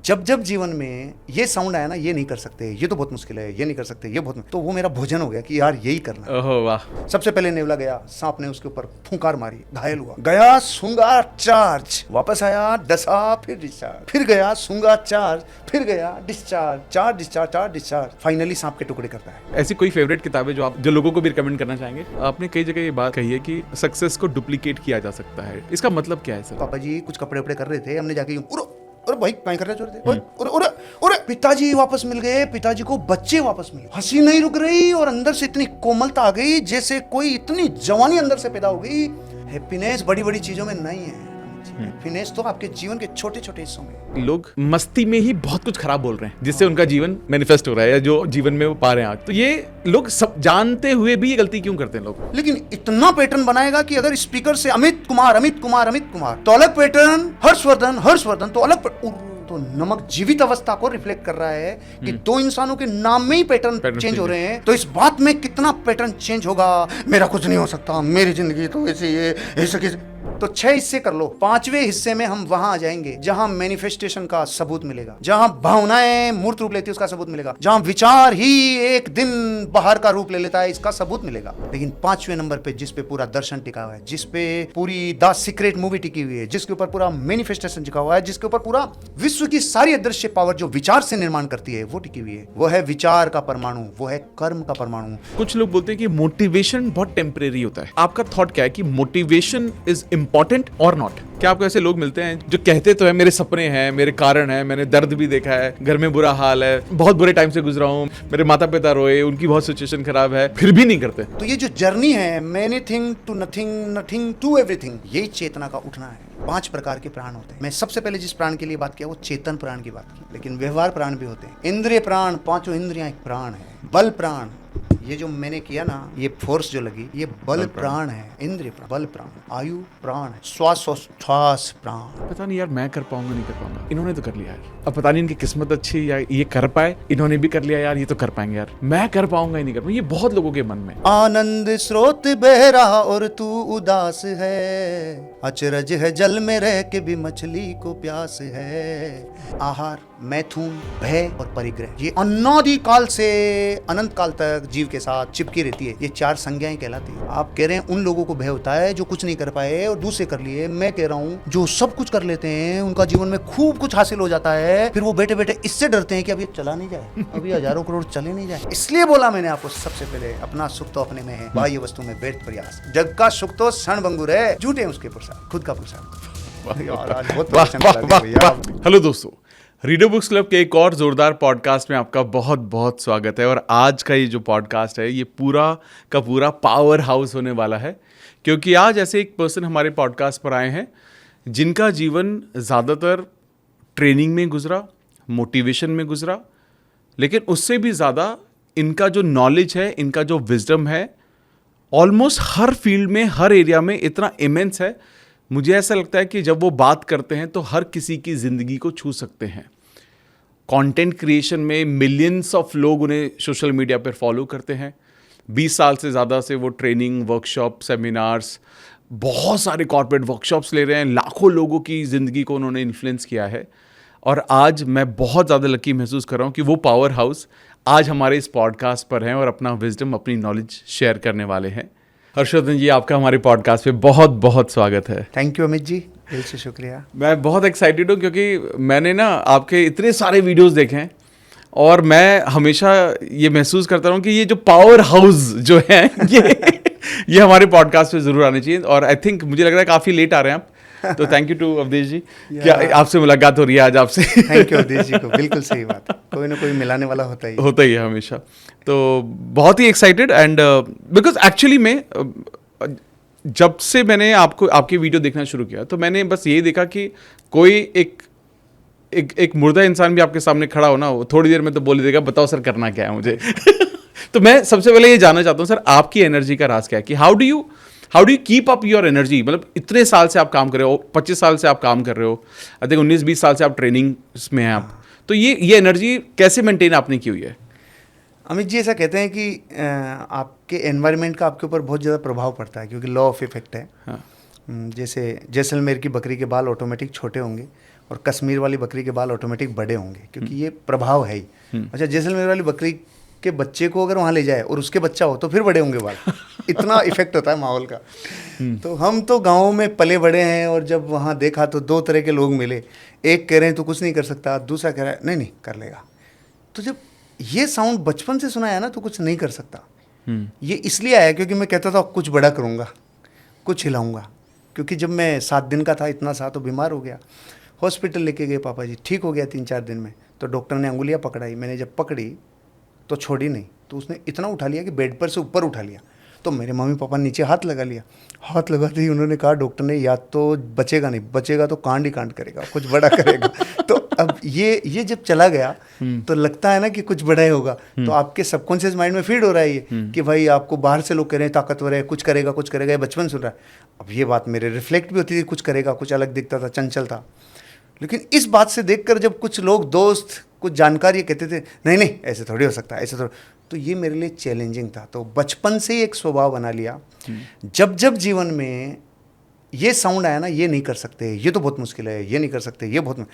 जब जब जीवन में ये साउंड आया ना, ये नहीं कर सकते, ये तो बहुत मुश्किल है, ये नहीं कर सकते, ये बहुत, तो वो मेरा भोजन हो गया कि यार यही करना है। ओहो वाह। सबसे पहले नेवला गया, सांप ने उसके ऊपर फूंकार मारी, घायल हुआ, गया सूंगा चार्ज, वापस आया डसा, फिर डिस्चार्ज, फिर गया सूंगा चार्ज, फिर गया डिस्चार्ज, चार डिस्चार्ज, चार डिस्चार्ज, फाइनली सांप के टुकड़े करता है। ऐसी कोई फेवरेट किताबें जो आप जो लोगों को भी रिकमेंड करना चाहेंगे? आपने कई जगह ये बात कही है कि सक्सेस को डुप्लीकेट किया जा सकता है, इसका मतलब क्या है सर? पापा जी कुछ कपड़े उपड़े कर रहे थे, हमने जाके अरे भाई क्या कर रहे थे, अरे पिताजी वापस मिल गए, पिताजी को बच्चे वापस मिले, हंसी नहीं रुक रही और अंदर से इतनी कोमलता आ गई जैसे कोई इतनी जवानी अंदर से पैदा हो गई। हैप्पीनेस बड़ी बड़ी चीजों में नहीं है, हैप्पीनेस तो आपके जीवन के छोटे छोटे हिस्सों में। लोग मस्ती में ही बहुत कुछ खराब बोल रहे हैं जिससे उनका जीवन मैनिफेस्ट हो रहा है या जो जीवन में वो पा रहे हैं आज। तो ये लोग सब जानते हुए भी ये गलती क्यों करते हैं लोग? लेकिन इतना पैटर्न बनाएगा कि अगर स्पीकर से अमित कुमार अमित कुमार अमित कुमार तो अलग पैटर्न, हर्षवर्धन हर्षवर्धन तो अलग तो नमक जीवित अवस्था को रिफ्लेक्ट कर रहा है कि दो इंसानों के नाम में ही पैटर्न चेंज हो रहे हैं। तो इस बात में कितना पैटर्न चेंज होगा, मेरा कुछ नहीं हो सकता, मेरी जिंदगी तो ऐसे ही है। तो 6 हिस्से कर लो, 5वें हिस्से में हम वहां आ जाएंगे जहां मैनिफेस्टेशन का सबूत मिलेगा, जहां भावनाएं मूर्त रूप लेती है उसका सबूत मिलेगा, जहां विचार ही एक दिन बाहर का रूप ले लेता है इसका सबूत मिलेगा। लेकिन 5वें नंबर पे जिस पे पूरा दर्शन टिका हुआ है, जिस पे पूरी द सीक्रेट मूवी टिकी हुई है, जिसके ऊपर पूरा मैनिफेस्टेशन टिका हुआ है, जिसके ऊपर पूरा विश्व की सारी अदृश्य पावर जो विचार से निर्माण करती है वो टिकी हुई है, वो है विचार का परमाणु, वो है कर्म का परमाणु। कुछ लोग बोलते हैं कि मोटिवेशन बहुत टेम्परेरी होता है, आपका थॉट क्या है कि मोटिवेशन इज इंपॉर्टेंट और नॉट? क्या आपको ऐसे लोग मिलते हैं जो कहते तो है मेरे सपने हैं, मेरे कारण है, मैंने दर्द भी देखा है, घर में बुरा हाल है, बहुत बुरे टाइम से गुजरा हूँ, मेरे माता पिता रोए, उनकी बहुत सिचुएशन खराब है, फिर भी नहीं करते? तो ये जो जर्नी है, many thing to nothing, nothing to everything, यही चेतना का उठना है। 5 प्रकार के प्राण होते हैं। मैं सबसे पहले जिस प्राण के लिए बात किया वो चेतन प्राण की बात की, लेकिन व्यवहार प्राण भी होते हैं। इंद्रिय प्राण, 5 इंद्रियां एक प्राण है। बल प्राण, ये जो मैंने किया ना, ये फोर्स जो लगी, ये बल प्राण है। इंद्रिय प्राण, बल प्राण, आयु प्राण है, श्वास प्राण। पता नहीं यार मैं कर पाऊंगा नहीं कर पाऊंगा, इन्होंने तो कर लिया यार। अब पता नहीं इनकी किस्मत अच्छी या ये कर पाए, इन्होंने भी कर लिया यार, ये तो कर पाएंगे यार, मैं कर पाऊंगा ही नहीं कर पाऊंगा। ये बहुत लोगों के मन में। आनंद स्रोत बह रहा और तू उदास है, अचरज है जल में रह के भी मछली को प्यास है। आहार, मैथुन, भय और परिग्रह, ये अनादि काल से अनंत काल तक जीव के साथ चिपकी रहती है। ये 4 संज्ञाएं कहलाती है। आप कह रहे हैं उन लोगों को भय होता है जो कुछ नहीं कर पाए और दूसरे कर लिए। मैं कह रहा हूँ जो सब कुछ कर लेते हैं, उनका जीवन में खूब कुछ हासिल हो जाता है, फिर वो बैठे बैठे इससे डरते हैं कि अब ये चला नहीं जाए, अभी हजारों करोड़ चले नहीं जाए। इसलिए बोला मैंने आपको सबसे पहले, अपना सुख तो अपने में है, बाह्य वस्तु में व्यर्थ प्रयास। जग का सुख तो क्षण भंगुर है, झूठे उसके प्रसाद, खुद का प्रसाद। हेलो दोस्तों, रीडर बुक्स क्लब के एक और जोरदार पॉडकास्ट में आपका बहुत बहुत स्वागत है। और आज का ये जो पॉडकास्ट है, ये पूरा का पूरा पावर हाउस होने वाला है, क्योंकि आज ऐसे एक पर्सन हमारे पॉडकास्ट पर आए हैं जिनका जीवन ज़्यादातर ट्रेनिंग में गुजरा, मोटिवेशन में गुजरा, लेकिन उससे भी ज़्यादा इनका जो नॉलेज है, इनका जो विजडम है, ऑलमोस्ट हर फील्ड में, हर एरिया में इतना इमेंस है। मुझे ऐसा लगता है कि जब वो बात करते हैं तो हर किसी की ज़िंदगी को छू सकते हैं। कंटेंट क्रिएशन में मिलियंस ऑफ लोग उन्हें सोशल मीडिया पर फॉलो करते हैं। 20 साल से ज़्यादा से वो ट्रेनिंग, वर्कशॉप, सेमिनार्स, बहुत सारे कॉर्पोरेट वर्कशॉप्स ले रहे हैं। लाखों लोगों की ज़िंदगी को उन्होंने इन्फ्लुएंस किया है। और आज मैं बहुत ज़्यादा लकी महसूस कर रहा हूँ कि वो पावर हाउस आज हमारे इस पॉडकास्ट पर हैं और अपना विजडम, अपनी नॉलेज शेयर करने वाले हैं। हर्षवर्धन जी, आपका हमारे पॉडकास्ट पे बहुत बहुत स्वागत है। थैंक यू अमित जी, दिल से शुक्रिया। मैं बहुत एक्साइटेड हूँ क्योंकि मैंने ना आपके इतने सारे वीडियोस देखे हैं और मैं हमेशा ये महसूस करता हूँ कि ये जो पावर हाउस जो है ये हमारे पॉडकास्ट पे ज़रूर आने चाहिए। और आई थिंक मुझे लग रहा है काफ़ी लेट आ रहे हैं आप, तो थैंक यू टू अवधेश जी। क्या आपसे मुलाकात हो रही है आज आपसे? थैंक यू अवधेश जी को, बिल्कुल सही बात है, कोई ना कोई मिलाने वाला होता ही है हमेशा। तो बहुत ही एक्साइटेड एंड बिकॉज एक्चुअली में जब से मैंने आपकी वीडियो देखना शुरू किया तो मैंने बस यही देखा कि कोई एक मुर्दा इंसान भी आपके सामने खड़ा हो ना, वो थोड़ी देर में तो बोल देगा बताओ सर करना क्या है मुझे। तो मैं सबसे पहले ये जानना चाहता हूँ सर, आपकी एनर्जी का राज क्या है कि how do you keep up your energy? मतलब इतने साल से आप काम कर रहे हो, 25 साल से आप काम कर रहे हो, आई थिंक 19-20 साल से आप ट्रेनिंग में हैं आप, तो ये एनर्जी कैसे मेंटेन आपने की हुई है? अमित जी ऐसा कहते हैं कि आपके एनवायरनमेंट का आपके ऊपर बहुत ज़्यादा प्रभाव पड़ता है, क्योंकि लॉ ऑफ इफेक्ट है। हाँ। जैसे जैसलमेर की बकरी के बाल ऑटोमेटिक छोटे होंगे, और कश्मीर वाली बकरी के बाल ऑटोमेटिक बड़े होंगे, क्योंकि ये प्रभाव है ही। अच्छा, जैसलमेर वाली बकरी के बच्चे को अगर वहाँ ले जाए और उसके बच्चा हो तो फिर बड़े होंगे बाल। इतना इफेक्ट होता है माहौल का। तो हम तो गाँव में पले बड़े हैं, और जब वहाँ देखा तो दो तरह के लोग मिले। एक कह रहे हैं तो कुछ नहीं कर सकता, दूसरा कह रहा है नहीं नहीं कर लेगा। तो जब ये साउंड बचपन से सुनाया ना तो कुछ नहीं कर सकता, ये इसलिए आया क्योंकि मैं कहता था कुछ बड़ा करूँगा, कुछ हिलाऊंगा। क्योंकि जब मैं 7 दिन का था, इतना सा तो बीमार हो गया, हॉस्पिटल लेके गए पापा जी, ठीक हो गया 3-4 दिन में। तो डॉक्टर ने अंगुलियाँ पकड़ाई, मैंने जब पकड़ी तो छोड़ी नहीं, तो उसने इतना उठा लिया कि बेड पर से ऊपर उठा लिया। तो मेरे मम्मी पापा ने नीचे हाथ लगा लिया। हाथ लगाते ही उन्होंने कहा, डॉक्टर ने, या तो बचेगा नहीं, बचेगा तो कांड ही कांड करेगा, कुछ बड़ा करेगा। तो अब ये जब चला गया तो लगता है ना कि कुछ बड़ा ही होगा। तो आपके सबकॉन्शियस माइंड में फीड हो रहा है ये कि भाई आपको बाहर से लोग कह रहे हैं ताकतवर है, कुछ करेगा कुछ करेगा, ये बचपन सुन रहा है। अब ये बात मेरे रिफ्लेक्ट भी होती थी, कुछ करेगा, कुछ अलग दिखता था, चंचल था। लेकिन इस बात से देखकर जब कुछ लोग, दोस्त, कुछ जानकार ये कहते थे नहीं नहीं ऐसे थोड़ी हो सकता है, ऐसे थोड़ी, तो ये मेरे लिए चैलेंजिंग था। तो बचपन से ही एक स्वभाव बना लिया। जब जब जीवन में ये साउंड आया ना, ये नहीं कर सकते, ये तो बहुत मुश्किल है, ये नहीं कर सकते, ये बहुत,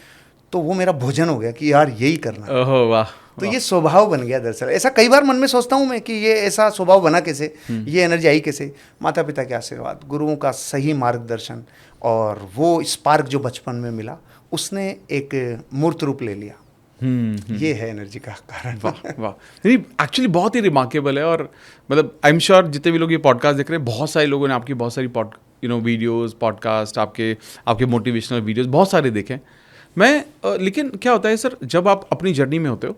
तो वो मेरा भोजन हो गया कि यार यही करना। ओहो वाह। तो ये स्वभाव बन गया दरअसल। ऐसा कई बार मन में सोचता हूँ मैं कि ये ऐसा स्वभाव बना कैसे, ये एनर्जी आई कैसे। माता पिता के आशीर्वाद, गुरुओं का सही मार्गदर्शन, और वो स्पार्क जो बचपन में मिला उसने एक मूर्त रूप ले लिया। ये है एनर्जी का कारण। वाह वाह, नहीं एक्चुअली बहुत ही रिमार्केबल है। और मतलब आई एम श्योर जितने भी लोग ये पॉडकास्ट देख रहे हैं, बहुत सारे लोगों ने आपकी बहुत सारी वीडियोस, पॉडकास्ट, आपके मोटिवेशनल वीडियोस बहुत सारे देखे मैं। लेकिन क्या होता है सर, जब आप अपनी जर्नी में होते हो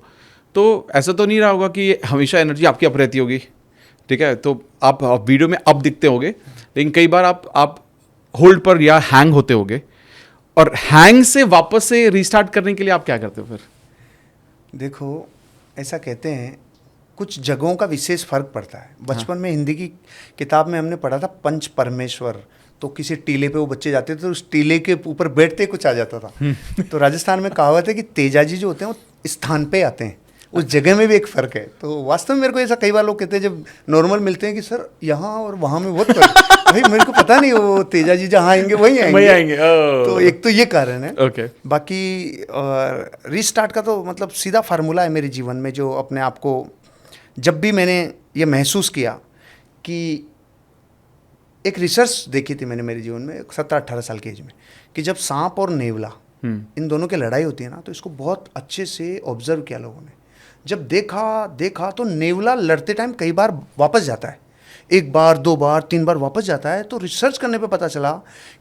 तो ऐसा तो नहीं रहा होगा कि हमेशा एनर्जी आपकी अप रहती होगी, ठीक है? तो आप वीडियो में अप दिखते होगे, लेकिन कई बार आप होल्ड पर या हैंग होते होगे, और हैंग से वापस से रीस्टार्ट करने के लिए आप क्या करते हो फिर? देखो, ऐसा कहते हैं कुछ जगहों का विशेष फर्क पड़ता है। बचपन में हिंदी की किताब में हमने पढ़ा था पंच परमेश्वर। तो किसी टीले पे वो बच्चे जाते थे तो उस टीले के ऊपर बैठते कुछ आ जाता था। तो राजस्थान में कहावत है कि तेजाजी जो होते हैं वो स्थान पे आते हैं, उस जगह में भी एक फ़र्क है। तो वास्तव में मेरे को ऐसा कई बार लोग कहते हैं जब नॉर्मल मिलते हैं कि सर यहाँ और वहाँ में बहुत फर्क। भाई मेरे को पता नहीं, वो तेजाजी जहाँ आएंगे वहीं आएंगे। तो एक तो ये कारण है। ओके। बाकी रीस्टार्ट का तो मतलब सीधा फार्मूला है मेरे जीवन में, जो अपने आप को जब भी मैंने ये महसूस किया कि एक रिसर्च देखी थी मैंने मेरे जीवन में 17-18 साल की एज में, कि जब सांप और नेवला इन दोनों की लड़ाई होती है ना, तो इसको बहुत अच्छे से ऑब्जर्व किया लोगों ने। जब देखा तो नेवला लड़ते टाइम कई बार वापस जाता है, 1 बार 2 बार 3 बार वापस जाता है। तो रिसर्च करने पे पता चला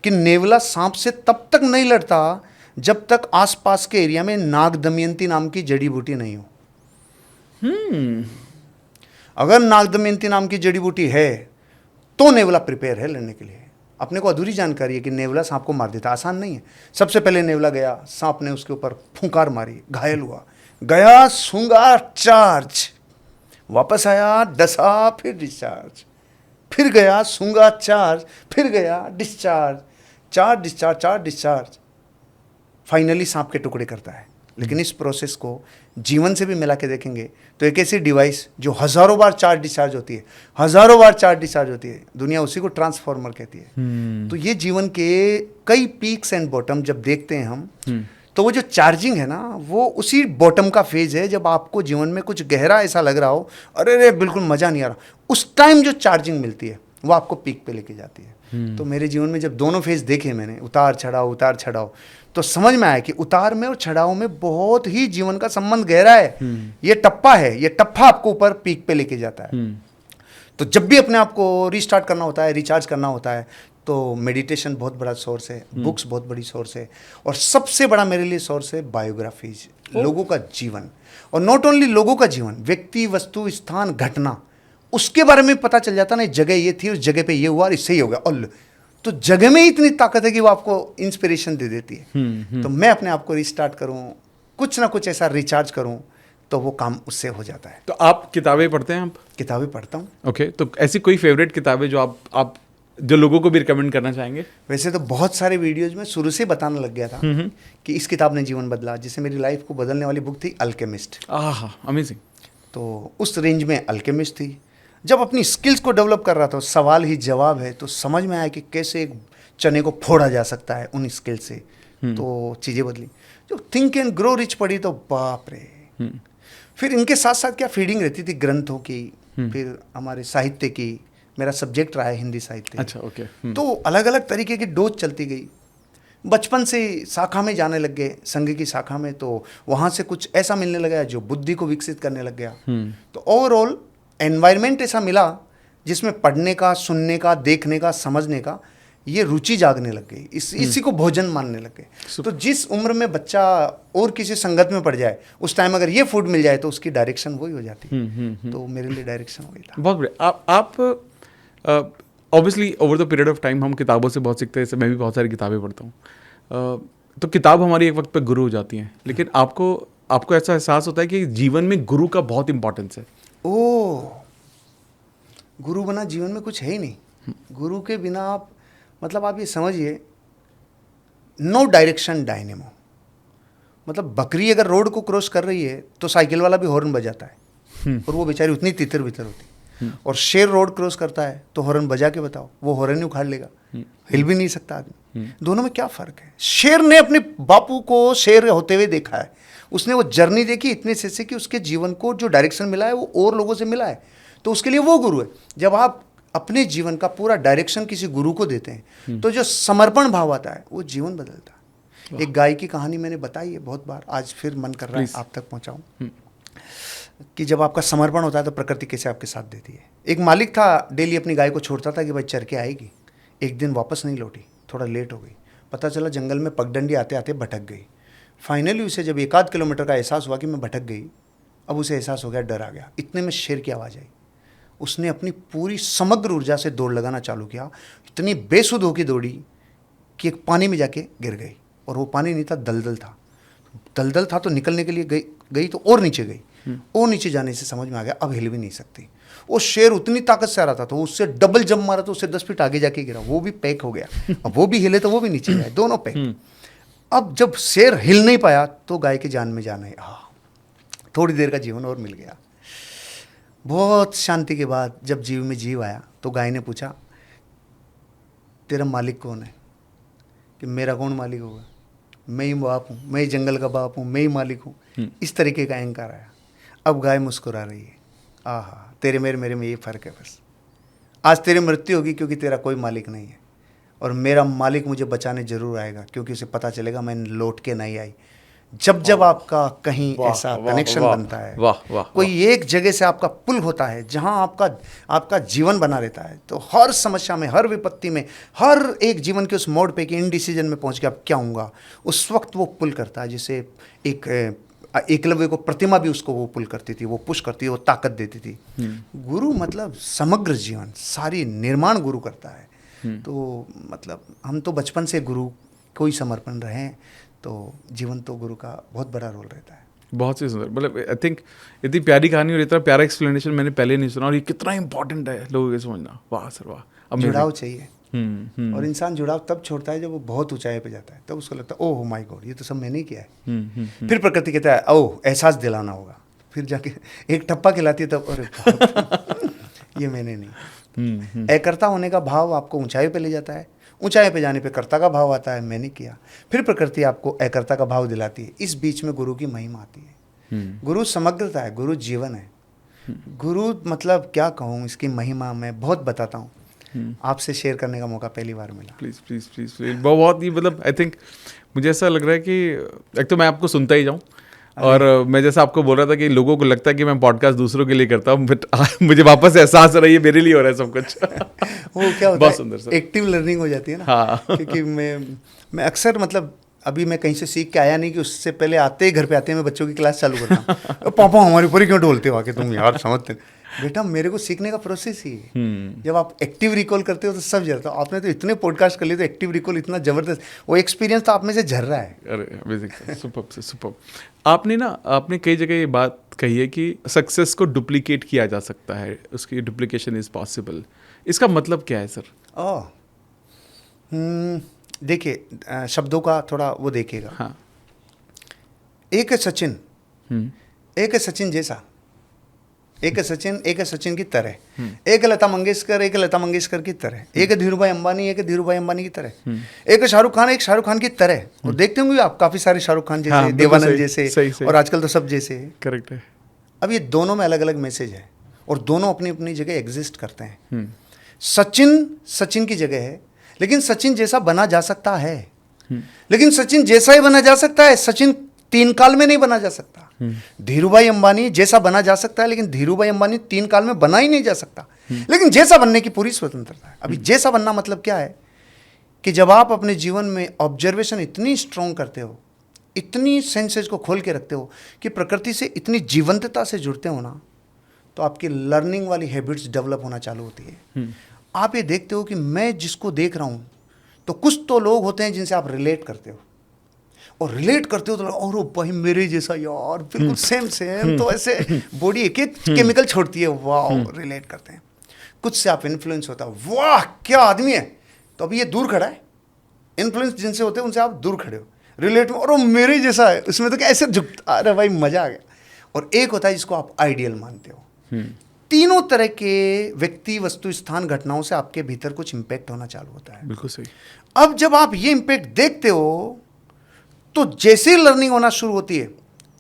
कि नेवला सांप से तब तक नहीं लड़ता जब तक आसपास के एरिया में नाग दमयंती नाम की जड़ी बूटी नहीं हो। अगर नाग दमयंती नाम की जड़ी बूटी है तो नेवला प्रिपेयर है लड़ने के लिए। अपने को अधूरी जानकारी है कि नेवला सांप को मार देता, आसान नहीं है। सबसे पहले नेवला गया, सांप ने उसके ऊपर फुंकार मारी, घायल हुआ, गया सूंघा चार्ज, वापस आया डसा, फिर डिस्चार्ज, फिर गया सूंघा चार्ज, फिर गया डिस्चार्ज, 4 डिस्चार्ज 4 डिस्चार्ज, फाइनली सांप के टुकड़े करता है। लेकिन इस प्रोसेस को जीवन से भी मिला के देखेंगे तो एक ऐसी डिवाइस जो हज़ारों बार चार्ज डिस्चार्ज होती है, हज़ारों बार चार्ज डिस्चार्ज होती है, दुनिया उसी को ट्रांसफॉर्मर कहती है। तो ये जीवन के कई पीक्स एंड बॉटम जब देखते हैं हम, तो वो जो चार्जिंग है ना, वो उसी बॉटम का फेज है जब आपको जीवन में कुछ गहरा ऐसा लग रहा हो, अरे रे बिल्कुल मज़ा नहीं आ रहा, उस टाइम जो चार्जिंग मिलती है वो आपको पीक पे लेके जाती है। तो मेरे जीवन में जब दोनों फेज देखे मैंने, उतार चढ़ाव, तो समझ में आया कि उतार में और चढ़ाव में बहुत ही जीवन का संबंध गहरा है। ये टप्पा है, ये टप्पा आपको ऊपर पीक पे लेके जाता है। तो जब भी अपने आप को रीस्टार्ट करना होता है, रिचार्ज करना होता है, तो मेडिटेशन बहुत बड़ा सोर्स है, बुक्स बहुत बड़ी सोर्स है, और सबसे बड़ा मेरे लिए सोर्स है बायोग्राफीज, लोगों का जीवन। और नॉट ओनली लोगों का जीवन, व्यक्ति, वस्तु, स्थान, घटना, उसके बारे में पता चल जाता ना, जगह ये थी, उस जगह पे ये हुआ और इससे ही हो गया। और तो जगह में ही इतनी ताकत है कि वो आपको इंस्पिरेशन दे देती है। तो मैं अपने आप को रिस्टार्ट करूं, कुछ ना कुछ ऐसा रिचार्ज करूं, तो वो काम उससे हो जाता है। तो आप किताबें पढ़ते हैं? आप किताबें पढ़ता हूँ। ओके। तो ऐसी कोई फेवरेट किताबें जो आप जो लोगों को भी रिकमेंड करना चाहेंगे? वैसे तो बहुत सारे वीडियोज में शुरू से बताने लग गया था कि इस किताब ने जीवन बदला। जैसे मेरी लाइफ को बदलने वाली बुक थी अल्केमिस्ट। अमेजिंग। तो उस रेंज में अल्केमिस्ट थी। जब अपनी स्किल्स को डेवलप कर रहा था, सवाल ही जवाब है, तो समझ में आया कि कैसे एक चने को फोड़ा जा सकता है उन स्किल से। तो चीज़ें बदली। जो थिंक एंड ग्रो रिच पढ़ी तो बाप रे। फिर इनके साथ साथ क्या फीडिंग रहती थी ग्रंथों की, फिर हमारे साहित्य की। मेरा सब्जेक्ट रहा है हिंदी साहित्य। अच्छा, ओके। तो अलग अलग तरीके की डोज चलती गई। बचपन से शाखा में जाने लग गए, संघ की शाखा में, तो वहाँ से कुछ ऐसा मिलने लगा जो बुद्धि को विकसित करने लग गया। तो ओवरऑल एनवायरनमेंट ऐसा मिला जिसमें पढ़ने का, सुनने का, देखने का, समझने का ये रुचि जागने लग गई। इसी को भोजन मानने लग गए। तो जिस उम्र में बच्चा और किसी संगत में पड़ जाए, उस टाइम अगर ये फूड मिल जाए तो उसकी डायरेक्शन वही हो जाती। तो मेरे लिए डायरेक्शन हो गई था। बहुत बढ़िया। आप obviously over the period of time हम किताबों से बहुत सीखते हैं, जैसे मैं भी बहुत सारी किताबें पढ़ता हूँ। तो किताब हमारी एक वक्त पे गुरु हो जाती हैं, लेकिन आपको ऐसा एहसास होता है कि जीवन में गुरु का बहुत इंपॉर्टेंस है। गुरु बना जीवन में कुछ है ही नहीं। गुरु के बिना आप ये समझिए, नो डायरेक्शन डायनेमो। मतलब बकरी अगर रोड को क्रॉस कर रही है तो साइकिल वाला भी हॉर्न बजाता है, और वो बेचारी उतनी तितर बितर होती। और शेर रोड क्रॉस करता है तो हॉर्न बजा के बताओ, वो हॉर्न ही उखाड़ लेगा, हिल भी नहीं सकता आदमी। दोनों में क्या फ़र्क है? शेर ने अपने बापू को शेर होते हुए देखा है, उसने वो जर्नी देखी इतने से कि उसके जीवन को जो डायरेक्शन मिला है वो और लोगों से मिला है, तो उसके लिए वो गुरु है। जब आप अपने जीवन का पूरा डायरेक्शन किसी गुरु को देते हैं तो जो समर्पण भाव आता है वो जीवन बदलता है। एक गाय की कहानी मैंने बताई है बहुत बार, आज फिर मन कर रहा है आप तक पहुंचाऊं कि जब आपका समर्पण होता है तो प्रकृति कैसे आपके साथ देती है। एक मालिक था, डेली अपनी गाय को छोड़ता था कि भाई चर के आएगी। एक दिन वापस नहीं लौटी, थोड़ा लेट हो गई। पता चला जंगल में पगडंडी आते आते भटक गई। फाइनली उसे जब 1 किलोमीटर का एहसास हुआ कि मैं भटक गई, अब उसे एहसास हो गया, डर आ गया। इतने में शेर की आवाज़ आई। उसने अपनी पूरी समग्र ऊर्जा से दौड़ लगाना चालू किया। इतनी बेसुध होकर दौड़ी कि एक पानी में जाके गिर गई, और वो पानी नहीं था, दलदल था। दलदल था तो निकलने के लिए गई तो और नीचे गई। और नीचे जाने से समझ में आ गया अब हिल भी नहीं सकती। वो शेर उतनी ताकत से आ रहा था तो उससे डबल जंप मारा तो उससे 10 फीट आगे जाके गिरा, वो भी पैक हो गया। अब वो भी हिले तो वो भी नीचे जाए, दोनों पैक। अब जब शेर हिल नहीं पाया तो गाय की जान में जान आई। थोड़ी देर का जीवन और मिल गया। बहुत शांति के बाद जब जीव में जीव आया तो गाय ने पूछा, तेरा मालिक कौन है? कि मेरा कौन मालिक होगा, मैं ही बाप हूँ, मैं ही जंगल का बाप हूँ, मैं ही मालिक हूँ। इस तरीके का अहंकार आया। अब गाय मुस्कुरा रही है, आहा, तेरे मेरे में ये फ़र्क है बस। आज तेरी मृत्यु होगी क्योंकि तेरा कोई मालिक नहीं है, और मेरा मालिक मुझे बचाने जरूर आएगा क्योंकि उसे पता चलेगा मैं लौट के नहीं आई। जब आपका कहीं ऐसा कनेक्शन बनता है, कोई एक जगह से आपका पुल होता है जहां आपका जीवन बना रहता है, तो हर समस्या में, हर विपत्ति में, हर एक जीवन के उस मोड़ पे कि इनडिसीजन में पहुंच के अब क्या होऊंगा, उस वक्त वो पुल करता है। जैसे एक एकलव्य को प्रतिमा भी उसको वो पुल करती थी, वो पुश करती थी, वो ताकत देती थी। गुरु मतलब समग्र जीवन, सारी निर्माण गुरु करता है। तो मतलब हम तो बचपन से गुरु को ही समर्पण रहे हैं, तो जीवन तो गुरु का बहुत बड़ा रोल रहता है। बहुत ही सुंदर, मतलब आई थिंक इतनी प्यारी कहानी और इतना प्यारा एक्सप्लेनेशन मैंने पहले नहीं सुना, और ये कितना इंपॉर्टेंट है लोगों के समझना। वाह सर वाह। जुड़ाव चाहिए। और इंसान जुड़ाव तब छोड़ता है जब वो बहुत ऊंचाई पे जाता है, तब उसको लगता है ओह माय गॉड, ये तो सब मैंने ही किया है। फिर प्रकृति कहता है ओह एहसास दिलाना होगा, फिर जाके एक टप्पा खिलाती है तब अरे ये मैंने नहीं। एकर्ता होने का भाव आपको ऊंचाई पे ले जाता है, ऊंचाई पे जाने पे कर्ता का भाव आता है, मैंने किया। फिर प्रकृति आपको एकर्ता का भाव दिलाती है। इस बीच में गुरु की महिमा आती है। गुरु समग्रता है, गुरु जीवन है। गुरु मतलब क्या कहूँ, इसकी महिमा मैं बहुत बताता हूँ। आपसे शेयर करने का मौका पहली बार मिला। प्लीज बहुत ही, मतलब आई थिंक मुझे ऐसा लग रहा है कि एक तो मैं आपको सुनता ही जाऊँ, और मैं जैसा आपको बोल रहा था कि लोगों को लगता है कि मैं पॉडकास्ट दूसरों के लिए करता हूँ, बट मुझे वापस एहसास हो रहा है ये मेरे लिए हो रहा है सब कुछ। वो क्या होता है, सुंदर सर, एक्टिव लर्निंग हो जाती है ना। हाँ। क्योंकि मैं अक्सर मतलब अभी मैं कहीं से सीख के आया नहीं कि उससे पहले आते ही घर पे आते हैं मैं बच्चों की क्लास चालू करता हूँ। पापा हमारे ऊपर ही क्यों ढोलते हो आके तुम यार, समझते बेटा मेरे को सीखने का प्रोसेस ही है। जब आप एक्टिव रिकॉल करते हो तो सब झरता। आपने तो इतने पॉडकास्ट कर लिए तो एक्टिव रिकॉल इतना जबरदस्त, वो एक्सपीरियंस तो आप में से झर रहा है। अरे सुपर। आपने कई जगह ये बात कही है कि सक्सेस को डुप्लीकेट किया जा सकता है, उसकी डुप्लीकेशन इज पॉसिबल। इसका मतलब क्या है सर? देखिए शब्दों का थोड़ा वो देखिएगा। हाँ। एक है सचिन, एक है सचिन जैसा, एक है सचिन, एक है सचिन की तरह, एक है लता मंगेशकर, एक है लता मंगेशकर की तरह, एक है धीरूभाई अंबानी, एक है धीरूभाई अंबानी की तरह, एक है शाहरुख खान, एक शाहरुख खान की तरह। और देखते होंगे आप काफी सारे शाहरुख खान जैसे, हाँ, देवानंद सही, जैसे, सही। और आजकल तो सब जैसे। करेक्ट है। अब ये दोनों में अलग अलग मैसेज है और दोनों अपनी अपनी जगह एग्जिस्ट करते हैं। सचिन सचिन की जगह है, लेकिन सचिन जैसा बना जा सकता है, लेकिन सचिन जैसा ही बना जा सकता है, सचिन 3 काल में नहीं बना जा सकता। धीरूभाई अंबानी जैसा बना जा सकता है, लेकिन धीरूभाई अंबानी 3 काल में बना ही नहीं जा सकता। लेकिन जैसा बनने की पूरी स्वतंत्रता है। अभी जैसा बनना मतलब क्या है कि जब आप अपने जीवन में ऑब्जर्वेशन इतनी स्ट्रॉन्ग करते हो, इतनी सेंसेस को खोल के रखते हो कि प्रकृति से इतनी जीवंतता से जुड़ते हो ना, तो आपकी लर्निंग वाली हैबिट्स डेवलप होना चालू होती है। आप ये देखते हो कि मैं जिसको देख रहा हूँ, तो कुछ तो लोग होते हैं जिनसे आप रिलेट करते हो, और रिलेट करते हो तो और भाई मेरे जैसा यार, बिल्कुल सेम सेम, तो ऐसे बॉडी एक एक केमिकल छोड़ती है, वाह, रिलेट करते हैं। कुछ से आप इन्फ्लुएंस होता है, वाह क्या आदमी है, तो अभी ये दूर खड़ा है। इन्फ्लुएंस जिनसे होते हैं उनसे आप दूर खड़े हो, रिलेट में, और वो मेरे जैसा है, उसमें तो कैसे झुकता, अरे भाई मजा आ गया। और एक होता है जिसको आप आइडियल मानते हो। तीनों तरह के व्यक्ति, वस्तु, स्थान, घटनाओं से आपके भीतर कुछ इंपैक्ट होना चालू होता है। बिल्कुल सही। अब जब आप ये इंपैक्ट देखते हो, तो जैसे लर्निंग होना शुरू होती है,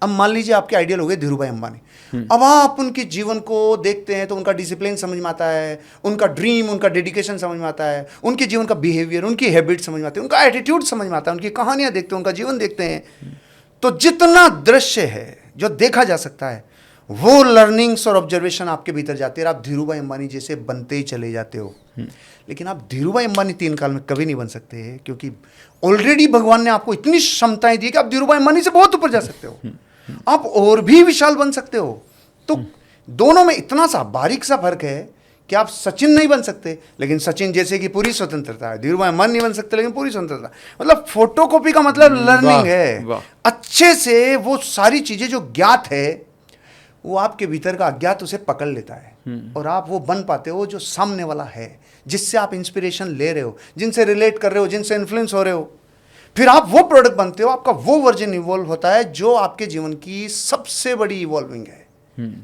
अब मान लीजिए आपके आइडियल हो गए धीरूभाई अंबानी। अब आप उनके जीवन को देखते हैं तो उनका डिसिप्लिन समझ में आता है, उनका ड्रीम, उनका डेडिकेशन समझ में आता है, उनके जीवन का बिहेवियर, उनकी हैबिट समझ में आती है, उनका एटीट्यूड समझ में आता है, उनकी कहानियां देखते हैं, उनका जीवन देखते हैं। तो जितना दृश्य है जो देखा जा सकता है, वो लर्निंग्स और ऑब्जर्वेशन आपके भीतर जाती है, आप धीरूभाई अंबानी जैसे बनते ही चले जाते हो। लेकिन आप धीरूभाई अंबानी 3 काल में कभी नहीं बन सकते, क्योंकि ऑलरेडी भगवान ने आपको इतनी क्षमताएं दी कि आप धीरूभाई अंबानी से बहुत ऊपर जा सकते हो, आप और भी विशाल बन सकते हो। तो दोनों में इतना सा बारीक सा फर्क है कि आप सचिन नहीं बन सकते, लेकिन सचिन जैसे कि पूरी स्वतंत्रता है। धीरूभाई अंबानी नहीं बन सकते, लेकिन पूरी स्वतंत्रता, मतलब फोटोकॉपी का मतलब लर्निंग है। अच्छे से वो सारी चीजें जो ज्ञात है, वो आपके भीतर का अज्ञात उसे पकड़ लेता है, और आप वो बन पाते हो जो सामने वाला है, जिससे आप इंस्पिरेशन ले रहे हो, जिनसे रिलेट कर रहे हो, जिनसे इन्फ्लुएंस हो रहे हो। फिर आप वो प्रोडक्ट बनते हो, आपका वो वर्जन इवॉल्व होता है जो आपके जीवन की सबसे बड़ी इवॉल्विंग है।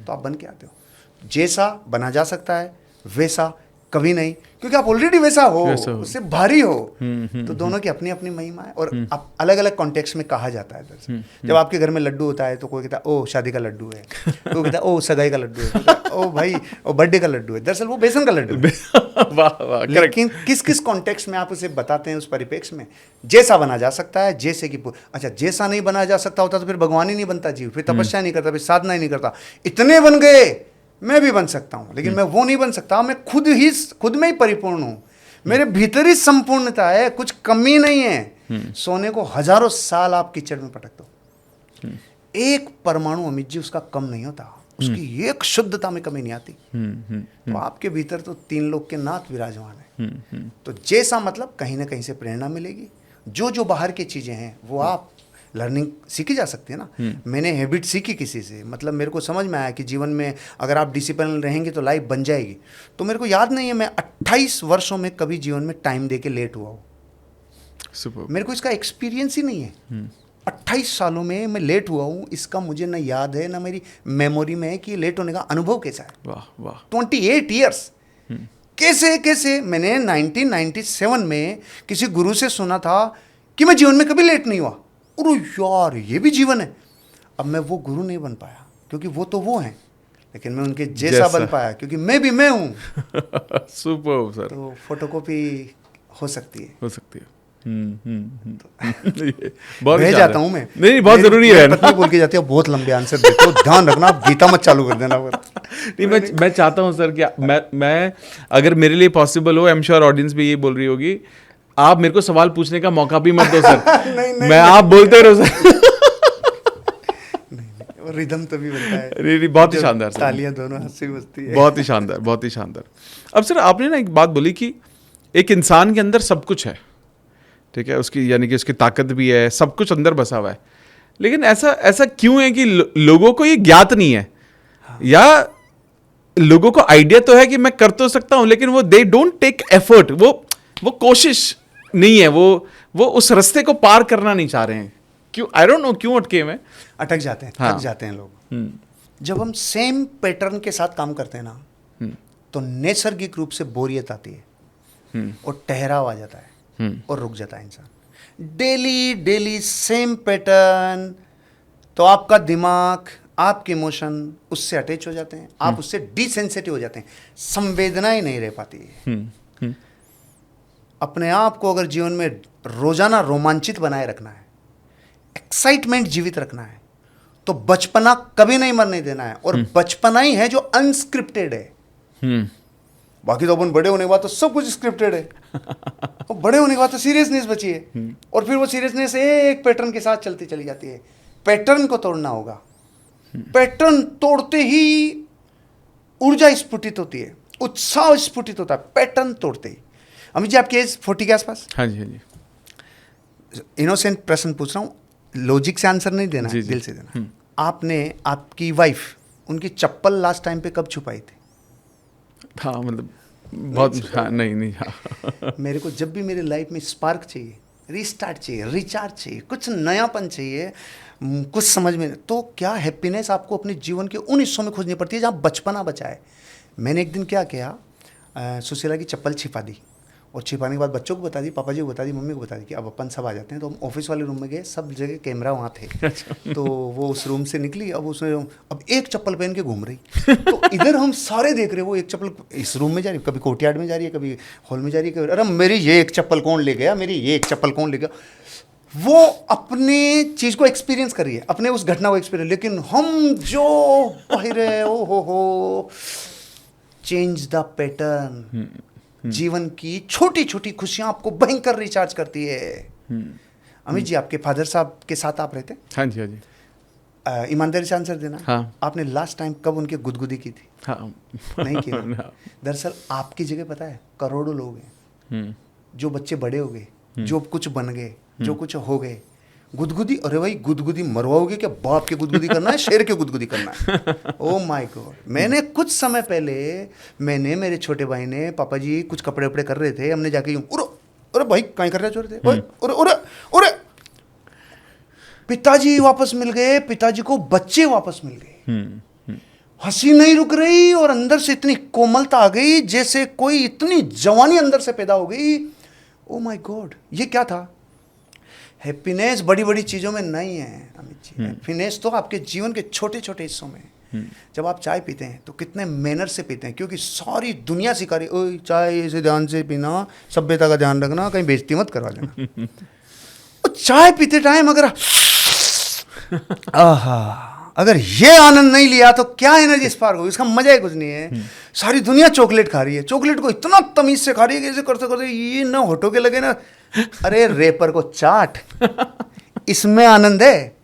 तो आप बन के आते हो। जैसा बना जा सकता है वैसा कभी नहीं, क्योंकि आप ऑलरेडी वैसा हो, उससे भारी हो। तो दोनों की अपनी अपनी महिमा है, और आप अलग अलग कॉन्टेक्स्ट में कहा जाता है। दरअसल जब आपके घर में लड्डू होता है तो कोई कहता है ओ शादी का लड्डू है, कोई कहता है ओ सगाई का लड्डू है, ओ भाई ओ बर्थडे का लड्डू है। दरअसल वो बेसन का लड्डू है। लेकिन किस किस कॉन्टेक्स्ट में आप उसे बताते हैं, उस परिप्रेक्ष्य में जैसा बना जा सकता है, जैसे कि अच्छा जैसा नहीं बना जा सकता होता तो फिर भगवान ही नहीं बनता जीव, फिर तपस्या नहीं करता, फिर साधना ही नहीं करता। इतने बन गए, मैं भी बन सकता हूं, लेकिन मैं वो नहीं बन सकता। मैं खुद में ही परिपूर्ण हूं, मेरे भीतर ही संपूर्णता है, कुछ कमी नहीं है। सोने को हजारों साल आप कीचड़ में पटक दो, एक परमाणु अमित जी उसका कम नहीं होता, उसकी एक शुद्धता में कमी नहीं आती। तो आपके भीतर तो 3 लोग के नाथ विराजमान है। तो जैसा मतलब कहीं ना कहीं से प्रेरणा मिलेगी। जो बाहर की चीजें हैं वो आप लर्निंग सीखी जा सकती है ना। मैंने हैबिट सीखी किसी से, मतलब मेरे को समझ में आया कि जीवन में अगर आप डिसिप्लिन रहेंगे तो लाइफ बन जाएगी। तो मेरे को याद नहीं है मैं 28 वर्षों में कभी जीवन में टाइम दे के लेट हुआ हूँ। मेरे को इसका एक्सपीरियंस ही नहीं है। 28 सालों में मैं लेट हुआ हूँ, इसका मुझे ना याद है ना मेरी मेमोरी में है कि लेट होने का अनुभव कैसा है। वाह वाह। 28 ईयर्स कैसे मैंने 1997 में किसी गुरु से सुना था कि मैं जीवन में कभी लेट नहीं हुआ। अरे यार ये भी जीवन है। अब मैं वो गुरु नहीं बन पाया क्योंकि वो तो वो हैं, लेकिन मैं उनके जैसा बन पाया क्योंकि मैं भी मैं हूँ। Super sir. तो फोटोकॉपी हो सकती है, हो सकती है। बहुत रह जाता हूँ मैं। नहीं बहुत जरूरी है ना। पत्नी बोल के जाती है बहुत लंबे आंसर देते हो, ध्यान रखना आप गीता मत चालू कर देना। नहीं मैं चाहता हूँ सर कि मैं अगर मेरे लिए पॉसिबल हो, आई एम श्योर ऑडियंस भी ये बोल रही होगी, आप मेरे को सवाल पूछने का मौका भी मत दो सर। नहीं, मैं आप बोलते रहो सर। रिदम तभी बनता है। नहीं बहुत ही शानदार, तालियां दोनों हाथ से बजती है। बहुत ही शानदार, बहुत ही शानदार। अब सर आपने ना एक बात बोली कि एक इंसान के अंदर सब कुछ है, ठीक है, उसकी यानी कि उसकी ताकत भी है, सब कुछ अंदर बसा हुआ है, लेकिन ऐसा क्यों है कि लोगों को ये ज्ञात नहीं है? या लोगों को आइडिया तो है कि मैं कर तो सकता हूं, लेकिन वो दे डोंट टेक एफर्ट, वो कोशिश नहीं है, वो उस रास्ते को पार करना नहीं चाह रहे हैं। क्यों? आई डोंट नो क्यों अटके में अटक जाते हैं, हाँ। थक जाते हैं लोग। जब हम सेम पैटर्न के साथ काम करते हैं ना, तो नैसर्गिक रूप से बोरियत आती है और ठहराव आ जाता है और रुक जाता है इंसान। डेली डेली सेम पैटर्न, तो आपका दिमाग, आपके इमोशन उससे अटैच हो जाते हैं, आप उससे डिसेंसिटिव हो जाते हैं, संवेदनाएं नहीं रह पाती है। अपने आप को अगर जीवन में रोजाना रोमांचित बनाए रखना है, एक्साइटमेंट जीवित रखना है, तो बचपना कभी नहीं मरने देना है। और बचपना ही है जो अनस्क्रिप्टेड है। बाकी तो अपन बड़े होने के बाद तो सब कुछ स्क्रिप्टेड है। और बड़े होने के बाद तो सीरियसनेस बची है, और फिर वो सीरियसनेस एक पैटर्न के साथ चलती चली जाती है। पैटर्न को तोड़ना होगा। पैटर्न तोड़ते ही ऊर्जा स्फुटित होती है, उत्साह स्फुटित होता है, पैटर्न तोड़ते ही। अमित जी, आपकी एज 40 के आसपास? हाँ जी, हाँ जी। इनोसेंट प्रश्न पूछ रहा हूँ, लॉजिक से आंसर नहीं देना है, दिल से देना। आपने आपकी वाइफ, उनकी चप्पल लास्ट टाइम पे कब छुपाई थी? हाँ मतलब बहुत, हाँ नहीं हाँ। मेरे को जब भी मेरी लाइफ में स्पार्क चाहिए, रीस्टार्ट चाहिए, रिचार्ज चाहिए, कुछ नयापन चाहिए, कुछ समझ में, तो क्या हैप्पीनेस आपको अपने जीवन के उन हिस्सों में खोजनी पड़ती है जहाँ बचपना बचा है। मैंने एक दिन क्या किया, सुशीला की चप्पल छिपा दी, और छिपाने के बाद बच्चों को बता दी, पापा जी को बता दी, मम्मी को बता दी कि अब अपन सब आ जाते हैं। तो हम ऑफिस वाले रूम में गए, सब जगह कैमरा वहाँ थे। तो वो उस रूम से निकली, अब एक चप्पल पहन के घूम रही। तो इधर हम सारे देख रहे, वो एक चप्पल इस रूम में जा रही, कभी कोर्टयार्ड में जा रही है, कभी हॉल में जा रही है, कभी, अरे मेरी ये एक चप्पल कौन ले गया, मेरी ये एक चप्पल कौन ले गया। वो अपने चीज़ को एक्सपीरियंस कर रही है, अपने उस घटना को एक्सपीरियंस, लेकिन हम जो बाहर, ओ हो चेंज द पैटर्न। जीवन की छोटी छोटी खुशियां आपको भयंकर रिचार्ज करती है। अमित जी, आपके फादर साहब के साथ आप रहते? हाँ जी, हाँ जी। ईमानदारी से आंसर देना। हाँ। आपने लास्ट टाइम कब उनकी गुदगुदी की थी? हाँ। नहीं की ना? दरअसल आपकी जगह पता है, करोड़ों लोग हैं जो बच्चे बड़े हो गए, जो कुछ बन गए, जो कुछ हो गए। गुदगुदी, अरे भाई गुदगुदी मरवाओगे क्या? बाप के गुदगुदी करना है, शेर के गुदगुदी करना है? Oh my God. मैंने कुछ समय पहले, मेरे छोटे भाई ने, पापा जी कुछ कपड़े वपड़े कर रहे थे, हमने जाके यूं, अरे भाई कहीं कर रहे छोड़ थे, अरे पिताजी वापस मिल गए, पिताजी को बच्चे वापस मिल गए। हंसी नहीं रुक रही, और अंदर से इतनी कोमलता आ गई, जैसे कोई इतनी जवानी अंदर से पैदा हो गई। ओ माय गॉड, ये क्या था? हैप्पीनेस बड़ी बड़ी चीज़ों में नहीं है अमित जी। हैप्पीनेस तो आपके जीवन के छोटे छोटे हिस्सों में है। जब आप चाय पीते हैं तो कितने मैनर से पीते हैं, क्योंकि सारी दुनिया सिखा रही, ओए चाय ऐसे ध्यान से पीना, सभ्यता का ध्यान रखना, कहीं बेइज्जती मत करवा देना। और चाय पीते टाइम अगर ये आनंद नहीं लिया तो क्या एनर्जी स्पार्क होगी? इसका मजा ही कुछ नहीं है। सारी दुनिया चॉकलेट खा रही है, चॉकलेट को इतना तमीज से खा रही है कि ऐसे करते करते ये ना होठों के लगे ना, अरे रेपर को चाट, इसमें आनंद है।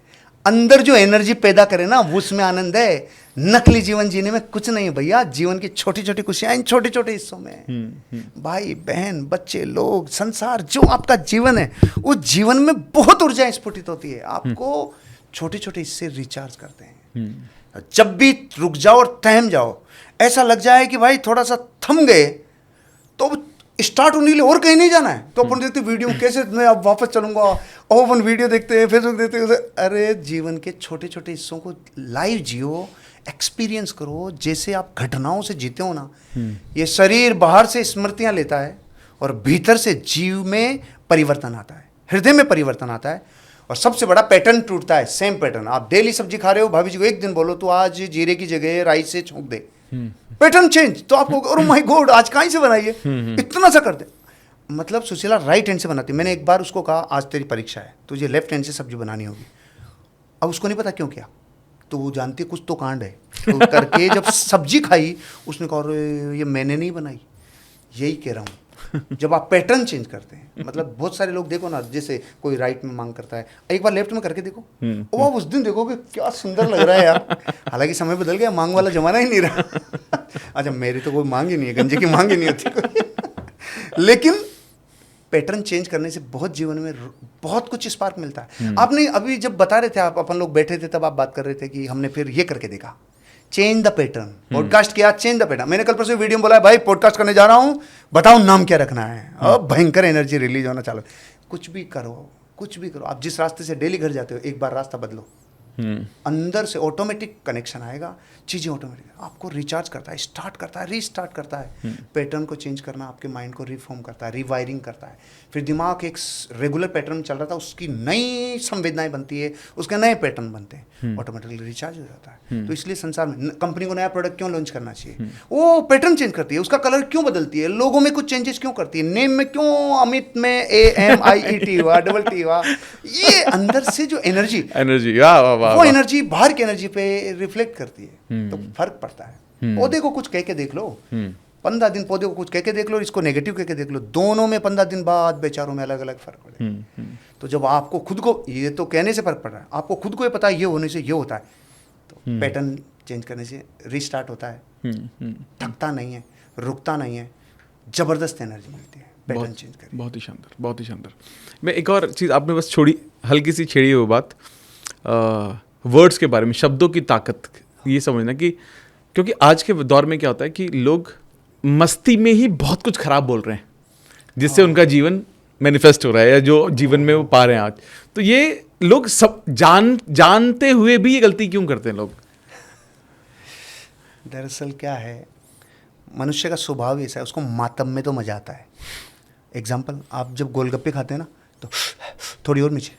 अंदर जो एनर्जी पैदा करे ना, वो उसमें आनंद है। नकली जीवन जीने में कुछ नहीं है भैया। जीवन की छोटी छोटी खुशियां इन छोटे छोटे हिस्सों में। भाई बहन, बच्चे, लोग, संसार, जो आपका जीवन है, उस जीवन में बहुत ऊर्जा स्फुटित होती है। आपको छोटे छोटे हिस्से रिचार्ज करते हैं। जब भी रुक जाओ और थम जाओ, ऐसा लग जाए कि भाई थोड़ा सा थम गए तो स्टार्ट होने के लिए और कहीं नहीं जाना है। तो अपन देखते वीडियो, कैसे मैं अब वापस चलूंगा, और अपन वीडियो देखते हैं, फेसबुक देखते हैं। अरे जीवन के छोटे छोटे हिस्सों को लाइव जियो, एक्सपीरियंस करो, जैसे आप घटनाओं से जीते हो ना। ये शरीर बाहर से स्मृतियां लेता है और भीतर से जीव में परिवर्तन आता है, हृदय में परिवर्तन आता है, और सबसे बड़ा पैटर्न टूटता है। Same pattern. आप डेली सब्जी खा रहे हो, भाभी जी को एक दिन बोलो तो आज जीरे की जगह राई से छोंक दे, पैटर्न चेंज। तो आपको ओह माय गॉड, आज कहाँ से बनाई है, इतना सा कर दे। मतलब सुशीला राइट हैंड से बनाती। मैंने एक बार उसको कहा, आज तेरी परीक्षा है, तुझे लेफ्ट हैंड से सब्जी बनानी होगी। अब उसको नहीं पता क्यों किया, तो वो जानती है कुछ तो कांड है। तो करके जब सब्जी खाई, उसने कहा अरे ये मैंने नहीं बनाई। यही कह रहा हूँ, जब आप पैटर्न चेंज करते हैं, मतलब बहुत सारे लोग देखो ना, जैसे कोई राइट में मांग करता है, एक बार लेफ्ट में करके देखो, वो आप उस दिन देखोगे क्या सुंदर लग रहा है यार। हालांकि समय बदल गया, मांग वाला जमाना ही नहीं रहा। अच्छा, मेरी तो कोई मांग ही नहीं है, गंजे की मांग ही नहीं होती। लेकिन पैटर्न चेंज करने से बहुत जीवन में बहुत कुछ स्पार्क मिलता है। आपने अभी जब बता रहे थे, आप अपन लोग बैठे थे, तब आप बात कर रहे थे कि हमने फिर ये करके देखा, चेंज द पैटर्न। पॉडकास्ट किया, चेंज द पैटर्न। मैंने कल परसों वीडियो में बोला है, भाई पॉडकास्ट करने जा रहा हूँ, बताओ नाम क्या रखना है। अब भयंकर एनर्जी रिलीज होना चालू। कुछ भी करो, कुछ भी करो। आप जिस रास्ते से डेली घर जाते हो, एक बार रास्ता बदलो। अंदर से ऑटोमेटिक कनेक्शन आएगा, चीज़ें ऑटोमेटिक आपको रिचार्ज करता है, स्टार्ट करता है, रीस्टार्ट करता है। पैटर्न को चेंज करना आपके माइंड को रिफॉर्म करता है, रिवायरिंग करता है। फिर दिमाग एक रेगुलर पैटर्न में चल रहा था, उसकी नई संवेदनाएं बनती है, उसके नए पैटर्न बनते हैं, ऑटोमेटिकली रिचार्ज हो जाता है। तो इसलिए संसार में कंपनी को नया प्रोडक्ट क्यों लॉन्च करना चाहिए? वो पैटर्न चेंज करती है, उसका कलर क्यों बदलती है, लोगों में कुछ चेंजेस क्यों करती है, नेम में क्यों अमित में AMIET हुआ, डबल T हुआ। ये अंदर से जो एनर्जी वो एनर्जी बाहर की एनर्जी पे रिफ्लेक्ट करती है, तो फर्क पड़ता है। पौधे को कुछ कह के देख लो, 15 दिन पौधे को कुछ कह के देख लो, इसको नेगेटिव कह के देख लो, दोनों में 15 दिन बाद बेचारों में अलग अलग फर्क पड़ेगा। तो जब आपको खुद को, ये तो कहने से फर्क पड़ रहा है, आपको खुद को ये पता है ये होने से ये होता है, तो पैटर्न चेंज करने से रीस्टार्ट होता है, थकता नहीं है, रुकता नहीं है, जबरदस्त एनर्जी मिलती है पैटर्न चेंज करके। बहुत ही शानदार, बहुत ही शानदार। मैं एक और चीज़ आपने बस छोड़ी, हल्की सी छेड़ी हुई बात, वर्ड्स के बारे में, शब्दों की ताकत, ये समझना कि क्योंकि आज के दौर में क्या होता है कि लोग मस्ती में ही बहुत कुछ खराब बोल रहे हैं, जिससे उनका जीवन मैनिफेस्ट हो रहा है या जो जीवन में वो पा रहे हैं आज। तो ये लोग सब जानते हुए भी ये गलती क्यों करते हैं लोग? दरअसल क्या है, मनुष्य का स्वभाव ऐसा है, उसको मातम में तो मजा आता है। एग्जाम्पल, आप जब गोलगप्पे खाते हैं ना, तो थोड़ी और नीचे,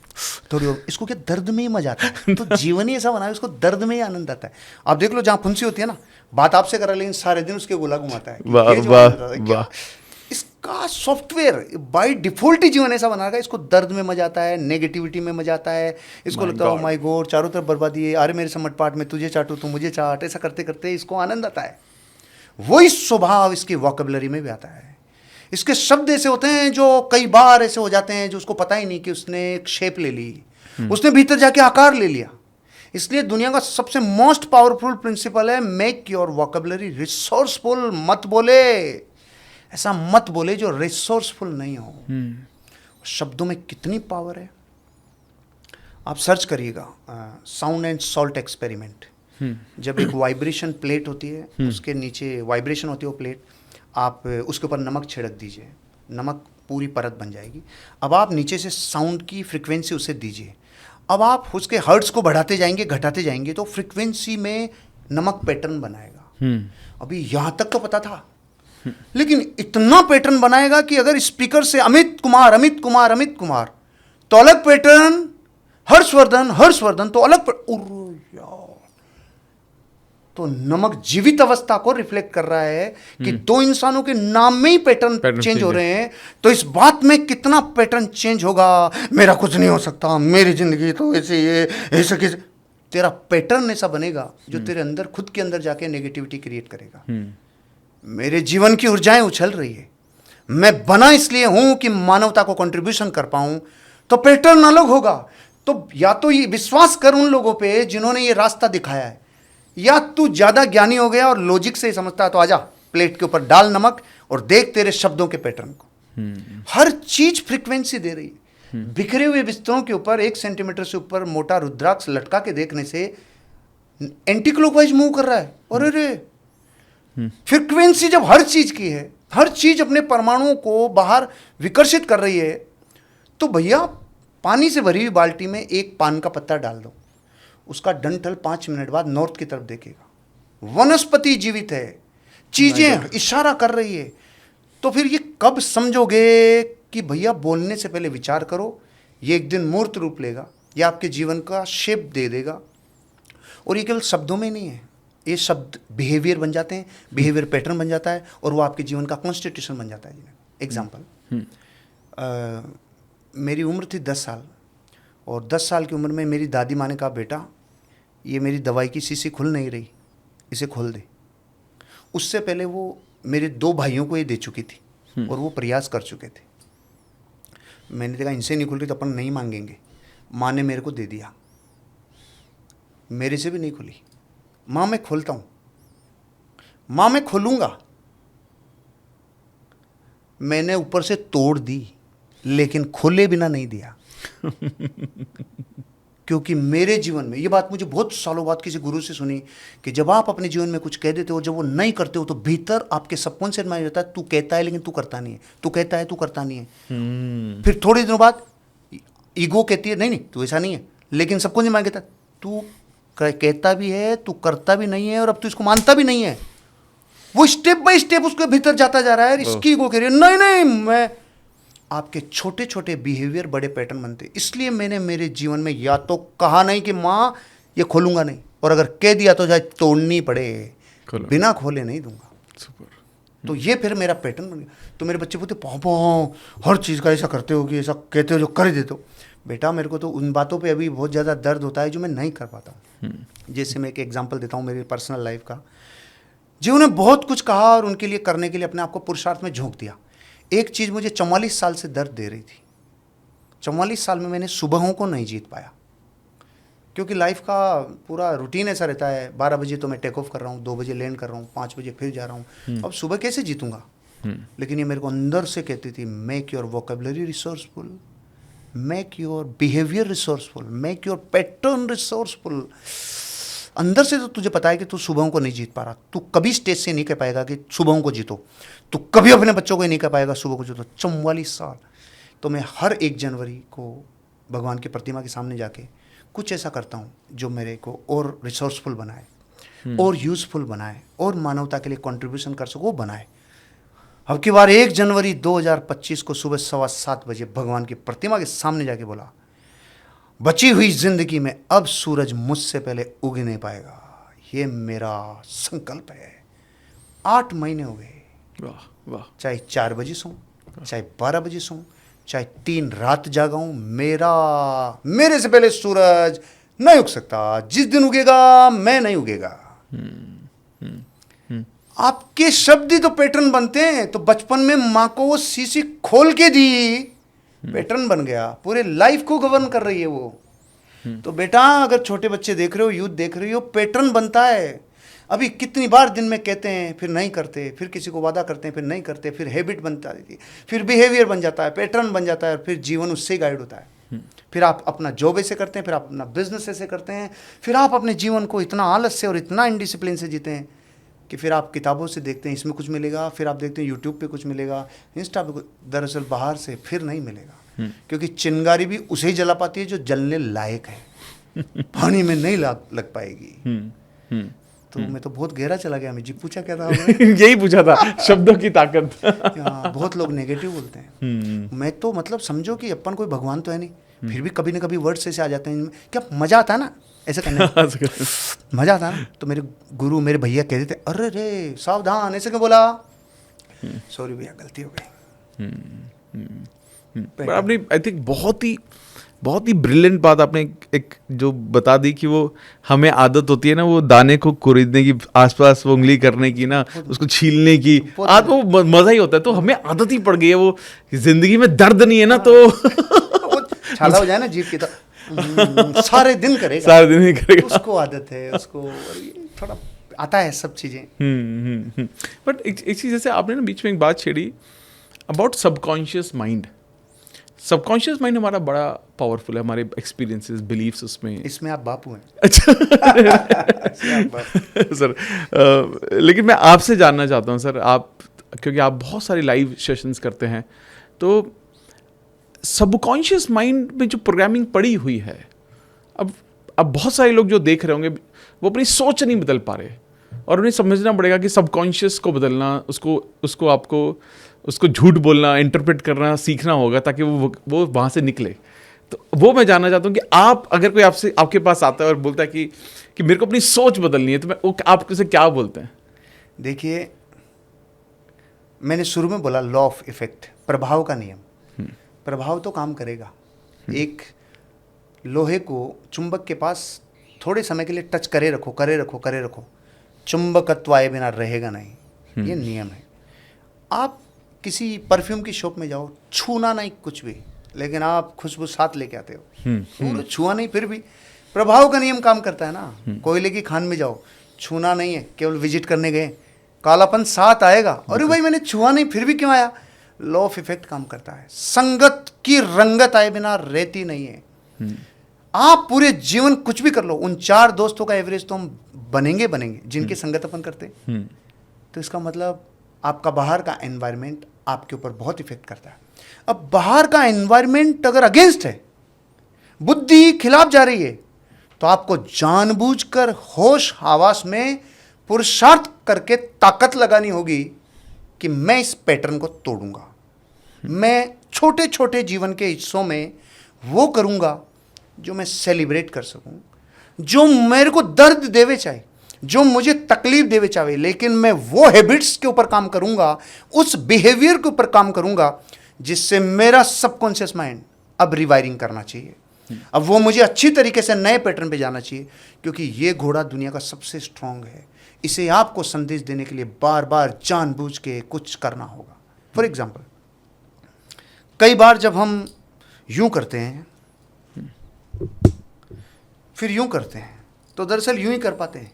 थोड़ी और, इसको क्या दर्द में ही मजा आता है। तो जीवन ही ऐसा बना है, उसको दर्द में ही आनंद आता है। आप देख लो, जहाँ फुंसी होती है ना, बात आपसे करा लेकिन सारे दिन उसके गोला घुमाता है। वाह। इसका सॉफ्टवेयर बाय डिफॉल्ट ही जीवन ऐसा बना रखा है, इसको दर्द में मजा आता है, नेगेटिविटी में मजा आता है, इसको लगता है माय गॉड चारों तरफ बर्बादी है, अरे मेरे समट पाट में तुझे चाटू तू मुझे चाट, ऐसा करते करते इसको आनंद आता है। वही स्वभाव इसकी वोकैबुलरी में भी आता है। इसके शब्द ऐसे होते हैं जो कई बार ऐसे हो जाते हैं जो उसको पता ही नहीं कि उसने एक शेप ले ली, उसने भीतर जाके आकार ले लिया। इसलिए दुनिया का सबसे मोस्ट पावरफुल प्रिंसिपल है, मेक योर वोकैबुलरी रिसोर्सफुल। मत बोले, ऐसा मत बोले जो रिसोर्सफुल नहीं हो। शब्दों में कितनी पावर है, आप सर्च करिएगा, साउंड एंड सॉल्ट एक्सपेरिमेंट। जब एक वाइब्रेशन प्लेट होती है, उसके नीचे वाइब्रेशन होती है वो प्लेट, आप उसके ऊपर नमक छिड़क दीजिए, नमक पूरी परत बन जाएगी। अब आप नीचे से साउंड की फ्रिक्वेंसी उसे दीजिए, अब आप उसके हर्ट्स को बढ़ाते जाएंगे घटाते जाएंगे तो फ्रिक्वेंसी में नमक पैटर्न बनाएगा। अभी यहाँ तक तो पता था, लेकिन इतना पैटर्न बनाएगा कि अगर स्पीकर से अमित कुमार अमित कुमार अमित कुमार तो अलग पैटर्न, हर्षवर्धन हर्षवर्धन तो अलग यार। तो नमक जीवित अवस्था को रिफ्लेक्ट कर रहा है कि दो इंसानों के नाम में ही पैटर्न चेंज हो रहे हैं। तो इस बात में कितना पैटर्न चेंज होगा, मेरा कुछ नहीं हो सकता, मेरी जिंदगी तो ऐसे ये ऐसे कैसे, तेरा पैटर्न ऐसा बनेगा जो तेरे अंदर खुद के अंदर जाके नेगेटिविटी क्रिएट करेगा। मेरे जीवन की ऊर्जाएं उछल रही है, मैं बना इसलिए हूं कि मानवता को कंट्रीब्यूशन कर पाऊं, तो पैटर्न अलग होगा। तो या तो ये विश्वास कर उन लोगों पे जिन्होंने ये रास्ता दिखाया है, या तू ज्यादा ज्ञानी हो गया और लॉजिक से ही समझता है, तो आजा प्लेट के ऊपर डाल नमक और देख तेरे शब्दों के पैटर्न को। हर चीज फ्रीक्वेंसी दे रही है। बिखरे हुए बिस्तरों के ऊपर 1 सेंटीमीटर से ऊपर मोटा रुद्राक्ष लटका के देखने से एंटी क्लॉकवाइज मूव कर रहा है। और अरे फ्रीक्वेंसी जब हर चीज की है, हर चीज अपने परमाणुओं को बाहर विकर्षित कर रही है, तो भैया पानी से भरी हुई बाल्टी में एक पान का पत्ता डाल दो, उसका डंठल 5 मिनट बाद नॉर्थ की तरफ देखेगा। वनस्पति जीवित है, चीजें इशारा कर रही है। तो फिर ये कब समझोगे कि भैया बोलने से पहले विचार करो, ये एक दिन मूर्त रूप लेगा, ये आपके जीवन का शेप दे देगा। और ये केवल शब्दों में नहीं है, ये शब्द बिहेवियर बन जाते हैं, बिहेवियर पैटर्न बन जाता है और वो आपके जीवन का कॉन्स्टिट्यूशन बन जाता है। एग्जाम्पल, मेरी उम्र थी 10 साल और 10 साल की उम्र में मेरी दादी माँ ने कहा, बेटा ये मेरी दवाई की शीशी खुल नहीं रही, इसे खोल दे। उससे पहले वो मेरे 2 भाइयों को ये दे चुकी थी और वो प्रयास कर चुके थे। मैंने देखा इनसे नहीं खुल रही तो अपन नहीं मांगेंगे। माँ ने मेरे को दे दिया, मेरे से भी नहीं खुली। माँ मैं खोलता हूँ, माँ मैं खोलूँगा। मैंने ऊपर से तोड़ दी लेकिन खोले बिना नहीं दिया। क्योंकि मेरे जीवन में ये बात मुझे बहुत सालों बाद किसी गुरु से सुनी कि जब आप अपने जीवन में कुछ कह देते हो, जब वो नहीं करते हो, तो भीतर आपके सबकॉन्शियस माइंड रहता है तू कहता है लेकिन तू करता नहीं है, तू कहता है तू करता नहीं है। फिर थोड़े दिनों बाद ईगो कहती है नहीं नहीं तू ऐसा नहीं है, लेकिन सबकॉन्शियस माइंड कहता है तू कहता भी है, तू करता भी नहीं है, और अब तू इसको मानता भी नहीं है। वो स्टेप बाय स्टेप उसके भीतर जाता जा रहा है, इसकी ईगो कह रही है नहीं नहीं, मैं आपके छोटे छोटे बिहेवियर बड़े पैटर्न बनते। इसलिए मैंने मेरे जीवन में या तो कहा नहीं कि माँ ये खोलूंगा नहीं, और अगर कह दिया तो चाहे तोड़नी पड़े, बिना खोले नहीं दूंगा। तो ये फिर मेरा पैटर्न बन गया। तो मेरे बच्चे बोलते पापा हर चीज़ का ऐसा करते हो कि ऐसा कहते हो जो कर देते हो। बेटा मेरे को तो उन बातों पे अभी बहुत ज़्यादा दर्द होता है जो मैं नहीं कर पाता हूँ। जैसे मैं एक एग्जांपल देता हूँ मेरी पर्सनल लाइफ का। जिन्होंने बहुत कुछ कहा और उनके लिए करने के लिए अपने आप को पुरुषार्थ में झोंक दिया। एक चीज़ मुझे 44 साल से दर्द दे रही थी। 44 साल में मैंने सुबहों को नहीं जीत पाया, क्योंकि लाइफ का पूरा रूटीन ऐसा रहता है। 12 बजे तो मैं टेक ऑफ कर रहा हूँ, 2 बजे लैंड कर रहा हूँ, 5 बजे फिर जा रहा हूँ। अब सुबह कैसे जीतूंगा? लेकिन ये मेरे को अंदर से कहती थी, make your vocabulary resourceful, make your behaviour resourceful, make your pattern resourceful. अंदर से तो तुझे पता है कि तू सुबहों को नहीं जीत पा रहा। तू कभी स्टेज से नहीं कह पाएगा कि सुबहों को जीतो। तू कभी अपने बच्चों को नहीं कह पाएगा सुबह को जीतो। 44 साल तो मैं हर 1 जनवरी को भगवान की प्रतिमा के सामने जाके कुछ ऐसा करता हूँ जो मेरे को और रिसोर्सफुल बनाए, और यूज़फुल बनाए, और मानवता के लिए कंट्रीब्यूशन कर सको, वो बनाए। अब की बार 1 जनवरी 2025 को सुबह 7:15 बजे भगवान की प्रतिमा के सामने जाके बोला, बची हुई जिंदगी में अब सूरज मुझसे पहले उग नहीं पाएगा, ये मेरा संकल्प है। 8 महीने हो गए। वाह वाह। चाहे 4 बजे सोऊं, चाहे 12 बजे सोऊं, चाहे 3 रात जागाऊं, मेरे से पहले सूरज नहीं उग सकता। जिस दिन उगेगा मैं नहीं उगेगा। आपके शब्द ही तो पैटर्न बनते हैं। तो बचपन में माँ को वो शीशी खोल के दी, पैटर्न बन गया, पूरे लाइफ को गवर्न कर रही है वो। तो बेटा अगर छोटे बच्चे देख रहे हो, यूथ देख रही हो, पैटर्न बनता है। अभी कितनी बार दिन में कहते हैं, फिर नहीं करते, फिर किसी को वादा करते हैं, फिर नहीं करते, फिर हैबिट बनता है, फिर बिहेवियर बन जाता है, पैटर्न बन जाता है, और फिर जीवन उससे गाइड होता है। फिर आप अपना जॉब ऐसे करते हैं, फिर आप अपना बिजनेस ऐसे करते हैं, फिर आप अपने जीवन को इतना आलस से और इतना इनडिसिप्लिन से जीते हैं कि फिर आप किताबों से देखते हैं इसमें कुछ मिलेगा, फिर आप देखते हैं यूट्यूब पे कुछ मिलेगा, इंस्टा पे कुछ, दरअसल बाहर से फिर नहीं मिलेगा। क्योंकि चिंगारी भी उसे ही जला पाती है जो जलने लायक है, पानी में नहीं लग पाएगी। तो मैं तो बहुत गहरा चला गया। मैं जी पूछा क्या था? यही पूछा था, शब्दों की ताकत। बहुत लोग नेगेटिव बोलते हैं। मैं तो मतलब समझो कि अपन कोई भगवान तो है नहीं, फिर भी कभी ना कभी वर्ड्स ऐसे आ जाते हैं। क्या मजा आता है ना ऐसे करने में, मजा आता है ना। तो मेरे गुरु, मेरे भैया कहते थे, अरे रे सावधान, ऐसे क्यों बोला? सॉरी भैया, गलती हो गई। पर आपने आई थिंक बहुत ही ब्रिलियंट बात आपने एक जो बता दी कि वो हमें आदत होती है ना वो दाने को कुरीदने की, आसपास वो उंगली करने की ना, उसको छीलने की। आज वो मजा ही होता है। तो हमें आदत ही पड़ गई है वो, जिंदगी में दर्द नहीं है ना तो छाला हो जाए ना जीभ की तो सारे दिन करेगा, सारे दिन ही करेगा। उसको आदत है, उसको थोड़ा आता है सब चीजें। बट एक चीज जैसे आपने ना बीच में एक बात छेड़ी about subconscious mind. Subconscious mind हमारा बड़ा पावरफुल है, हमारे एक्सपीरियंसेस, बिलीव्स इसमें आप बापू हैं। अच्छा सर, लेकिन मैं आपसे जानना चाहता हूँ सर, आप क्योंकि आप बहुत सारे लाइव सेशंस करते हैं, तो सबकॉन्शियस माइंड में जो प्रोग्रामिंग पड़ी हुई है, अब बहुत सारे लोग जो देख रहे होंगे वो अपनी सोच नहीं बदल पा रहे, और उन्हें समझना पड़ेगा कि सबकॉन्शियस को बदलना, उसको आपको उसको झूठ बोलना, इंटरप्रेट करना सीखना होगा ताकि वो वहाँ से निकले। तो वो मैं जानना चाहता हूँ कि आप, अगर कोई आपके पास आता है और बोलता है कि मेरे को अपनी सोच बदलनी है, तो आप उसे क्या बोलते हैं? देखिए, मैंने शुरू में बोला लॉ ऑफ इफेक्ट, प्रभाव का नियम। प्रभाव तो काम करेगा। एक लोहे को चुंबक के पास थोड़े समय के लिए टच करे रखो, चुंबकत्व आए बिना रहेगा नहीं, ये नियम है। आप किसी परफ्यूम की शॉप में जाओ, छूना नहीं कुछ भी, लेकिन आप खुशबू साथ लेके आते हो, छुआ नहीं, फिर भी प्रभाव का नियम काम करता है ना। कोयले की खान में जाओ, छूना नहीं है, केवल विजिट करने गए, कालापन साथ आएगा, अरे भाई मैंने छुआ नहीं फिर भी क्यों आया? लॉ ऑफ इफेक्ट काम करता है। संगत की रंगत आए बिना रहती नहीं है। आप पूरे जीवन कुछ भी कर लो, उन 4 दोस्तों का एवरेज तो हम बनेंगे जिनकी संगत अपन करते। तो इसका मतलब आपका बाहर का एनवायरनमेंट आपके ऊपर बहुत इफेक्ट करता है। अब बाहर का एनवायरनमेंट अगर अगेंस्ट है, बुद्धि खिलाफ जा रही है, तो आपको जानबूझकर होश हवास में पुरुषार्थ करके ताकत लगानी होगी कि मैं इस पैटर्न को तोड़ूंगा। मैं छोटे छोटे जीवन के हिस्सों में वो करूंगा जो मैं सेलिब्रेट कर सकूं, जो मेरे को दर्द देवे चाहे, जो मुझे तकलीफ देवे चाहे, लेकिन मैं वो हैबिट्स के ऊपर काम करूंगा, उस बिहेवियर के ऊपर काम करूंगा जिससे मेरा सबकॉन्शियस माइंड अब रिवायरिंग करना चाहिए। अब वो मुझे अच्छी तरीके से नए पैटर्न पे जाना चाहिए, क्योंकि ये घोड़ा दुनिया का सबसे स्ट्रांग है। इसे आपको संदेश देने के लिए बार बार जानबूझ के कुछ करना होगा। फॉर एग्जाम्पल, कई बार जब हम यूं करते हैं फिर यूं करते हैं तो दरअसल यूं ही कर पाते हैं,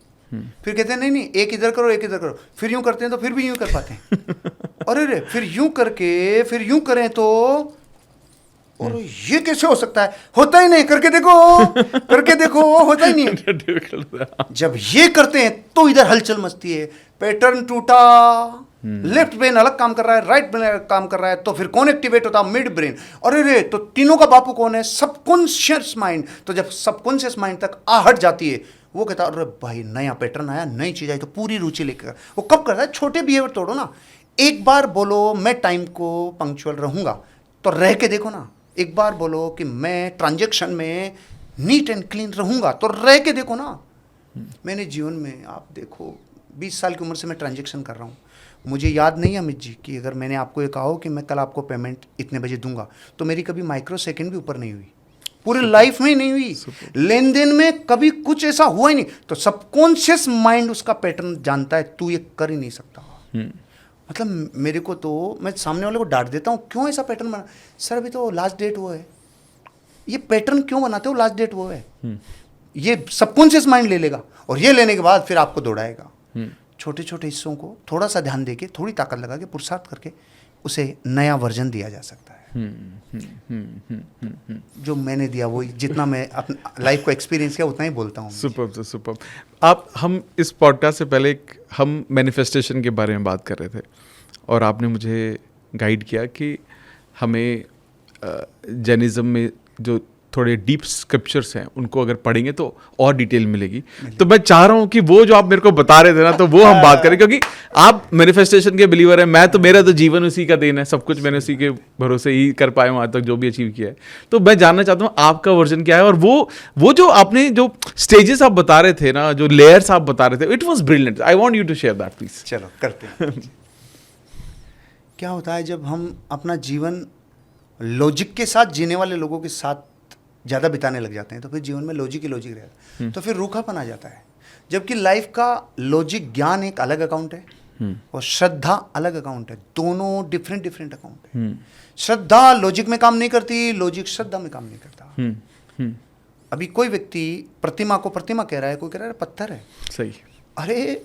फिर कहते हैं नहीं नहीं एक इधर करो एक इधर करो, फिर यूं करते हैं तो फिर भी यूं कर पाते हैं। अरे रे, फिर यूं करके फिर यूं करें तो, और ये कैसे हो सकता है, होता ही नहीं, करके देखो होता ही नहीं। जब ये करते हैं तो इधर हलचल मचती है, पैटर्न टूटा, लेफ्ट ब्रेन अलग काम कर रहा है, राइट ब्रेन अलग काम कर रहा है, तो फिर कौन एक्टिवेट होता है, मिड ब्रेन। अरे रे, तो तीनों का बापू कौन है, सबकॉन्शियस माइंड। तो जब सबकॉन्शियस माइंड तक आहट जाती है, वो कहता है अरे भाई नया पैटर्न आया, नई चीज आई, तो पूरी रुचि लेकर। वो कब करता है, छोटे बिहेवियर तोड़ो ना। एक बार बोलो मैं टाइम को पंक्चुअल रहूंगा, तो रह के देखो ना। एक बार बोलो कि मैं ट्रांजैक्शन में नीट एंड क्लीन रहूंगा, तो रह के देखो ना। मैंने जीवन में, आप देखो 20 साल की उम्र से मैं ट्रांजैक्शन कर रहा हूँ। मुझे याद नहीं है अमित जी कि अगर मैंने आपको ये कहा हो कि मैं कल आपको पेमेंट इतने बजे दूंगा, तो मेरी कभी माइक्रो सेकंड भी ऊपर नहीं हुई, पूरी लाइफ में ही नहीं हुई। लेन देन में कभी कुछ ऐसा हुआ ही नहीं। तो सबकॉन्शियस माइंड उसका पैटर्न जानता है, तू ये कर ही नहीं सकता। मतलब मेरे को तो, मैं सामने वाले को डांट देता हूँ, क्यों ऐसा पैटर्न बना, सर अभी तो लास्ट डेट वो है। ये पैटर्न क्यों बनाते हो, लास्ट डेट वो है। ये सबकॉन्शियस माइंड ले लेगा, और ये लेने के बाद फिर आपको दौड़ाएगा। छोटे छोटे हिस्सों को थोड़ा सा ध्यान देके, थोड़ी ताकत लगा के, पुरुषार्थ करके उसे नया वर्जन दिया जा सकता है। जो मैंने दिया वो जितना मैं अपनी लाइफ को एक्सपीरियंस किया उतना ही बोलता हूँ। सुपर। हम इस पॉडकास्ट से पहले हम मैनिफेस्टेशन के बारे में बात कर रहे थे, और आपने मुझे गाइड किया कि हमें जैनिज्म में जो थोड़े डीप स्क्रिप्चर्स हैं उनको अगर पढ़ेंगे तो और डिटेल मिलेगी। तो मैं चाह रहा हूँ कि वो जो आप मेरे को बता रहे थे ना, तो वो हम बात करें, क्योंकि आप मैनिफेस्टेशन के बिलीवर हैं, मेरा तो जीवन उसी का देन है, सब कुछ मैंने उसी के भरोसे ही कर पाया हूँ आज तक, जो भी अचीव किया है। तो मैं जानना चाहता हूँ आपका वर्जन क्या है, और वो जो आपने जो स्टेजेस आप बता रहे थे ना, जो लेयर्स आप बता रहे थे, it was brilliant. I want you to share that please. चलो करते हैं। क्या होता है जब हम अपना जीवन लॉजिक के साथ जीने वाले लोगों के साथ ज़्यादा बिताने लग जाते हैं, तो फिर जीवन में लॉजिक ही लॉजिक रहता है, तो फिर रूखापन आ जाता है। जबकि लाइफ का लॉजिक ज्ञान एक अलग अकाउंट है और श्रद्धा अलग अकाउंट है, दोनों डिफरेंट अकाउंट है। श्रद्धा लॉजिक में काम नहीं करती, लॉजिक श्रद्धा में काम नहीं करता। अभी कोई व्यक्ति प्रतिमा को प्रतिमा कह रहा है, कोई कह रहा है पत्थर है। सही। अरे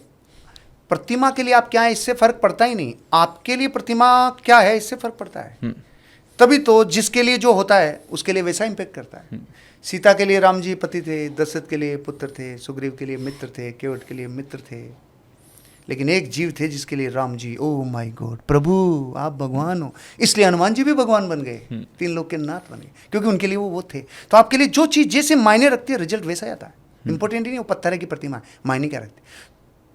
प्रतिमा के लिए आप क्या है इससे फर्क पड़ता ही नहीं, आपके लिए प्रतिमा क्या है इससे फर्क पड़ता है। तभी तो जिसके लिए जो होता है उसके लिए वैसा इम्पैक्ट करता है। सीता के लिए राम जी पति थे, दशरथ के लिए पुत्र थे, सुग्रीव के लिए मित्र थे, केवट के लिए मित्र थे, लेकिन एक जीव थे जिसके लिए Ram ji, oh my God, प्रभु आप भगवान हो, इसलिए हनुमान जी भी भगवान बन गए, 3 लोग के नाथ बन गए, क्योंकि उनके लिए वो थे। तो आपके लिए जो चीज़ जैसे मायने रखती है, रिजल्ट वैसा आता है। इंपॉर्टेंट ही नहीं वो पत्थर है की प्रतिमा, मायने क्या रखती।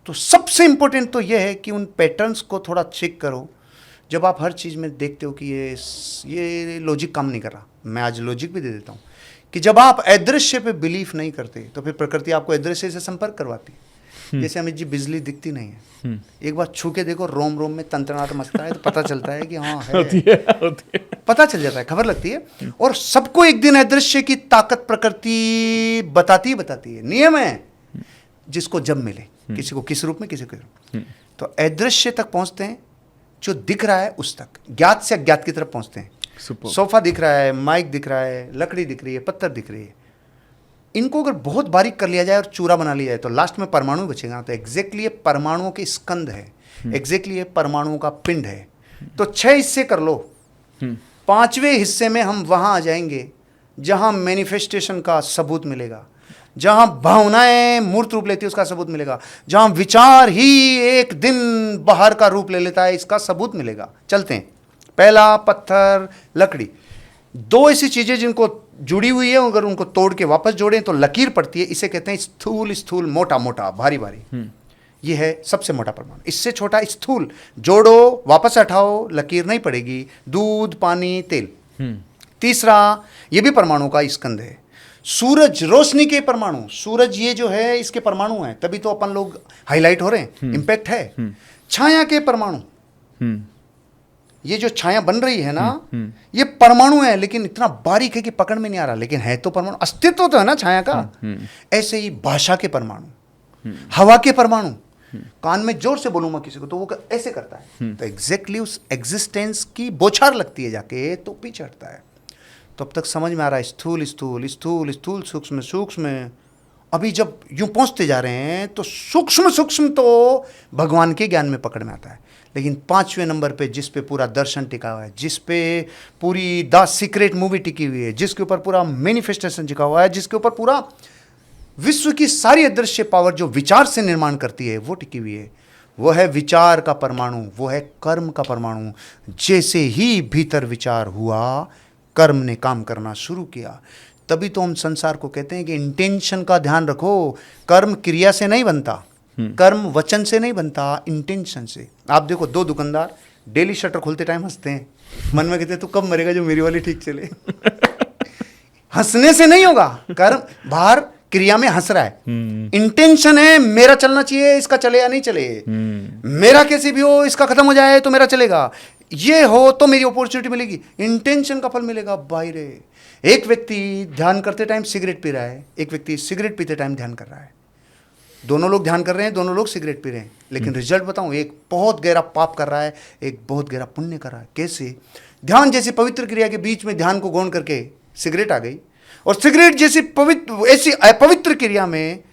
तो सबसे इंपॉर्टेंट तो यह है कि उन पैटर्न्स को थोड़ा चेक करो। जब आप हर चीज़ में देखते हो कि ये लॉजिक काम नहीं कर रहा, मैं आज लॉजिक भी दे देता हूँ कि जब आप अदृश्य पे बिलीफ नहीं करते तो फिर प्रकृति आपको अदृश्य से संपर्क करवाती है। जैसे अमित जी बिजली दिखती नहीं है, एक बार छू के देखो, रोम रोम में तंत्रनाट मचता है तो पता चलता है कि हाँ है, होती है। पता चल जाता है, खबर लगती है। और सबको एक दिन अदृश्य की ताकत प्रकृति बताती है, नियम है, जिसको जब मिले, किसी को किस रूप में, किसी को। तो अदृश्य तक पहुंचते हैं, जो दिख रहा है उस तक, ज्ञात से अज्ञात की तरफ पहुंचते हैं। सोफा दिख रहा है, माइक दिख रहा है, लकड़ी दिख रही है, पत्थर दिख रही है, इनको अगर बहुत बारीक कर लिया जाए और चूरा बना लिया जाए तो लास्ट में परमाणु बचेगा। तो एग्जैक्टली ये परमाणुओं के स्कंद है, एग्जैक्टली ये परमाणुओं का पिंड है। तो 6 हिस्से कर लो, 5वें हिस्से में हम वहां आ जाएंगे जहां मैनिफेस्टेशन का सबूत मिलेगा, जहां भावनाएं मूर्त रूप लेती है उसका सबूत मिलेगा, जहां विचार ही एक दिन बाहर का रूप ले लेता है इसका सबूत मिलेगा। चलते हैं। पहला पत्थर, लकड़ी, 2 ऐसी चीजें जिनको जुड़ी हुई है, अगर उनको तोड़ के वापस जोड़ें तो लकीर पड़ती है। इसे कहते हैं स्थूल स्थूल, मोटा मोटा, भारी भारी। ये है सबसे मोटा परमाणु। इससे छोटा स्थूल, जोड़ो वापस हटाओ, लकीर नहीं पड़ेगी, दूध, पानी, तेल। तीसरा, ये भी परमाणु का स्कंद है, सूरज, रोशनी के परमाणु। सूरज ये जो है इसके परमाणु हैं, तभी तो अपन लोग हाईलाइट हो रहे हैं, इंपैक्ट है। छाया के परमाणु, ये जो छाया बन रही है ना, ये परमाणु है, लेकिन इतना बारीक है कि पकड़ में नहीं आ रहा, लेकिन है तो परमाणु, अस्तित्व तो है ना छाया का। ऐसे ही भाषा के परमाणु, हवा के परमाणु। कान में जोर से बोलूँ मैं किसी को तो वो ऐसे करता है, तो एग्जैक्टली उस एग्जिस्टेंस की बौछार लगती है जाके, तो पीछे हटता है। तो अब तक समझ में आ रहा है, स्थूल स्थूल स्थूल स्थूल, सूक्ष्म सूक्ष्म। अभी जब यूं पहुंचते जा रहे हैं तो सूक्ष्म सूक्ष्म तो भगवान के ज्ञान में पकड़ में आता है, लेकिन 5वें नंबर पे जिस पे पूरा दर्शन टिका हुआ है, जिस पे पूरी द सीक्रेट मूवी टिकी हुई है, जिसके ऊपर पूरा मैनिफेस्टेशन टिका हुआ है, जिसके ऊपर पूरा विश्व की सारी अदृश्य पावर जो विचार से निर्माण करती है वो टिकी हुई है, वो है विचार का परमाणु, वो है कर्म का परमाणु। जैसे ही भीतर विचार हुआ, कर्म ने काम करना शुरू किया। तभी तो हम संसार को कहते हैं कि इंटेंशन का ध्यान रखो। कर्म क्रिया से नहीं बनता, कर्म वचन से नहीं बनता, इंटेंशन से। आप देखो, 2 दुकानदार डेली शटर खोलते टाइम हंसते हैं, मन में कहते हैं तू कब मरेगा जो मेरी वाली ठीक चले। हंसने से नहीं होगा, कर्म बाहर क्रिया में हंस रहा है, इंटेंशन है मेरा चलना चाहिए, इसका चले या नहीं चले, मेरा कैसे भी हो इसका खत्म हो जाए तो मेरा चलेगा, ये हो तो मेरी अपॉर्चुनिटी मिलेगी, इंटेंशन का फल मिलेगा। भाई रे, एक व्यक्ति ध्यान करते टाइम सिगरेट पी रहा है, एक व्यक्ति सिगरेट पीते टाइम ध्यान कर रहा है। दोनों लोग ध्यान कर रहे हैं, दोनों लोग सिगरेट पी रहे हैं, लेकिन रिजल्ट बताऊं, एक बहुत गहरा पाप कर रहा है, एक बहुत गहरा पुण्य कर रहा है। कैसे? ध्यान जैसी पवित्र क्रिया के बीच में ध्यान को गौण करके सिगरेट आ गई, और सिगरेट जैसी पवित्र, ऐसी अपवित्र क्रिया में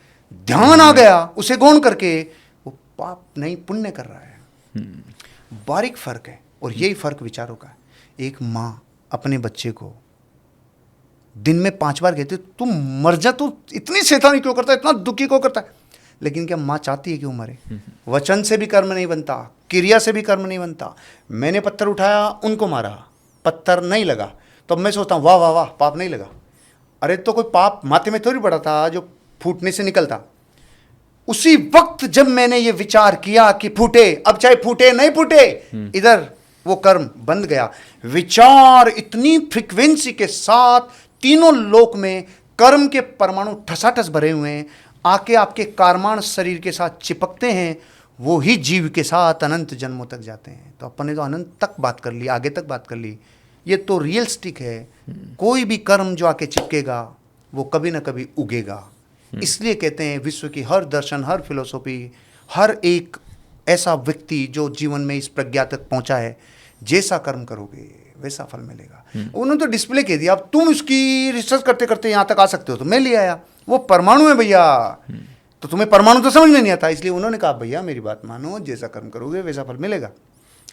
ध्यान आ गया, उसे गौण करके वो पाप नहीं पुण्य कर रहा है। बारीक फर्क है, और यही फर्क विचारों का है। एक माँ अपने बच्चे को दिन में 5 बार कहती है तुम मर जा, तू इतनी शैतानी क्यों करता है, इतना दुखी क्यों करता है, लेकिन क्या माँ चाहती है कि वो मरे? वचन से भी कर्म नहीं बनता, क्रिया से भी कर्म नहीं बनता। मैंने पत्थर उठाया, उनको मारा, पत्थर नहीं लगा, तो अब मैं सोचता हूँ वाह वाह वाह, पाप नहीं लगा। अरे तो कोई पाप माथे में थोड़ी पड़ा था जो फूटने से निकलता। उसी वक्त जब मैंने ये विचार किया कि फूटे, अब चाहे फूटे नहीं फूटे, इधर वो कर्म बंद गया। विचार इतनी फ्रीक्वेंसी के साथ तीनों लोक में कर्म के परमाणु ठसाठस भरे हुए हैं, आके आपके कार्माण शरीर के साथ चिपकते हैं, वो ही जीव के साथ अनंत जन्मों तक जाते हैं। तो अपन ने तो अनंत तक बात कर ली, आगे तक बात कर ली। ये तो रियलिस्टिक है। कोई भी कर्म जो आके चिपकेगा वो कभी ना कभी उगेगा। इसलिए कहते हैं विश्व की हर दर्शन, हर फिलोसॉफी, हर एक ऐसा व्यक्ति जो जीवन में इस प्रज्ञा तक पहुंचा है, जैसा कर्म करोगे वैसा फल मिलेगा। उन्होंने तो डिस्प्ले कह दिया, अब तुम इसकी रिसर्च करते करते यहाँ तक आ सकते हो, तो मैं ले आया। वो परमाणु है भैया, तो तुम्हें परमाणु तो समझ में नहीं आता, इसलिए उन्होंने कहा भैया मेरी बात मानो, जैसा कर्म करोगे वैसा फल मिलेगा।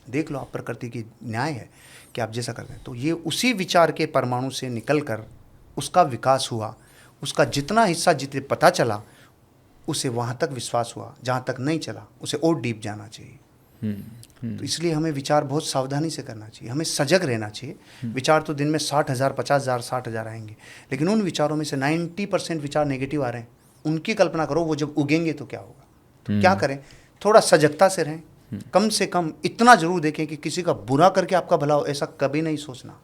देख लो, आप प्रकृति की न्याय है कि आप जैसा करते हैं। तो ये उसी विचार के परमाणु से निकलकर उसका विकास हुआ, उसका जितना हिस्सा जितने पता चला उसे वहाँ तक विश्वास हुआ, जहाँ तक नहीं चला उसे और डीप जाना चाहिए। तो इसलिए हमें विचार बहुत सावधानी से करना चाहिए, हमें सजग रहना चाहिए। विचार तो दिन में 60,000, 50,000, 60,000 आएंगे, लेकिन उन विचारों में से 90% विचार नेगेटिव आ रहे हैं। उनकी कल्पना करो, वो जब उगेंगे तो क्या होगा। तो क्या करें, थोड़ा सजगता से रहें। कम से कम इतना जरूर देखें कि किसी का बुरा करके आपका भला हो, ऐसा कभी नहीं सोचना।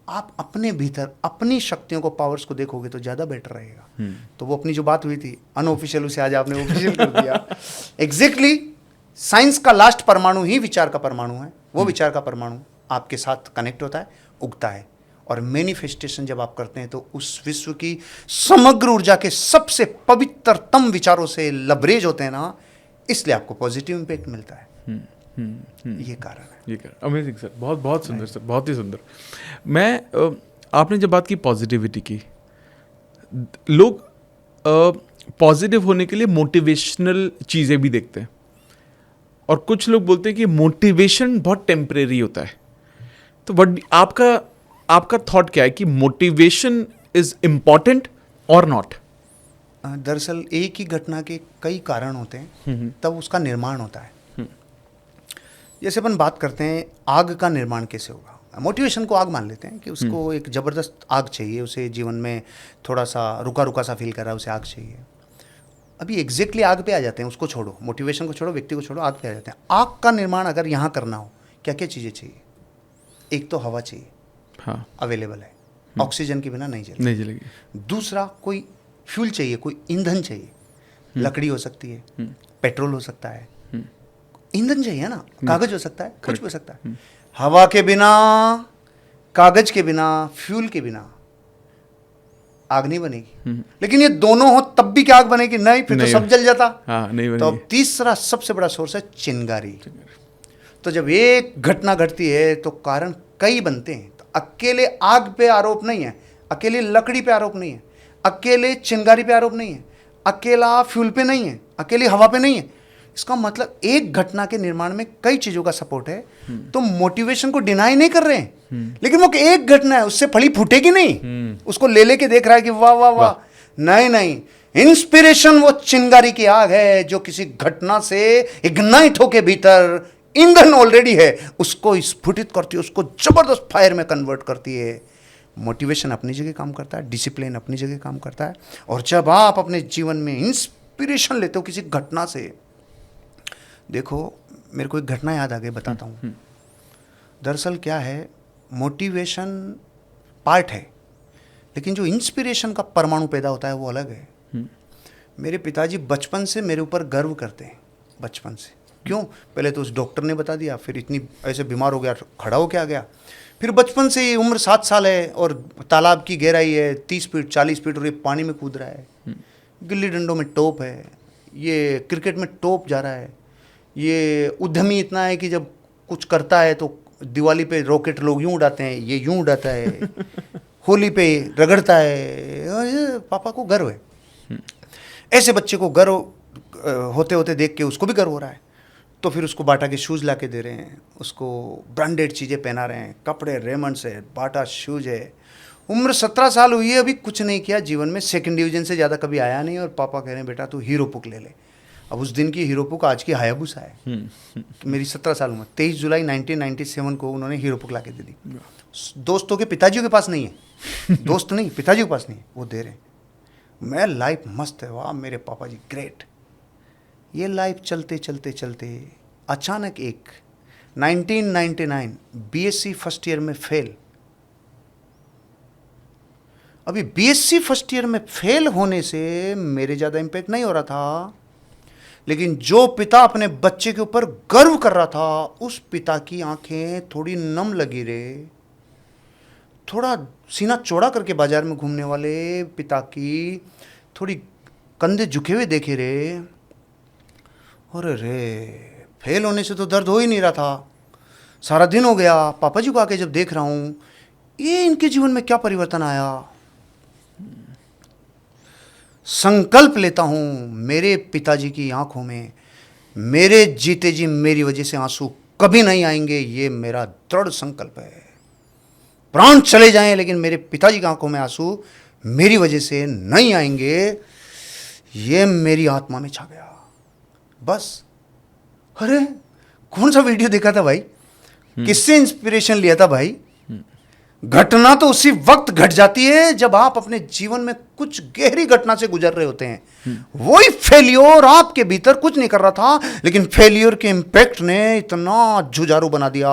आप अपने भीतर अपनी शक्तियों को, पावर्स को देखोगे तो ज़्यादा बेटर रहेगा। तो वो अपनी जो बात हुई थी अनऑफिशियल, उसे आज आपने ऑफिशियल कर दिया। एग्जैक्टली साइंस का लास्ट परमाणु ही विचार का परमाणु है। वो विचार का परमाणु आपके साथ कनेक्ट होता है, उगता है, और मैनिफेस्टेशन जब आप करते हैं तो उस विश्व की समग्र ऊर्जा के सबसे पवित्रतम विचारों से लबरेज होते हैं ना, इसलिए आपको पॉजिटिव इम्पैक्ट मिलता है। ये कारण है। ये कारण, अमेजिंग सर, बहुत बहुत सुंदर सर, बहुत ही सुंदर। मैं आपने जब बात की पॉजिटिविटी की, लोग पॉजिटिव होने के लिए मोटिवेशनल चीज़ें भी देखते हैं, और कुछ लोग बोलते हैं कि मोटिवेशन बहुत टेम्परेरी होता है। तो बट आपका थॉट क्या है कि मोटिवेशन इज इम्पॉर्टेंट और नॉट? दरअसल एक ही घटना के कई कारण होते हैं, तब उसका निर्माण होता है। जैसे अपन बात करते हैं आग का निर्माण कैसे होगा। मोटिवेशन को आग मान लेते हैं कि उसको एक ज़बरदस्त आग चाहिए, उसे जीवन में थोड़ा सा रुका रुका सा फील कर रहा है, उसे आग चाहिए। अभी एग्जैक्टली आग पे आ जाते हैं, उसको छोड़ो, मोटिवेशन को छोड़ो, व्यक्ति को छोड़ो, आग पे आ जाते हैं। आग का निर्माण अगर यहाँ करना हो, क्या क्या चीज़ें चाहिए? एक तो हवा चाहिए, हाँ, अवेलेबल है, ऑक्सीजन के बिना नहीं नहीं जलेगी। दूसरा कोई फ्यूल चाहिए, कोई ईंधन चाहिए, लकड़ी हो सकती है, पेट्रोल हो सकता है, ईंधन चाहिए ना, कागज हो सकता है, कुछ भी हो सकता है। हवा के बिना, कागज के बिना, फ्यूल के बिना आग नहीं बनेगी। लेकिन ये दोनों हो तब भी क्या आग बनेगी? नहीं, फिर तो सब जल जाता। हाँ, नहीं तो बनेगी। अब तीसरा सबसे बड़ा सोर्स है चिंगारी। तो जब एक घटना घटती है तो कारण कई बनते हैं। तो अकेले आग पे आरोप नहीं है, अकेले लकड़ी पे आरोप नहीं है, अकेले चिंगारी पे आरोप नहीं है, अकेला फ्यूल पे नहीं है, अकेली हवा पे नहीं है। इसका मतलब एक घटना के निर्माण में कई चीजों का सपोर्ट है। तो मोटिवेशन को डिनाई नहीं कर रहे हैं, लेकिन वो एक घटना है, उससे फली फूटेगी नहीं। उसको ले लेके देख रहा है कि वाह वाह वाह, नहीं नहीं, इंस्पिरेशन वो चिंगारी की आग है जो किसी घटना से इग्नाइट होके भीतर ईंधन ऑलरेडी है, उसको स्फुटित करती है, उसको जबरदस्त फायर में कन्वर्ट करती है। मोटिवेशन अपनी जगह काम करता है, डिसिप्लिन अपनी जगह काम करता है। और जब आप अपने जीवन में इंस्पिरेशन लेते हो किसी घटना से, देखो मेरे को एक घटना याद आ गई, बताता हूँ। दरअसल क्या है, मोटिवेशन पार्ट है, लेकिन जो इंस्पिरेशन का परमाणु पैदा होता है वो अलग है। मेरे पिताजी बचपन से मेरे ऊपर गर्व करते हैं, बचपन से। क्यों? पहले तो उस डॉक्टर ने बता दिया, फिर इतनी ऐसे बीमार हो गया, खड़ा हो के आ गया। फिर बचपन से ही उम्र 7 साल है और तालाब की गहराई है 30 फीट 40 फीट और ये पानी में कूद रहा है। गिल्ली डंडों में टोप है, ये क्रिकेट में टोप जा रहा है, ये उद्यमी इतना है कि जब कुछ करता है तो दिवाली पे रॉकेट लोग यूं उड़ाते हैं, ये यूं उड़ाता है, होली पे रगड़ता है। और ये पापा को गर्व है। ऐसे बच्चे को गर्व होते होते देख के उसको भी गर्व हो रहा है। तो फिर उसको बाटा के शूज़ ला के दे रहे हैं, उसको ब्रांडेड चीज़ें पहना रहे हैं, कपड़े रेमंड से, बाटा शूज़ है। उम्र 17 साल हुई है, अभी कुछ नहीं किया जीवन में, सेकंड डिवीजन से ज़्यादा कभी आया नहीं। और पापा कह रहे हैं बेटा तू हीरो पुक ले ले। अब उस दिन की हीरो पुक आज की हायाबुसा है। मेरी 17 साल उम्र, 23 जुलाई 1997 को उन्होंने हीरो पुक ला के दे दी। दोस्तों के पिताजियों के पास नहीं है, दोस्त नहीं, पिताजियों के पास नहीं है, वो दे रहे हैं। मैं लाइफ मस्त है, वाह मेरे पापा जी ग्रेट। ये लाइफ चलते चलते चलते अचानक एक 1999 बीएससी फर्स्ट ईयर में फेल। अभी बीएससी फर्स्ट ईयर में फेल होने से मेरे ज़्यादा इम्पैक्ट नहीं हो रहा था, लेकिन जो पिता अपने बच्चे के ऊपर गर्व कर रहा था, उस पिता की आंखें थोड़ी नम लगी रे। थोड़ा सीना चौड़ा करके बाजार में घूमने वाले पिता की थोड़ी कंधे झुके हुए देखे रे। अरे रे, फेल होने से तो दर्द हो ही नहीं रहा था। सारा दिन हो गया, पापा जी को आके जब देख रहा हूँ, ये इनके जीवन में क्या परिवर्तन आया। संकल्प लेता हूँ, मेरे पिताजी की आंखों में मेरे जीते जी मेरी वजह से आंसू कभी नहीं आएंगे, ये मेरा दृढ़ संकल्प है। प्राण चले जाएं लेकिन मेरे पिताजी की आंखों में आंसू मेरी वजह से नहीं आएंगे, ये मेरी आत्मा में छा गया। बस। अरे कौन सा वीडियो देखा था भाई, किससे इंस्पिरेशन लिया था भाई? घटना तो उसी वक्त घट जाती है जब आप अपने जीवन में कुछ गहरी घटना से गुजर रहे होते हैं। वही फेलियर आपके भीतर कुछ नहीं कर रहा था, लेकिन फेलियर के इम्पैक्ट ने इतना जुझारू बना दिया।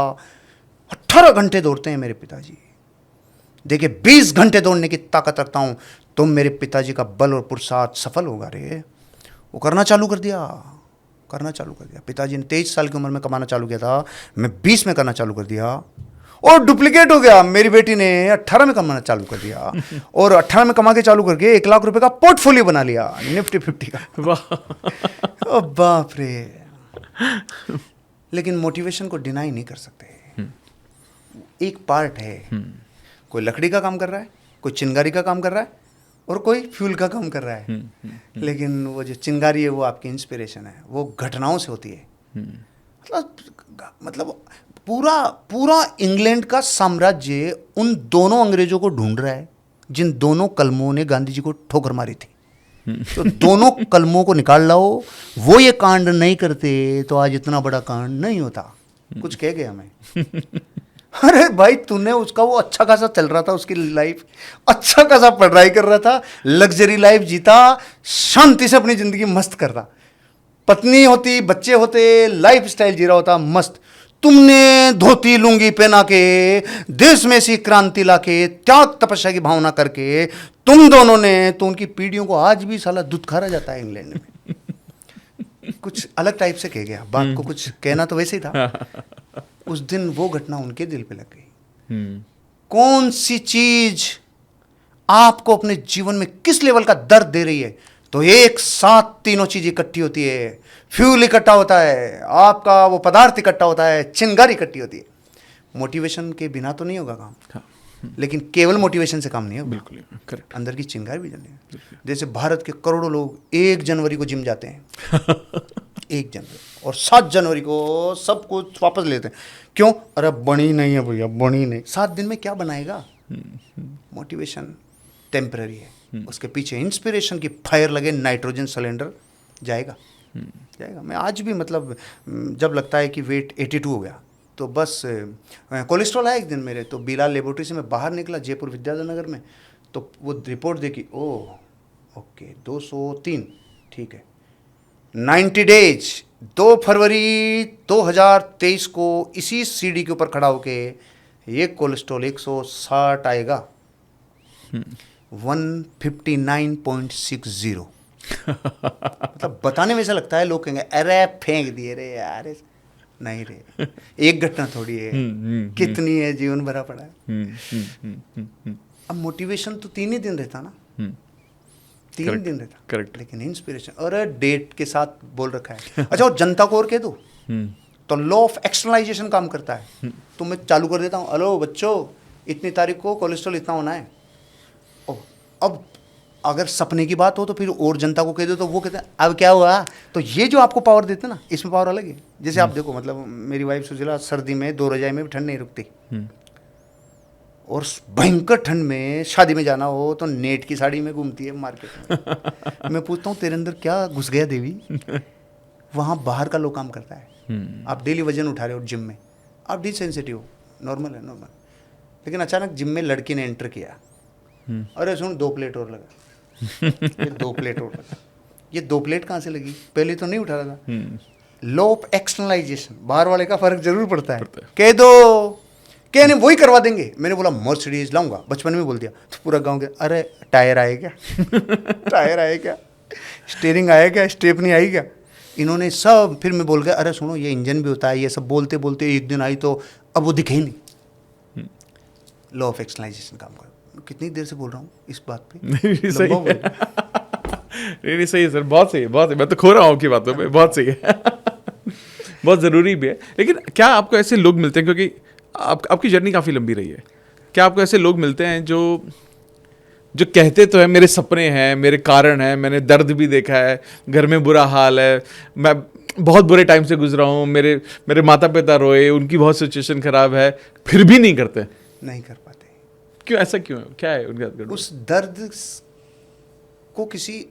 18 घंटे दौड़ते हैं मेरे पिताजी, देखिए 20 घंटे दौड़ने की ताकत रखता हूं। तुम मेरे पिताजी का बल और पुरुषार्थ सफल होगा रे। वो करना चालू कर दिया। पिताजी ने 23 साल की उम्र में कमाना चालू किया था, मैं 20 में करना चालू कर दिया, और डुप्लीकेट हो गया। मेरी बेटी ने 18 में कमाना चालू कर दिया, और 18 में कमा के चालू करके 1 लाख रुपए का पोर्टफोलियो बना लिया, निफ्टी 50 का। वाह, ओ बाप रे। लेकिन मोटिवेशन को डिनाई नहीं कर सकते। एक पार्ट है, कोई लकड़ी का काम कर रहा है, कोई चिंगारी का काम कर रहा है, और कोई फ्यूल का काम कर रहा है। लेकिन वो जो चिंगारी है वो आपकी इंस्पिरेशन है, वो घटनाओं से होती है। मतलब पूरा इंग्लैंड का साम्राज्य उन दोनों अंग्रेजों को ढूंढ रहा है जिन दोनों कलमों ने गांधी जी को ठोकर मारी थी। तो दोनों कलमों को निकाल लाओ। वो ये कांड नहीं करते तो आज इतना बड़ा कांड नहीं होता। कुछ कह गया मैं। अरे भाई तूने उसका वो अच्छा खासा चल रहा था, उसकी लाइफ अच्छा खासा पढ़ाई कर रहा था, लग्जरी लाइफ जीता, शांति से अपनी जिंदगी मस्त कर रहा, पत्नी होती, बच्चे होते, लाइफ स्टाइल जी रहा होता मस्त। तुमने धोती लुंगी पहना के, देश में सी क्रांति लाके, त्याग तपस्या की भावना करके, तुम दोनों ने तो उनकी पीढ़ियों को आज भी साला दुत्खारा जाता है इंग्लैंड में। कुछ अलग टाइप से कह गया बात को, कुछ कहना तो वैसे ही था। उस दिन वो घटना उनके दिल पे लग गई। कौन सी चीज आपको अपने जीवन में किस लेवल का दर्द दे रही है, तो एक साथ तीनों चीज इकट्ठी होती है। फ्यूल इकट्ठा होता है, आपका वो पदार्थ इकट्ठा होता है, चिंगारी इकट्ठी होती है। मोटिवेशन के बिना तो नहीं होगा काम। हाँ। लेकिन केवल मोटिवेशन से काम नहीं होगा, बिल्कुल करेक्ट। अंदर की चिंगारी भी जलनी है। जैसे भारत के करोड़ों लोग 1 जनवरी को जिम जाते हैं 1 जनवरी, और 7 जनवरी को सब कुछ वापस लेते हैं। क्यों? अरे बनी नहीं है भैया, बनी नहीं। 7 दिन में क्या बनाएगा? मोटिवेशन टेम्पररी है, उसके पीछे इंस्पिरेशन की फायर लगे, नाइट्रोजन सिलेंडर जाएगा। जाएगा। मैं आज भी मतलब जब लगता है कि वेट 82 हो गया तो बस कोलेस्ट्रॉल आया एक दिन मेरे, तो बिलाल लेबोरेटरी से मैं बाहर निकला जयपुर विद्याधर नगर में, तो वो रिपोर्ट देखी, ओह ओके 203, ठीक है। 90 डेज 2 फरवरी 2023 को इसी सीढ़ी के ऊपर खड़ा होके ये कोलेस्ट्रॉल 160 आएगा, 159.60। मतलब बताने में ऐसा लगता है, लोग कहेंगे अरे फेंक दिए रे यार, नहीं रे, एक घटना थोड़ी है, कितनी है, जीवन भरा पड़ा है। अब मोटिवेशन तो 3 ही दिन रहता ना, 3 दिन रहता, करेक्ट। लेकिन इंस्पिरेशन और डेट के साथ बोल रखा है। अच्छा, और जनता को और कह दो तो लॉ ऑफ एक्सटर्नलाइजेशन काम करता है। तो मैं चालू कर देता हूँ, हेलो बच्चों, इतनी तारीख को कोलेस्ट्रॉल इतना होना है। अब अगर सपने की बात हो तो फिर और जनता को कह दो, तो वो कहते हैं अब क्या हुआ। तो ये जो आपको पावर देते हैं ना, इसमें पावर अलग है। जैसे आप देखो, मतलब मेरी वाइफ सुशीला सर्दी में 2 रजाई में भी ठंड नहीं रुकती, और भयंकर ठंड में शादी में जाना हो तो नेट की साड़ी में घूमती है मार्केट में। मैं पूछता हूँ तेरे अंदर क्या घुस गया देवी? वहाँ बाहर का लोग काम करता है। आप डेली वजन उठा रहे हो जिम में, आप डिसेंसिटिव हो, नॉर्मल है नॉर्मल, लेकिन अचानक जिम में लड़की ने एंटर किया, अरे सुन 2 प्लेट और लगा, ये 2 प्लेट और लगा, ये 2 प्लेट कहाँ से लगी? पहले तो नहीं उठा रहा था। लॉ ऑफ एक्सटर्नलाइजेशन, बाहर वाले का फर्क जरूर पड़ता है। कह दो, क्या नहीं वही करवा देंगे। मैंने बोला मर्सिडीज लाऊंगा, बचपन में बोल दिया, तो पूरा गाँव के अरे टायर आए क्या? टायर आए क्या? स्टीयरिंग आया क्या? स्टेपनी आई क्या? इन्होंने सब, फिर मैं बोल गया अरे सुनो ये इंजन भी होता है, ये सब बोलते बोलते एक दिन आई तो अब वो दिखे ही नहीं। लॉ ऑफ एक्सटर्नलाइजेशन काम करो। कितनी देर से बोल रहा हूँ इस बात पे? नहीं सही है। नहीं सही है सर, बहुत सही है, बहुत सही। मैं तो खो रहा हूँ आपकी बातों पे, बहुत सही है। बहुत ज़रूरी भी है। लेकिन क्या आपको ऐसे लोग मिलते हैं, क्योंकि आपकी जर्नी काफ़ी लंबी रही है, क्या आपको ऐसे लोग मिलते हैं जो कहते तो है मेरे सपने हैं, मेरे कारण हैं, मैंने दर्द भी देखा है, घर में बुरा हाल है, मैं बहुत बुरे टाइम से गुजरा हूँ, मेरे माता पिता रोए, उनकी बहुत सिचुएशन खराब है, फिर भी नहीं करते? नहीं कर पाते। क्यों? ऐसा क्यों है? क्या है उनके साथ? उस दर्द को किसी,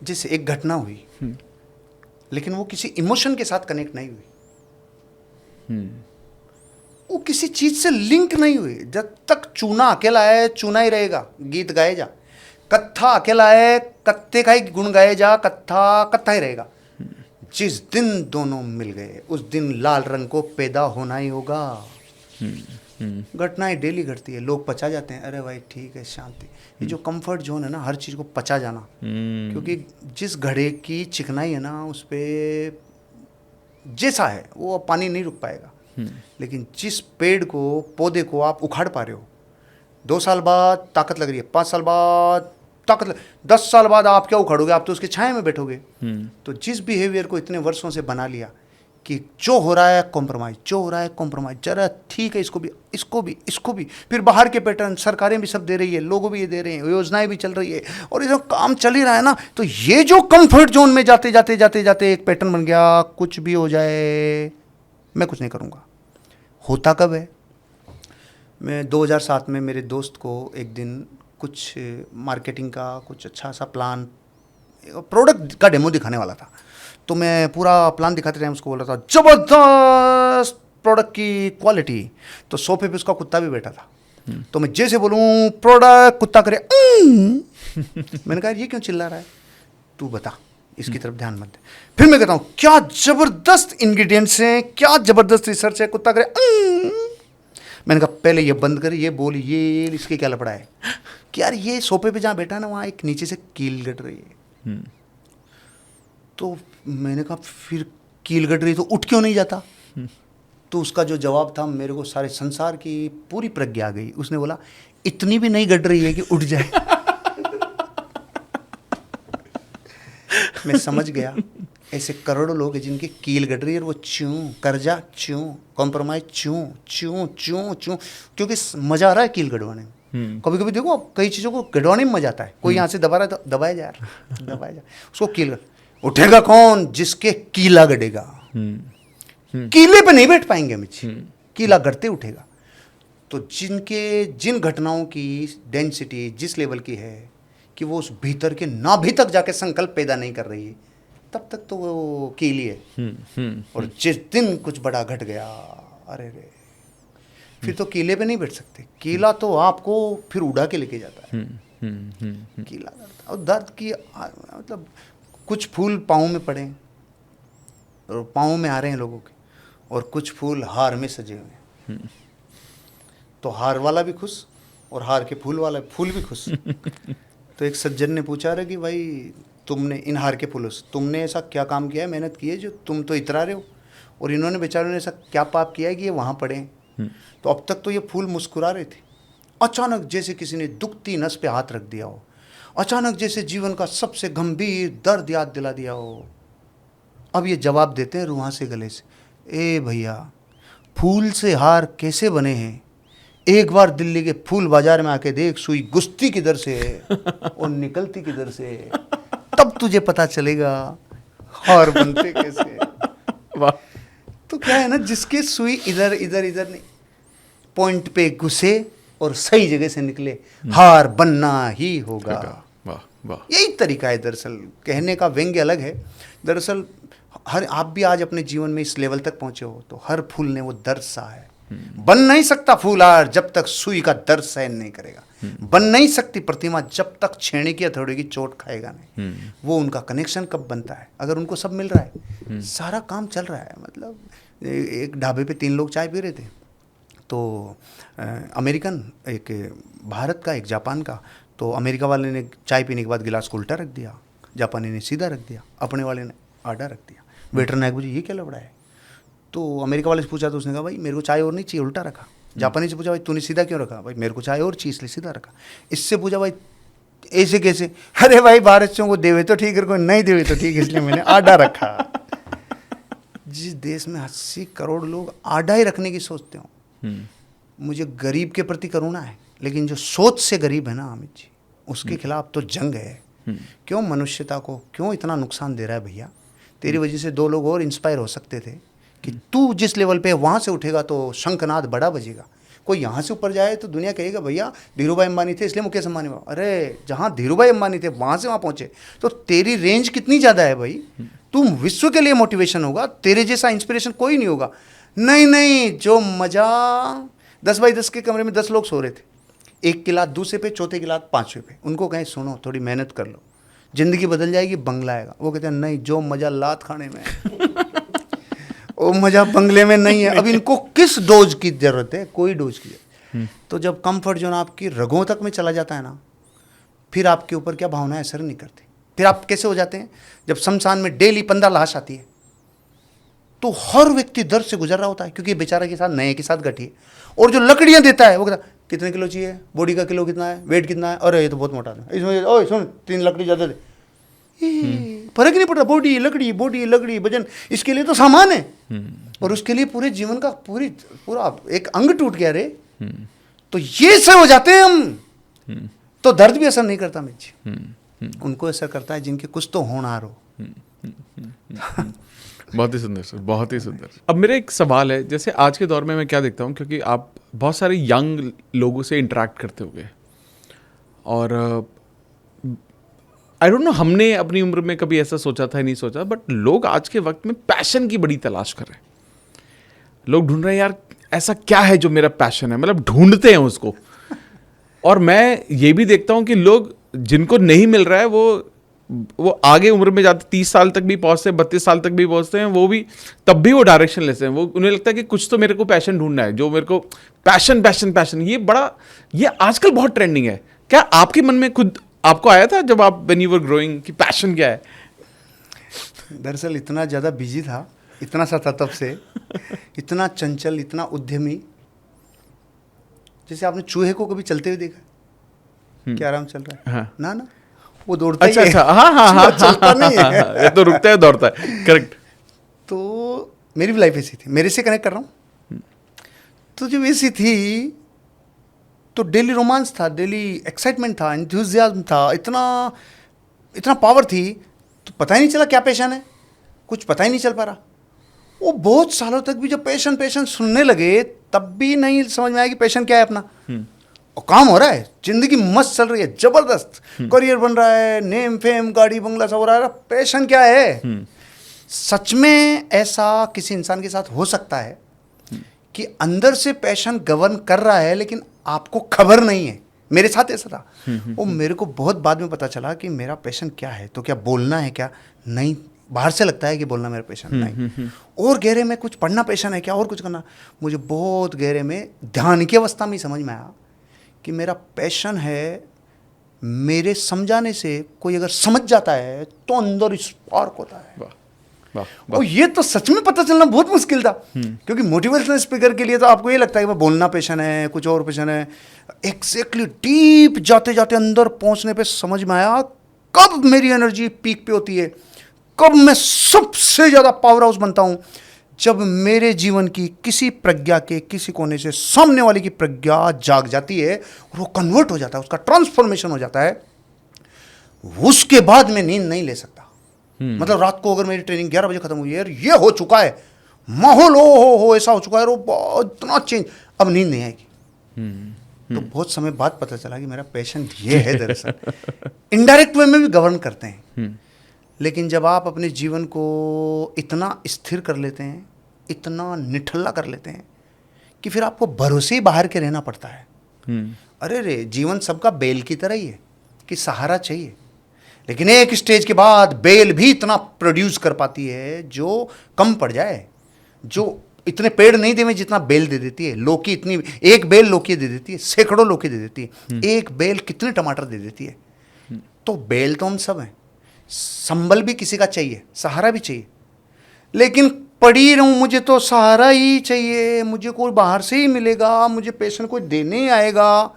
जैसे एक घटना हुई लेकिन वो किसी इमोशन के साथ कनेक्ट नहीं हुई, वो किसी चीज से लिंक नहीं हुई। जब तक चूना अकेला है चूना ही रहेगा, गीत गाए जा। कत्था अकेला है, कत्ते का ही गुण गाए जा, कत्था कत्था ही रहेगा। जिस दिन दोनों मिल गए उस दिन लाल रंग को पैदा होना ही होगा। घटनाएं डेली घटती है, लोग पचा जाते हैं, अरे भाई ठीक है शांति। ये जो कंफर्ट जोन है ना, हर चीज़ को पचा जाना, क्योंकि जिस घड़े की चिकनाई है ना उस पर जैसा है वो पानी नहीं रुक पाएगा। लेकिन जिस पेड़ को, पौधे को आप उखाड़ पा रहे हो, 2 साल बाद ताकत लग रही है, 5 साल बाद ताकत 10 साल बाद आप क्या उखाड़ोगे? आप तो उसके छाया में बैठोगे। तो जिस बिहेवियर को इतने वर्षों से बना लिया कि जो हो रहा है कॉम्प्रोमाइज, जो हो रहा है कॉम्प्रोमाइज, जरा ठीक है इसको भी, इसको भी, इसको भी, फिर बाहर के पैटर्न, सरकारें भी सब दे रही है, लोगों भी ये दे रहे हैं, योजनाएं भी चल रही है, और ये जो काम चल ही रहा है ना, तो ये जो कंफर्ट जोन में जाते जाते जाते जाते एक पैटर्न बन गया, कुछ भी हो जाए मैं कुछ नहीं करूँगा। होता कब है? मैं 2007 में मेरे दोस्त को एक दिन कुछ मार्केटिंग का कुछ अच्छा सा प्लान, प्रोडक्ट का डेमो दिखाने वाला था, तो मैं पूरा प्लान दिखाते टाइम उसको बोल रहा था जबरदस्त प्रोडक्ट की क्वालिटी, तो सोफे पे उसका कुत्ता भी बैठा था। तो मैं जैसे बोलूँ प्रोडक्ट, कुत्ता करे मैंने कहा ये क्यों चिल्ला रहा है, तू बता, इसकी तरफ ध्यान मत दे। फिर मैं कहता हूँ क्या जबरदस्त इंग्रेडिएंट्स हैं, क्या जबरदस्त रिसर्च है, कुत्ता करे मैंने कहा पहले ये बंद कर, ये बोल, ये इसके क्या लपड़ा है कि यार ये सोफे पे जहाँ बैठा है ना वहाँ एक नीचे से कील गट रही है। तो मैंने कहा फिर कील गट रही तो उठ क्यों नहीं जाता? तो उसका जो जवाब था, मेरे को सारे संसार की पूरी प्रज्ञा आ गई। उसने बोला इतनी भी नहीं गट रही है कि उठ जाए। मैं समझ गया ऐसे करोड़ों लोग हैं जिनकी कील गट रही है और वो च्यों कर्जा, च्यों कॉम्प्रोमाइज, च्यों च्यों च्यों च्यों, क्योंकि मजा आ रहा है कील गड़वाने में। कभी कभी देखो कई चीज़ों को गड़वाने में मजा आता है। कोई यहाँ से दबा रहा है तो दबाया जा रहा, दबाया जा, उसको कील गट। उठेगा कौन? जिसके कीला गड़ेगा। कीले पे नहीं बैठ पाएंगे अमित जी, कीला गड़ते उठेगा। तो जिन घटनाओं की डेंसिटी जिस लेवल की है कि वो उस भीतर के नाभि तक जाके संकल्प पैदा नहीं कर रही है, तब तक तो वो कीली है। और जिस दिन कुछ बड़ा घट गया, अरे रे, फिर तो कीले पे नहीं बैठ सकते। कीला तो आपको फिर उड़ा के लेके जाता है। कीला दर्द, और दर्द की मतलब कुछ फूल पाँव में पड़े और पाँव में आ रहे हैं लोगों के, और कुछ फूल हार में सजे हुए हैं। तो हार वाला भी खुश और हार के फूल वाला फूल भी खुश। तो एक सज्जन ने पूछा रहा कि भाई तुमने इन हार के फूलों से तुमने ऐसा क्या काम किया है, मेहनत की है, जो तुम तो इतरा रहे हो, और इन्होंने बेचारों ने ऐसा क्या पाप किया है कि ये वहाँ पड़े हैं। तो अब तक तो ये फूल मुस्कुरा रहे थे, अचानक जैसे किसी ने दुखती नस पे हाथ रख दिया हो, अचानक जैसे जीवन का सबसे गंभीर दर्द याद दिला दिया हो। अब ये जवाब देते हैं रुआं से गले से, ए भैया फूल से हार कैसे बने हैं, एक बार दिल्ली के फूल बाजार में आके देख, सुई गुस्ती किधर से है और निकलती किधर से है, तब तुझे पता चलेगा हार बनते कैसे। वाह। तो क्या है ना, जिसके सुई इधर इधर इधर नहीं, पॉइंट पे घुसे और सही जगह से निकले, हार बनना ही होगा। वाह वाह। यही तरीका है दरअसल, कहने का व्यंग्य अलग है। दरअसल हर आप भी आज अपने जीवन में इस लेवल तक पहुंचे हो तो हर फूल ने वो दर्द सहा है। बन नहीं सकता फूलहार जब तक सुई का दर्द सहन नहीं करेगा। बन नहीं सकती प्रतिमा जब तक छेने की हथौड़े की चोट खाएगा नहीं। वो उनका कनेक्शन कब बनता है, अगर उनको सब मिल रहा है, सारा काम चल रहा है। मतलब एक ढाबे पे 3 लोग चाय पी रहे थे, तो अमेरिकन, एक भारत का, एक जापान का। तो अमेरिका वाले ने चाय पीने के बाद गिलास को उल्टा रख दिया, जापानी ने सीधा रख दिया, अपने वाले ने आड़ा रख दिया। वेटर ने पूछा ये क्या लफड़ा है? तो अमेरिका वाले से पूछा तो उसने कहा भाई मेरे को चाय और नहीं चाहिए, उल्टा रखा। जापानी से पूछा भाई तूने सीधा क्यों रखा? भाई मेरे को चाय और चाहिए इसलिए सीधा रखा। इससे पूछा भाई ऐसे कैसे? अरे भाई भारतीयों को देवे तो ठीक है, कोई नहीं देवे तो ठीक है, इसलिए मैंने आड़ा रखा। जिस देश में 80 करोड़ लोग आड़ा ही रखने की सोचते हो, मुझे गरीब के प्रति करुणा है, लेकिन जो सोच से गरीब है ना अमित जी, उसके खिलाफ तो जंग है। क्यों मनुष्यता को क्यों इतना नुकसान दे रहा है भैया? तेरी वजह से 2 लोग और इंस्पायर हो सकते थे कि तू जिस लेवल पे वहाँ से उठेगा तो शंखनाद बड़ा बजेगा। कोई यहाँ से ऊपर जाए तो दुनिया कहेगा भैया धीरू भाई अंबानी थे इसलिए मुकेश अंबानी। अरे जहाँ धीरू भाई अंबानी थे वहाँ से वहाँ पहुँचे तो तेरी रेंज कितनी ज़्यादा है भाई। तुम विश्व के लिए मोटिवेशन होगा, तेरे जैसा इंस्पिरेशन कोई नहीं होगा। नहीं, जो मज़ा 10 बाई 10 के कमरे में 10 लोग सो रहे थे, एक की लात दूसरे पे, चौथे की लात पाँचवें पे, उनको कहें सुनो थोड़ी मेहनत कर लो, जिंदगी बदल जाएगी, बंगला आएगा। वो कहते हैं नहीं, जो मज़ा लात खाने में है वो मज़ा बंगले में नहीं है। अब इनको किस डोज की ज़रूरत है? कोई डोज की है। तो जब कंफर्ट जोन आपकी रगों तक में चला जाता है ना, फिर आपके ऊपर क्या भावनाएं असर नहीं करती। फिर आप कैसे हो जाते हैं? जब शमशान में डेली 15 लाश आती है तो हर व्यक्ति दर्द से गुजर रहा होता है, क्योंकि बेचारा के साथ नए के साथ गठी है। और जो लकड़ियाँ देता है वो कहता कितने किलो चाहिए, बॉडी का किलो कितना है, वेट कितना है, अरे ये तो बहुत मोटा है, इसमें ओए सुन 3 लकड़ी ज़्यादा दे। फर्क नहीं पड़ता, बॉडी लकड़ी वजन, इसके लिए तो सामान है। और उसके लिए पूरे जीवन का पूरा एक अंग टूट गया रे। तो ये सब हो जाते हैं हम, तो दर्द भी असर नहीं करता मिर्ची, उनको असर करता है जिनके कुछ तो होनहार हो। बहुत ही सुंदर सर, बहुत ही सुंदर। अब मेरा एक सवाल है, जैसे आज के दौर में मैं क्या देखता हूँ, क्योंकि आप बहुत सारे यंग लोगों से इंटरेक्ट करते होंगे, और आई डोंट नो हमने अपनी उम्र में कभी ऐसा सोचा था नहीं सोचा, बट लोग आज के वक्त में पैशन की बड़ी तलाश कर रहे हैं। लोग ढूंढ रहे हैं यार ऐसा क्या है जो मेरा पैशन है, मतलब ढूंढते हैं उसको। और मैं ये भी देखता हूँ कि लोग जिनको नहीं मिल रहा है वो आगे उम्र में जाते 30 साल तक भी पहुंचते हैं, 32 साल तक भी पहुंचते हैं, वो भी तब भी वो डायरेक्शन लेते हैं। वो उन्हें लगता है कि कुछ तो मेरे को पैशन ढूंढना है, जो मेरे को पैशन ये आजकल बहुत ट्रेंडिंग है। क्या आपके मन में खुद आपको आया था जब आप व्हेन यू वर ग्रोइंग कि पैशन क्या है? दरअसल इतना ज़्यादा बिजी था, इतना सा था तब से, इतना चंचल, इतना उद्यमी। जैसे आपने चूहे को कभी चलते हुए देखा? क्या आराम चल रहा है? हाँ। ना वो दौड़ता अच्छा ही है। हाँ चलता नहीं है। ये तो रुकता है दौड़ता है, करेक्ट। तो मेरी भी लाइफ ऐसी थी, मेरे से कनेक्ट कर रहा हूँ। तो जब ऐसी थी तो डेली रोमांस था, डेली एक्साइटमेंट था, एंथुजियाज्म था, इतना पावर थी, तो पता ही नहीं चला क्या पैशन है, कुछ पता ही नहीं चल पा रहा। वो बहुत सालों तक भी जब पैशन सुनने लगे तब भी नहीं समझ में आया कि पैशन क्या है अपना। और काम हो रहा है, जिंदगी मस्त चल रही है, जबरदस्त करियर बन रहा है, नेम फेम गाड़ी बंगला सब हो रहा है, पैशन क्या है? सच में ऐसा किसी इंसान के साथ हो सकता है कि अंदर से पैशन गवर्न कर रहा है लेकिन आपको खबर नहीं है। मेरे साथ ऐसा था। वो मेरे को बहुत बाद में पता चला कि मेरा पैशन क्या है। तो क्या बोलना है? क्या नहीं, बाहर से लगता है कि बोलना मेरा पैशन नहीं। और गहरे में कुछ पढ़ना पैशन है क्या, और कुछ करना? मुझे बहुत गहरे में ध्यान की अवस्था में समझ में आया कि मेरा पैशन है, मेरे समझाने से कोई अगर समझ जाता है तो अंदर स्पार्क होता है। और ये तो सच में पता चलना बहुत मुश्किल था, क्योंकि मोटिवेशनल स्पीकर के लिए तो आपको ये लगता है कि बोलना पैशन है, कुछ और पैशन है। एग्जैक्टली डीप जाते जाते अंदर पहुंचने पे समझ में आया कब मेरी एनर्जी पीक पे होती है, कब मैं सबसे ज़्यादा पावर हाउस बनता हूं, जब मेरे जीवन की किसी प्रज्ञा के किसी कोने से सामने वाले की प्रज्ञा जाग जाती है और वो कन्वर्ट हो जाता है, उसका ट्रांसफॉर्मेशन हो जाता है। उसके बाद मैं नींद नहीं ले सकता। मतलब रात को अगर मेरी ट्रेनिंग 11 बजे खत्म हुई है, ये हो चुका है माहौल, हो ऐसा हो चुका है, वो इतना चेंज, अब नींद नहीं आएगी। तो बहुत समय बाद पता चला कि मेरा पैशन ये है। दरअसल इनडायरेक्ट वे में भी गवर्न करते हैं, लेकिन जब आप अपने जीवन को इतना स्थिर कर लेते हैं, इतना निठल्ला कर लेते हैं कि फिर आपको भरोसे ही बाहर के रहना पड़ता है। अरे रे, जीवन सबका बेल की तरह ही है कि सहारा चाहिए, लेकिन एक स्टेज के बाद बेल भी इतना प्रोड्यूस कर पाती है जो कम पड़ जाए, जो इतने पेड़ नहीं देवे जितना बेल दे देती है। लौकी इतनी, एक बेल लौकी दे देती है, सैकड़ों लौकी दे देती है, एक बेल कितने टमाटर दे देती है। तो बेल तो हम सब हैं, संबल भी किसी का चाहिए, सहारा भी चाहिए। लेकिन पड़ी रहूं, मुझे तो सहारा ही चाहिए, मुझे कोई बाहर से ही मिलेगा, मुझे पैशन कोई देने ही आएगा।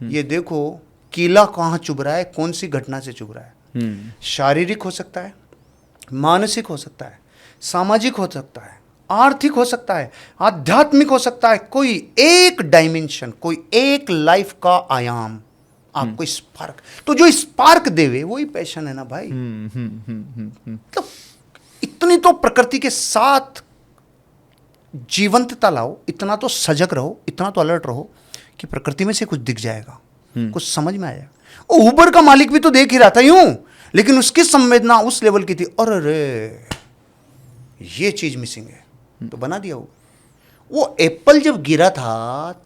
ये देखो कीला कहाँ चुभ रहा है, कौन सी घटना से चुभ रहा है। शारीरिक हो सकता है, मानसिक हो सकता है, सामाजिक हो सकता है, आर्थिक हो सकता है, आध्यात्मिक हो सकता है। कोई एक डायमेंशन, कोई एक लाइफ का आयाम आपको स्पार्क, तो जो स्पार्क देवे वही पैशन है ना भाई। तो इतनी तो प्रकृति के साथ जीवंतता लाओ, इतना तो सजग रहो, इतना तो अलर्ट रहो कि प्रकृति में से कुछ दिख जाएगा, कुछ समझ में आया। उबर का मालिक भी तो देख ही रहा था यूं, लेकिन उसकी संवेदना उस लेवल की थी, अरे रे ये चीज मिसिंग है, तो बना दिया वो एप्पल जब गिरा था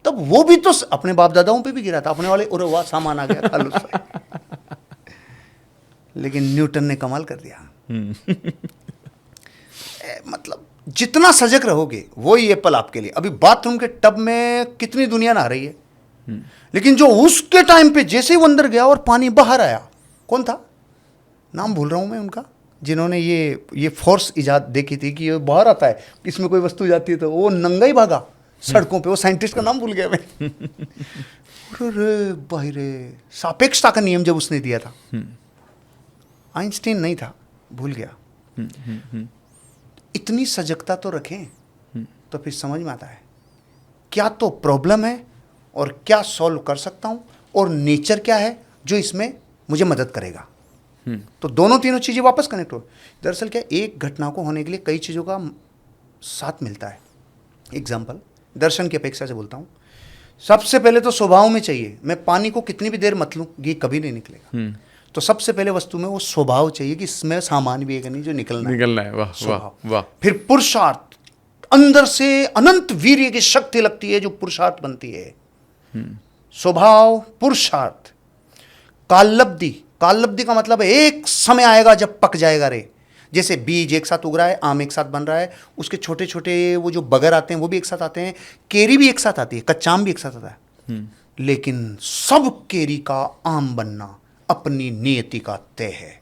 तब वो भी तो अपने बाप दादाओं पे भी गिरा था, अपने वाले, अरे वाह सामान आ गया खा लो। लेकिन न्यूटन ने कमाल कर दिया। मतलब जितना सजग रहोगे वही एप्पल आपके लिए। अभी बाथरूम के टब में कितनी दुनिया नहा रही है, लेकिन जो उसके टाइम पे जैसे ही वो अंदर गया और पानी बाहर आया, कौन था, नाम भूल रहा हूं मैं उनका, जिन्होंने ये फोर्स इजाद देखी थी कि ये बाहर आता है, इसमें कोई वस्तु जाती है तो वो नंगा ही भागा सड़कों पे। वो साइंटिस्ट का नाम भूल गया मैं। अरे भाई रे, सापेक्षता का नियम जब उसने दिया था, आइंस्टीन नहीं था, भूल गया। इतनी सजगता तो रखें, तो फिर समझ में आता है क्या तो प्रॉब्लम है और क्या सॉल्व कर सकता हूं, और नेचर क्या है जो इसमें मुझे मदद करेगा। तो दोनों तीनों चीजें वापस कनेक्ट हो। दरअसल क्या, एक घटना को होने के लिए कई चीजों का साथ मिलता है। एग्जाम्पल दर्शन की अपेक्षा से बोलता हूं, सबसे पहले तो स्वभाव में चाहिए। मैं पानी को कितनी भी देर मत लूं, घी कभी नहीं निकलेगा। तो सबसे पहले वस्तु में वो स्वभाव चाहिए कि इसमें सामान भी है कि नहीं जो निकलना है। वाह वाह वाह। फिर पुरुषार्थ, अंदर से अनंत वीर्य की शक्ति लगती है जो पुरुषार्थ बनती है। स्वभाव पुरुषार्थ। कालब्धि, कालब्धि का मतलब है एक समय आएगा जब पक जाएगा रे। जैसे बीज एक साथ उग रहा है, आम एक साथ बन रहा है, उसके छोटे छोटे वो जो बगर आते हैं वो भी एक साथ आते हैं, केरी भी एक साथ आती है, कच्चा आम भी एक साथ आता है। लेकिन सब केरी का आम बनना अपनी नियति का तय है।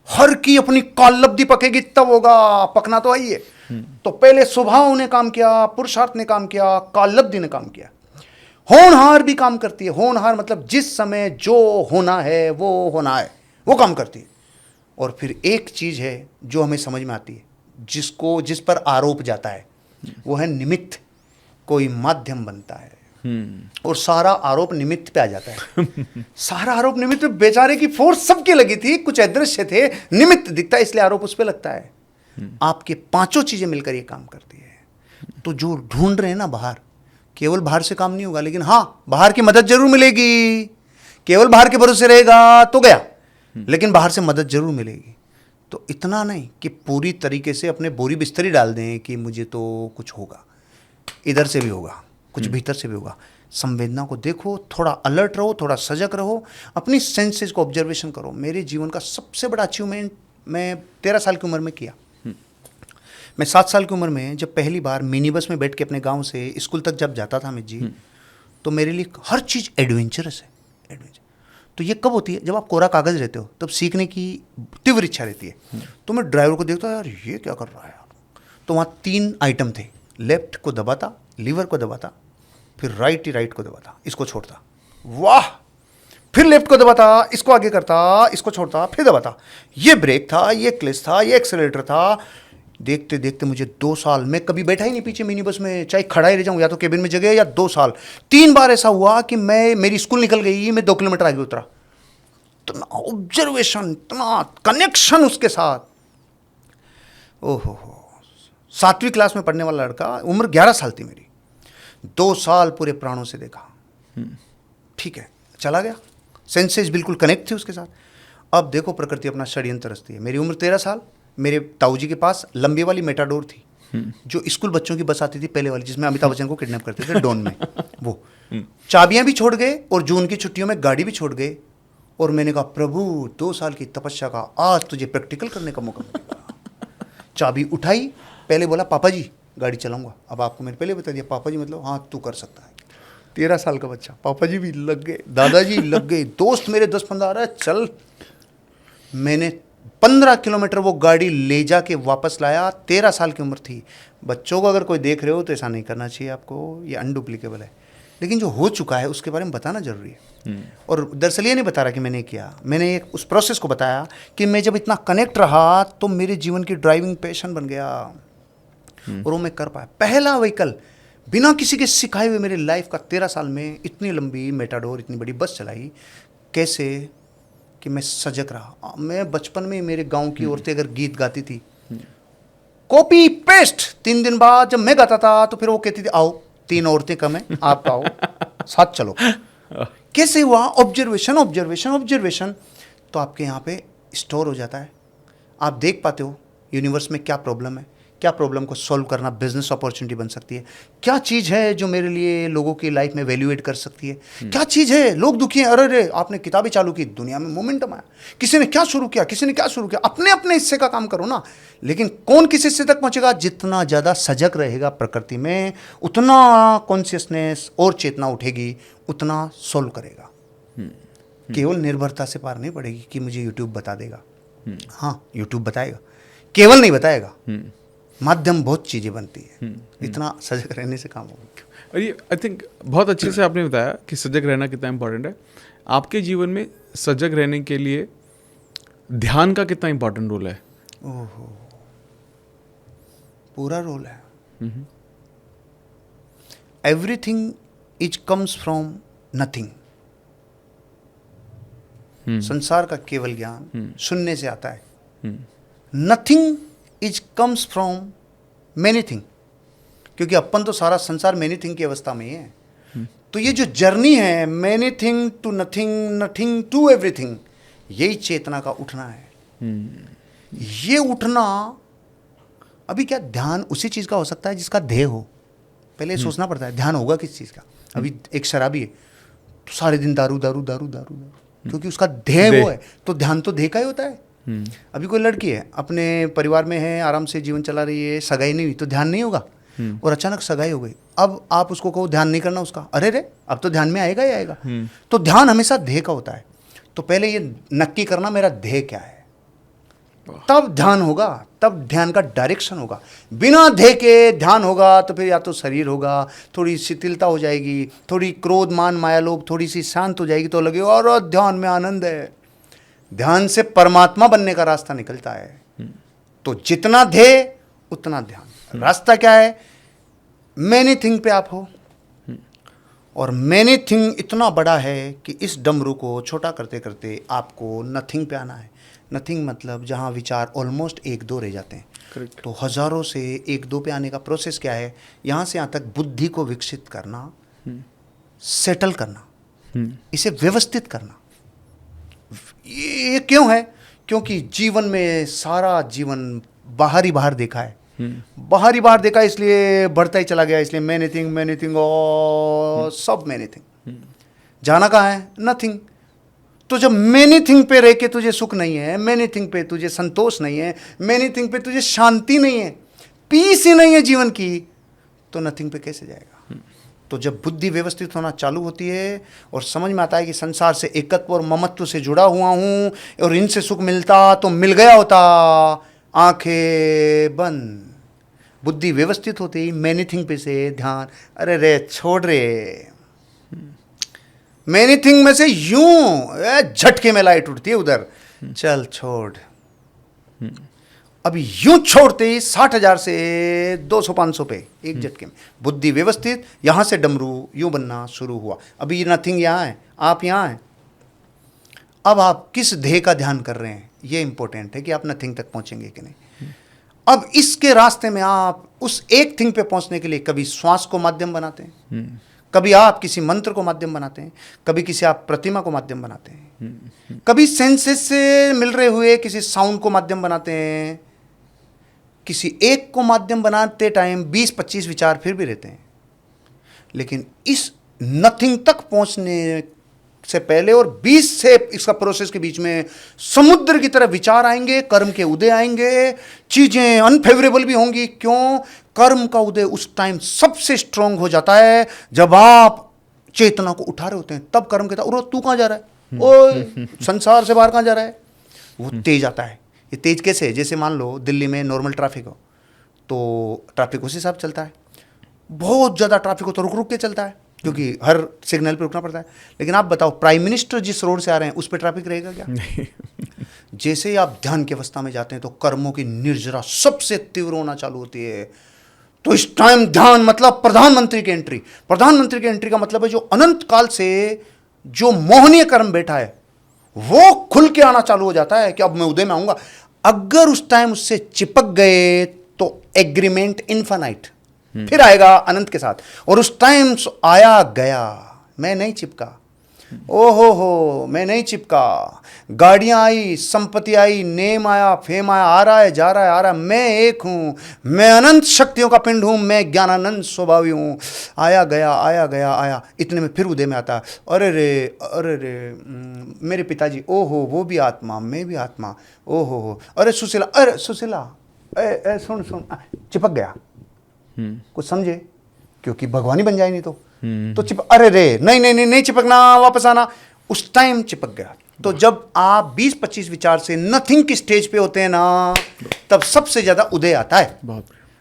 हर की अपनी कालब्धि पकेगी तब होगा, पकना तो आई है। तो पहले स्वभाव ने काम किया, पुरुषार्थ ने काम किया, कालब्धि ने काम किया। होनहार भी काम करती है। होनहार मतलब जिस समय जो होना है वो होना है, वो काम करती है। और फिर एक चीज है जो हमें समझ में आती है, जिस पर आरोप जाता है, वो है निमित्त। कोई माध्यम बनता है और सारा आरोप निमित्त पे आ जाता है। सारा आरोप निमित्त पे। बेचारे की फोर्स सबकी लगी थी, कुछ अदृश्य थे, निमित्त दिखता है इसलिए आरोप उस पर लगता है। आपके पांचों चीजें मिलकर ये काम करती है। तो जो ढूंढ रहे हैं ना बाहर, केवल बाहर से काम नहीं होगा, लेकिन हाँ बाहर की मदद जरूर मिलेगी। केवल बाहर के भरोसे रहेगा तो गया, लेकिन बाहर से मदद जरूर मिलेगी। तो इतना नहीं कि पूरी तरीके से अपने बोरी बिस्तरी डाल दें कि मुझे तो कुछ होगा, इधर से भी होगा, कुछ भीतर से भी होगा। संवेदना को देखो, थोड़ा अलर्ट रहो, थोड़ा सजग रहो, अपनी सेंसेस को ऑब्जर्वेशन करो। मेरे जीवन का सबसे बड़ा अचीवमेंट मैं 13 साल की उम्र में किया। मैं 7 साल की उम्र में जब पहली बार मिनी बस में बैठ के अपने गांव से स्कूल तक जब जाता था अमित जी, तो मेरे लिए हर चीज़ एडवेंचरस है। एडवेंचर तो ये कब होती है? जब आप कोरा कागज़ रहते हो, तब सीखने की तीव्र इच्छा रहती है। तो मैं ड्राइवर को देखता, यार ये क्या कर रहा है यार। तो वहाँ 3 आइटम थे। लेफ्ट को दबाता, लीवर को दबाता, फिर राइट को दबाता, इसको छोड़ता, वाह। फिर लेफ्ट को दबाता, इसको आगे करता, इसको छोड़ता, फिर दबाता। ये ब्रेक था, ये क्लच था, ये एक्सेलेरेटर था। देखते देखते मुझे 2 साल, मैं कभी बैठा ही नहीं पीछे मिनी बस में, चाहे खड़ा ही रह जाऊं, या तो केबिन में जगह, या 2 साल। 3 बार ऐसा हुआ कि मेरी स्कूल निकल गई, मैं 2 किलोमीटर आगे उतरा। इतना ऑब्जर्वेशन, इतना कनेक्शन उसके साथ। ओहो, 7वीं क्लास में पढ़ने वाला लड़का, उम्र 11 साल थी मेरी, 2 साल पूरे प्राणों से देखा। ठीक है, चला गया, सेंसेस बिल्कुल कनेक्ट थी उसके साथ। अब देखो प्रकृति अपना षड्यंत्र रचती है। मेरी उम्र 13 साल, मेरे ताऊजी के पास लंबी वाली मेटाडोर थी, जो स्कूल बच्चों की बस आती थी पहले वाली, जिसमें अमिताभ बच्चन को किडनैप करते थे डॉन में। वो चाबियां भी छोड़ गए और जून की छुट्टियों में गाड़ी भी छोड़ गए। और मैंने कहा, प्रभु 2 साल की तपस्या का आज तुझे प्रैक्टिकल करने का मौका मिलेगा। चाबी उठाई, पहले बोला पापा जी गाड़ी चलाऊंगा। अब आपको मैंने पहले बता दिया, पापा जी मतलब हाँ तू कर सकता है। 13 साल का बच्चा, पापा जी भी लग गए, दादाजी लग गए, दोस्त मेरे 10-15 आ रहा है, चल। मैंने 15 किलोमीटर वो गाड़ी ले जाके वापस लाया। 13 साल की उम्र थी। बच्चों को अगर कोई देख रहे हो तो ऐसा नहीं करना चाहिए आपको, ये अनडुप्लीकेबल है। लेकिन जो हो चुका है उसके बारे में बताना जरूरी है। और दरअसल ये नहीं बता रहा कि मैंने किया, मैंने एक उस प्रोसेस को बताया कि मैं जब इतना कनेक्ट रहा तो मेरे जीवन की ड्राइविंग पैशन बन गया और वो मैं कर पाया। पहला व्हीकल बिना किसी के सिखाए हुए मेरे लाइफ का 13 साल में इतनी लंबी मेटाडोर, इतनी बड़ी बस चलाई। कैसे कि मैं सजग रहा। मैं बचपन में मेरे गांव की औरतें अगर गीत गाती थी, कॉपी पेस्ट, 3 दिन बाद जब मैं गाता था तो फिर वो कहती थी आओ 3 औरतें कम है, आप आओ साथ चलो। कैसे हुआ? Observation observation observation. तो आपके यहाँ पे स्टोर हो जाता है, आप देख पाते हो यूनिवर्स में क्या प्रॉब्लम है, क्या प्रॉब्लम को सॉल्व करना बिजनेस अपॉर्चुनिटी बन सकती है, क्या चीज़ है जो मेरे लिए लोगों की लाइफ में वैल्यूएट कर सकती है, क्या चीज़ है लोग दुखी हैं, अरे आपने किताबें चालू की, दुनिया में मोमेंटम आया, किसी ने क्या शुरू किया, किसी ने क्या शुरू किया, अपने अपने हिस्से का काम करो ना। लेकिन कौन किस हिस्से तक पहुंचेगा? जितना ज़्यादा सजग रहेगा प्रकृति में, उतना कॉन्शियसनेस और चेतना उठेगी, उतना सॉल्व करेगा। केवल निर्भरता से पार नहीं पड़ेगी कि मुझे यूट्यूब बता देगा। हाँ यूट्यूब बताएगा, केवल नहीं बताएगा, माध्यम बहुत चीज़ें बनती है। इतना सजग रहने से काम होगा। और ये आई थिंक बहुत अच्छे से आपने बताया कि सजग रहना कितना इम्पोर्टेंट है। आपके जीवन में सजग रहने के लिए ध्यान का कितना इम्पोर्टेंट रोल है? ओहो, पूरा रोल है। Everything is comes from nothing. संसार का केवल ज्ञान शून्य से आता है। Nothing is comes from many thing, क्योंकि अपन तो सारा संसार मैनी थिंग की अवस्था में ही है। तो ये जो जर्नी है many thing to nothing, nothing to everything, यही चेतना का उठना है। ये उठना अभी क्या ध्यान उसी चीज़ का हो सकता है जिसका ध्येय हो। पहले सोचना पड़ता है ध्यान होगा किस चीज़ का। अभी एक शराबी है तो सारे दिन दारू दारू दारू दारू दारू, क्योंकि उसका ध्येय वो है, तो ध्यान तो ध्येय का ही होता है। अभी कोई लड़की है अपने परिवार में है, आराम से जीवन चला रही है, सगाई नहीं हुई तो ध्यान नहीं होगा, और अचानक सगाई हो गई, अब आप उसको कहो ध्यान नहीं करना उसका, अरे रे अब तो ध्यान में आएगा ही आएगा। तो ध्यान हमेशा ध्येय का होता है। तो पहले ये नक्की करना मेरा ध्येय क्या है, तब ध्यान होगा, तब ध्यान का डायरेक्शन होगा। बिना ध्येय के ध्यान होगा तो फिर या तो शरीर होगा, थोड़ी शिथिलता हो जाएगी, थोड़ी क्रोध मान माया लोभ थोड़ी सी शांत हो जाएगी, तो लगेगा और ध्यान में आनंद है। ध्यान से परमात्मा बनने का रास्ता निकलता है। तो जितना ध्येय उतना ध्यान। रास्ता क्या है, मैनी थिंग पे आप हो, और मैनी थिंग इतना बड़ा है कि इस डमरू को छोटा करते करते आपको नथिंग पे आना है। नथिंग मतलब जहाँ विचार ऑलमोस्ट एक दो रह जाते हैं। Correct. तो हजारों से एक दो पे आने का प्रोसेस क्या है, यहाँ से यहाँ तक बुद्धि को विकसित करना, सेटल करना, इसे व्यवस्थित करना। ये क्यों है, क्योंकि जीवन में सारा जीवन बाहर ही बाहर देखा है, बाहर ही बाहर देखा, इसलिए बढ़ता ही चला गया, इसलिए मैनी थिंग और सब मैनी थिंग। जाना कहाँ है, नथिंग। तो जब मैनी थिंग पे रह के तुझे सुख नहीं है, मैनी थिंग पे तुझे संतोष नहीं है, मैनी थिंग पे तुझे शांति नहीं है, पीस ही नहीं है जीवन की, तो नथिंग पे कैसे जाएगा। तो जब बुद्धि व्यवस्थित होना चालू होती है और समझ में आता है कि संसार से एकत्व और ममत्व से जुड़ा हुआ हूँ और इनसे सुख मिलता तो मिल गया होता, आंखें बंद, बुद्धि व्यवस्थित होती, मैनी थिंग पे से ध्यान, अरे रे छोड़ रे, मैनी थिंग में से यूं झटके में लाइट उठती है उधर, चल छोड़। अभी यूं छोड़ते ही 60,000 से 200-500 पे एक झटके में बुद्धि व्यवस्थित, यहां से डमरू यूं बनना शुरू हुआ। अभी ये नथिंग यहाँ है, आप यहाँ हैं। अब आप किस ध्येय का ध्यान कर रहे हैं, ये इंपॉर्टेंट है कि आप नथिंग तक पहुंचेंगे कि नहीं। अब इसके रास्ते में आप उस एक थिंग पे पहुंचने के लिए कभी श्वास को माध्यम बनाते हैं, कभी आप किसी मंत्र को माध्यम बनाते हैं, कभी किसी आप प्रतिमा को माध्यम बनाते हैं, कभी सेंसेस से मिल रहे हुए किसी साउंड को माध्यम बनाते हैं। किसी एक को माध्यम बनाते टाइम 20-25 विचार फिर भी रहते हैं, लेकिन इस नथिंग तक पहुंचने से पहले और 20 से इसका प्रोसेस के बीच में समुद्र की तरह विचार आएंगे, कर्म के उदय आएंगे, चीजें अनफेवरेबल भी होंगी। क्यों, कर्म का उदय उस टाइम सबसे स्ट्रांग हो जाता है जब आप चेतना को उठा रहे होते हैं, तब कर्म कहता है तू कहां जा रहा है, ओए संसार से बाहर कहां जा रहा है। वो तेज आता है। ये तेज कैसे है, जैसे मान लो दिल्ली में नॉर्मल ट्रैफिक हो तो ट्रैफिक उस हिसाब चलता है, बहुत ज़्यादा ट्रैफिक हो तो रुक रुक के चलता है, क्योंकि हर सिग्नल पे रुकना पड़ता है। लेकिन आप बताओ प्राइम मिनिस्टर जिस रोड से आ रहे हैं उस पर ट्रैफिक रहेगा क्या? जैसे ही आप ध्यान की अवस्था में जाते हैं तो कर्मों की निर्जरा सबसे तीव्र होना चालू होती है। तो इस टाइम ध्यान मतलब प्रधानमंत्री की एंट्री। प्रधानमंत्री की एंट्री का मतलब है जो अनंत काल से जो मोहनीय कर्म बैठा है वो खुल के आना चालू हो जाता है कि अब मैं उदय में आऊंगा। अगर उस टाइम उससे चिपक गए तो एग्रीमेंट इन्फानाइट, फिर आएगा अनंत के साथ। और उस टाइम आया गया, मैं नहीं चिपका, ओहो हो मैं नहीं चिपका। गाड़ियां आई, संपत्ति आई, नेम आया, फेम आया, आ रहा है जा रहा है आ रहा है, मैं एक हूं, मैं अनंत शक्तियों का पिंड हूं, मैं ज्ञानानंद स्वभावी हूं। आया गया आया गया आया, इतने में फिर उदय में आता है, अरे रे मेरे पिताजी, ओहो वो भी आत्मा, मैं भी आत्मा, ओहो हो, अरे सुशीला सुन चिपक गया। कुछ समझे, क्योंकि भगवान ही बन जाए नहीं तो अरे रे नहीं चिपकना, वापस आना। उस टाइम चिपक गया। तो जब आप 20-25 विचार से नथिंग की स्टेज पे होते हैं ना, तब सबसे ज्यादा उदय आता है।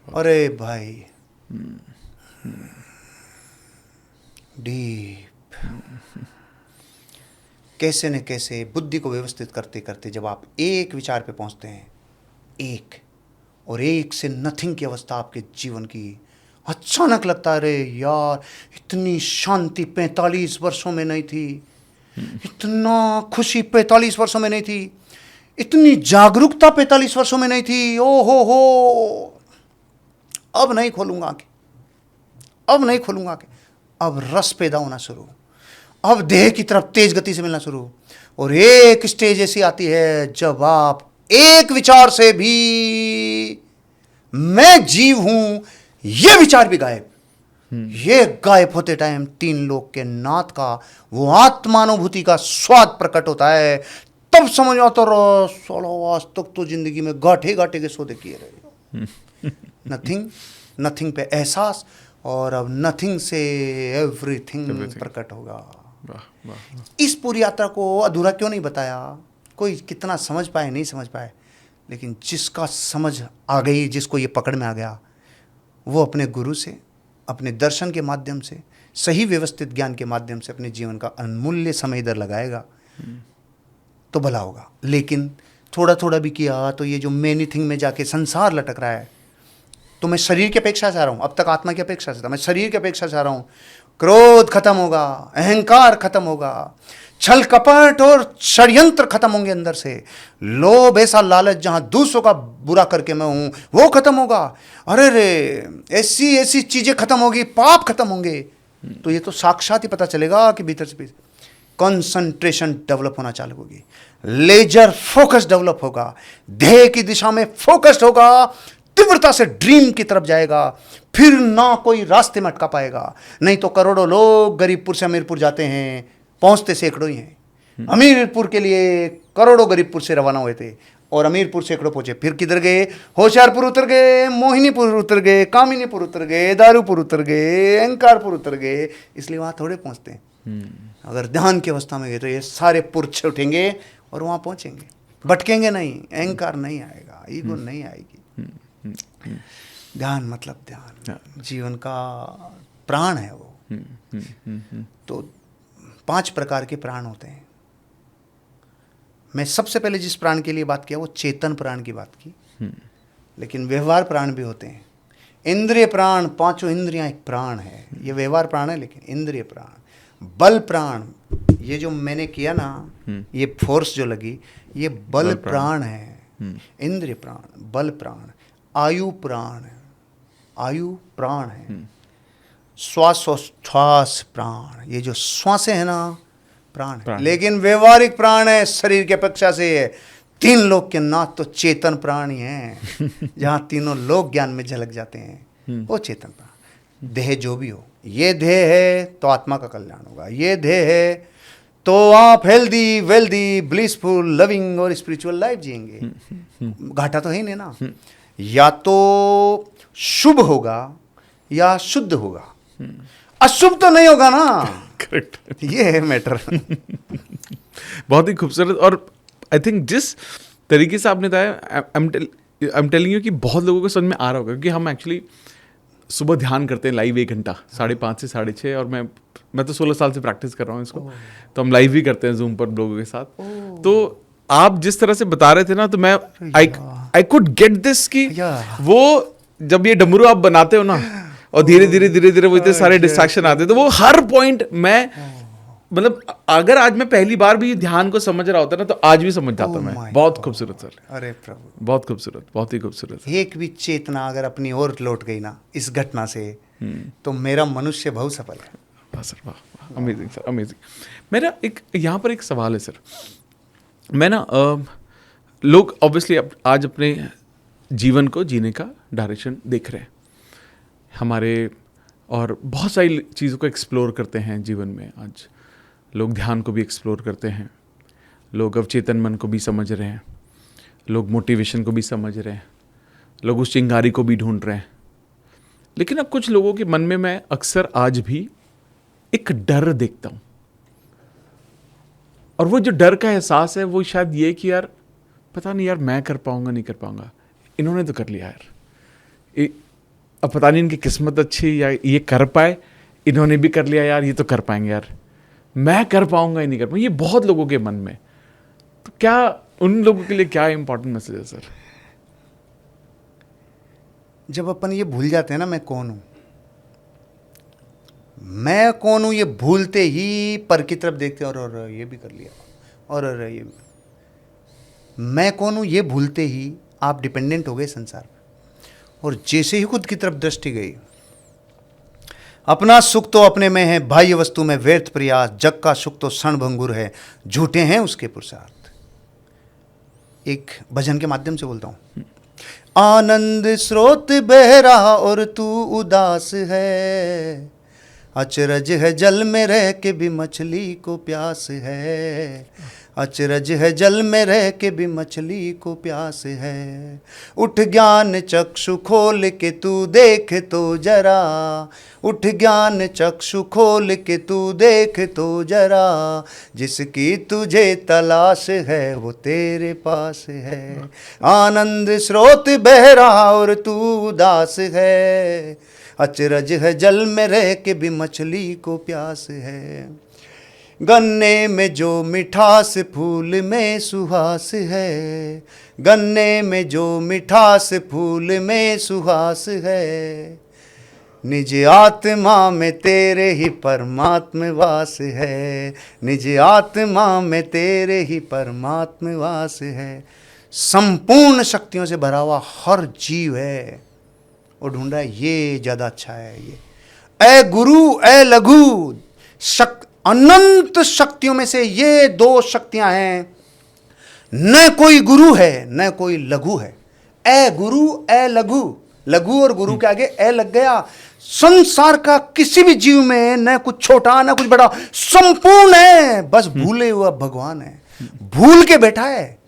अरे भाई डीप, कैसे न कैसे बुद्धि को व्यवस्थित करते करते जब आप एक विचार पे पहुंचते हैं, एक से नथिंग की अवस्था आपके जीवन की, अचानक लगता है अरे यार इतनी शांति 45 वर्षों में नहीं थी, इतना खुशी 45 वर्षों में नहीं थी, इतनी जागरूकता 45 वर्षों में नहीं थी। ओ हो अब नहीं खोलूंगा आंखें, अब नहीं खोलूंगा आंखें। अब रस पैदा होना शुरू, अब देह की तरफ तेज गति से मिलना शुरू। और एक स्टेज ऐसी आती है जब आप एक विचार से भी मैं जीव हूं, ये विचार भी गायब। ये गायब होते टाइम तीन लोक के नाथ का वो आत्मानुभूति का स्वाद प्रकट होता है। तब समझ आता रहा साला आज तक तो जिंदगी में गाठे गाठे के सौदे किए रहे। नथिंग, नथिंग पे एहसास, और अब नथिंग से एवरीथिंग प्रकट होगा। वाह वाह। इस पूरी यात्रा को अधूरा क्यों नहीं बताया? कोई कितना समझ पाए नहीं समझ पाए, लेकिन जिसका समझ आ गई, जिसको ये पकड़ में आ गया, वो अपने गुरु से, अपने दर्शन के माध्यम से, सही व्यवस्थित ज्ञान के माध्यम से अपने जीवन का अनमूल्य समय इधर लगाएगा तो भला होगा। लेकिन थोड़ा थोड़ा भी किया तो ये जो मेनी थिंग में जाके संसार लटक रहा है, तो मैं शरीर की अपेक्षा चाह रहा हूँ, अब तक आत्मा की अपेक्षा से था, मैं शरीर की अपेक्षा चाह रहा हूँ। क्रोध खत्म होगा, अहंकार खत्म होगा, छल कपट और षड्यंत्र खत्म होंगे अंदर से, लोभ ऐसा लालच जहां दूसरों का बुरा करके मैं हूं वो खत्म होगा। अरे रे ऐसी ऐसी चीजें खत्म होगी, पाप खत्म होंगे। तो ये तो साक्षात ही पता चलेगा कि भीतर से भीतर कंसंट्रेशन डेवलप होना चालू होगी, लेजर फोकस डेवलप होगा, ध्येय की दिशा में फोकस्ड होगा, तीव्रता से ड्रीम की तरफ जाएगा, फिर ना कोई रास्ते में अटका पाएगा। नहीं तो करोड़ों लोग गरीबपुर से अमीरपुर जाते हैं, पहुंचते सैकड़ों ही हैं। अमीरपुर के लिए करोड़ों गरीबपुर से रवाना हुए थे और अमीरपुर सैकड़ों पहुंचे, फिर किधर गए? होशियारपुर उतर गए, मोहिनीपुर उतर गए, कामिनीपुर उतर गए, दारूपुर उतर गए, अहंकारपुर उतर गए, इसलिए वहां थोड़े पहुंचते हैं। अगर ध्यान की अवस्था में गए तो ये सारे पुर उठेंगे और वहां पहुंचेंगे, भटकेंगे नहीं, अहंकार नहीं आएगा, ईगो नहीं आएगी। ध्यान मतलब ध्यान जीवन का प्राण है वो। तो 5 प्रकार के प्राण होते हैं। मैं सबसे पहले जिस प्राण के लिए बात किया वो चेतन प्राण की बात की, लेकिन व्यवहार प्राण भी होते हैं। इंद्रिय प्राण, 5 इंद्रियां एक प्राण है, ये व्यवहार प्राण है, लेकिन इंद्रिय प्राण, बल प्राण, ये जो मैंने किया ना, ये फोर्स जो लगी, ये बल प्राण है। इंद्रिय प्राण, बल प्राण, आयु प्राण, आयु प्राण है, श्वासोच्छ्वास प्राण, ये जो श्वासें है ना प्राण है। लेकिन व्यवहारिक प्राण है, शरीर की अपेक्षा से है। 3 लोक के नाथ तो चेतन प्राण ही हैं, जहां तीनों लोक ज्ञान में झलक जाते हैं, वो चेतन प्राण। देह जो भी हो, ये देह है तो आत्मा का कल्याण होगा, ये देह है तो आप हेल्दी, वेल्दी, ब्लिसफुल, लविंग और स्पिरिचुअल लाइफ जिएंगे। घाटा तो है ही नहीं ना, या तो शुभ होगा या शुद्ध होगा, अशुभ तो नहीं होगा ना। करेक्ट, ये है मैटर। बहुत ही खूबसूरत। और आई थिंक जिस तरीके से आपने बताया, आई एम टेलिंग यू कि बहुत लोगों को समझ में आ रहा होगा, क्योंकि हम एक्चुअली सुबह ध्यान करते हैं लाइव 1 घंटा, 5:30 से 6:30, और मैं तो 16 साल से प्रैक्टिस कर रहा हूँ इसको। तो हम लाइव भी करते हैं जूम पर लोगों के साथ। तो आप जिस तरह से बता रहे थे ना, तो मैं आई कुड गेट दिस कि वो जब ये डमरू आप बनाते हो ना, और धीरे धीरे वो इतने सारे डिस्ट्रैक्शन आते हैं, तो वो हर पॉइंट मैं मतलब अगर आज मैं पहली बार भी ध्यान को समझ रहा होता ना, तो आज भी समझ जाता मैं। बहुत खूबसूरत सर, अरे प्रभु, बहुत खूबसूरत, बहुत ही खूबसूरत। एक भी चेतना अगर अपनी ओर लौट गई ना इस घटना से, तो मेरा मनुष्य बहुत सफल है। वाह सर, वाह, अमेजिंग सर, अमेजिंग। मेरा एक यहाँ पर एक सवाल है सर। मैं ना लोग ऑब्वियसली आज अपने जीवन को जीने का डायरेक्शन देख रहे हैं हमारे, और बहुत सारी चीज़ों को एक्सप्लोर करते हैं जीवन में। आज लोग ध्यान को भी एक्सप्लोर करते हैं, लोग अवचेतन मन को भी समझ रहे हैं, लोग मोटिवेशन को भी समझ रहे हैं, लोग उस चिंगारी को भी ढूंढ रहे हैं। लेकिन अब कुछ लोगों के मन में मैं अक्सर आज भी एक डर देखता हूँ, और वो जो डर का एहसास है वो शायद ये कि यार पता नहीं यार मैं कर पाऊंगा नहीं कर पाऊंगा, इन्होंने तो कर लिया यार, अब पता नहीं इनकी किस्मत अच्छी या ये कर पाए, इन्होंने भी कर लिया यार, ये तो कर पाएंगे यार, मैं कर पाऊंगा ही नहीं कर पाऊंगा। ये बहुत लोगों के मन में। तो क्या उन लोगों के लिए क्या इंपॉर्टेंट मैसेज है सर? जब अपन ये भूल जाते हैं ना मैं कौन हूं, मैं कौन हूं, ये भूलते ही पर की तरफ देखते हैं, और ये भी कर लिया, और ये भी। मैं कौन हूं ये भूलते ही आप डिपेंडेंट हो गए संसार पर, और जैसे ही खुद की तरफ दृष्टि गई, अपना सुख तो अपने में है, बाह्य वस्तु में व्यर्थ प्रयास, जग का सुख तो क्षणभंगुर है, झूठे हैं उसके पुरुषार्थ। एक भजन के माध्यम से बोलता हूं, आनंद स्रोत बह रहा और तू उदास है, अचरज है जल में रह के भी मछली को प्यास है, अचरज है जल में रह के भी मछली को प्यास है। उठ ज्ञान चक्षु खोल के तू देख तो जरा, उठ ज्ञान चक्षु खोल के तू देख तो जरा, जिसकी तुझे तलाश है वो तेरे पास है। आनंद स्रोत बह रहा और तू उदास है, अचरज है जल में रह के भी मछली को प्यास है। गन्ने में जो मिठास फूल में सुहास है, गन्ने में जो मिठास फूल में सुहास है, निज आत्मा में तेरे ही परमात्म वास है, निज आत्मा में तेरे ही परमात्म वास है। संपूर्ण शक्तियों से भरा हुआ हर जीव है और ढूंढ रहा है ये ज़्यादा अच्छा है। ये ए गुरु ए लघु, अनंत शक्तियों में से ये दो शक्तियां हैं, न कोई गुरु है न कोई लघु है। ए गुरु ए लघु, लघु और गुरु के आगे ए लग गया। संसार का किसी भी जीव में न कुछ छोटा न कुछ बड़ा, संपूर्ण है, बस भूले हुआ भगवान है, भूल के बैठा है।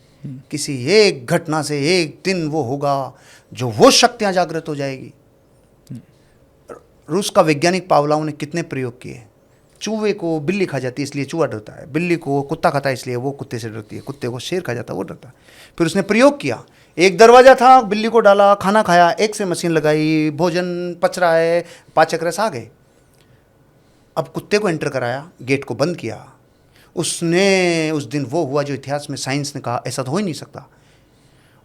किसी एक घटना से एक दिन वो होगा जो वो शक्तियां जागृत हो जाएगी। रूस का वैज्ञानिक पावलोव ने कितने प्रयोग किए। चूहे को बिल्ली खा जाती है इसलिए चूहा डरता है, बिल्ली को कुत्ता खाता है इसलिए वो कुत्ते से डरती है, कुत्ते को शेर खा जाता है वो डरता है। फिर उसने प्रयोग किया, एक दरवाज़ा था, बिल्ली को डाला, खाना खाया, एक से मशीन लगाई, भोजन पच रहा है, पाचक रस आ गए। अब कुत्ते को एंटर कराया, गेट को बंद किया। उसने उस दिन वो हुआ जो इतिहास में साइंस ने कहा ऐसा तो हो ही नहीं सकता।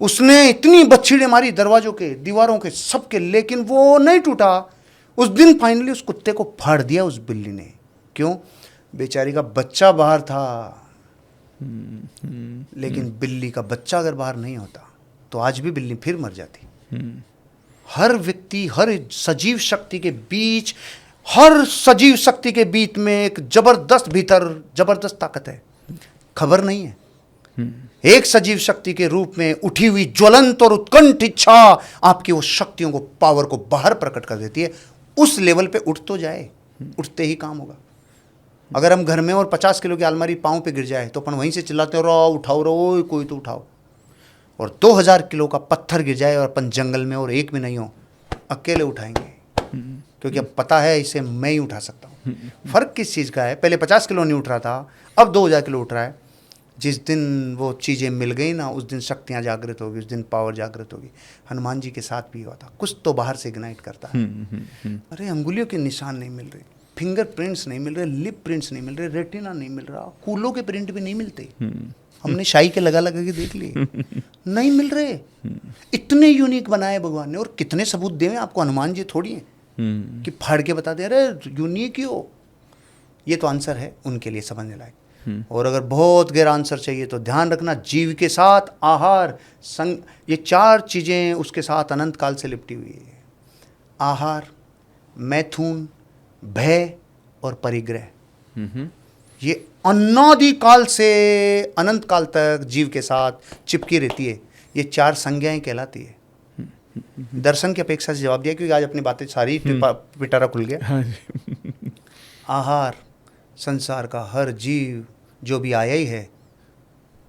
उसने इतनी बच्छीड़े मारी दरवाजों के, दीवारों के, सबके, लेकिन वो नहीं टूटा। उस दिन फाइनली उस कुत्ते को फाड़ दिया उस बिल्ली ने। क्यों? बेचारी का बच्चा बाहर था, लेकिन बिल्ली का बच्चा अगर बाहर नहीं होता तो आज भी बिल्ली फिर मर जाती। हर व्यक्ति, हर सजीव शक्ति के बीच, हर सजीव शक्ति के बीच में एक जबरदस्त भीतर जबरदस्त ताकत है, खबर नहीं है। एक सजीव शक्ति के रूप में उठी हुई ज्वलंत और उत्कंठ इच्छा आपकी वो शक्तियों को, पावर को बाहर प्रकट कर देती है। उस लेवल पे उठ तो जाए, उठते ही काम होगा। अगर हम घर में और 50 किलो की अलमारी पाँव पे गिर जाए तो अपन वहीं से चिल्लाते हो, रो उठाओ रो, कोई तो उठाओ। और 2000 किलो का पत्थर गिर जाए और अपन जंगल में और एक भी नहीं हो, अकेले उठाएंगे, क्योंकि अब पता है इसे मैं ही उठा सकता हूँ। फर्क किस चीज़ का है? पहले 50 किलो नहीं उठ रहा था, अब 2000 किलो उठ रहा है। जिस दिन वो चीज़ें मिल गई ना, उस दिन शक्तियाँ जागृत होगी, उस दिन पावर जागृत होगी। हनुमान जी के साथ भी हुआ था, कुछ तो बाहर से इग्नाइट करता है। अरे अंगुलियों के निशान नहीं मिल रहे, फिंगर प्रिंट्स नहीं मिल रहे, लिप प्रिंट्स नहीं मिल रहे, रेटिना नहीं मिल रहा, कूलों के प्रिंट भी नहीं मिलते। हमने शाही के लगा लगा के देख लिए, नहीं मिल रहे। इतने यूनिक बनाए भगवान ने, और कितने सबूत देवे आपको। हनुमान जी थोड़ी हैं कि फाड़ के बता दे अरे यूनिक ही हो। ये तो आंसर है उनके लिए समझने लायक। और अगर बहुत गहरा आंसर चाहिए तो ध्यान रखना, जीव के साथ आहार संग, ये 4 चीज़ें उसके साथ अनंत काल से लिपटी हुई है। आहार, मैथुन, भय और परिग्रह। ये अनादि काल से अनंत काल तक जीव के साथ चिपकी रहती है। ये 4 संज्ञाएं कहलाती है। दर्शन की अपेक्षा से जवाब दिया, क्योंकि आज अपनी बातें सारी पिटारा खुल गया। आहार, संसार का हर जीव जो भी आया ही है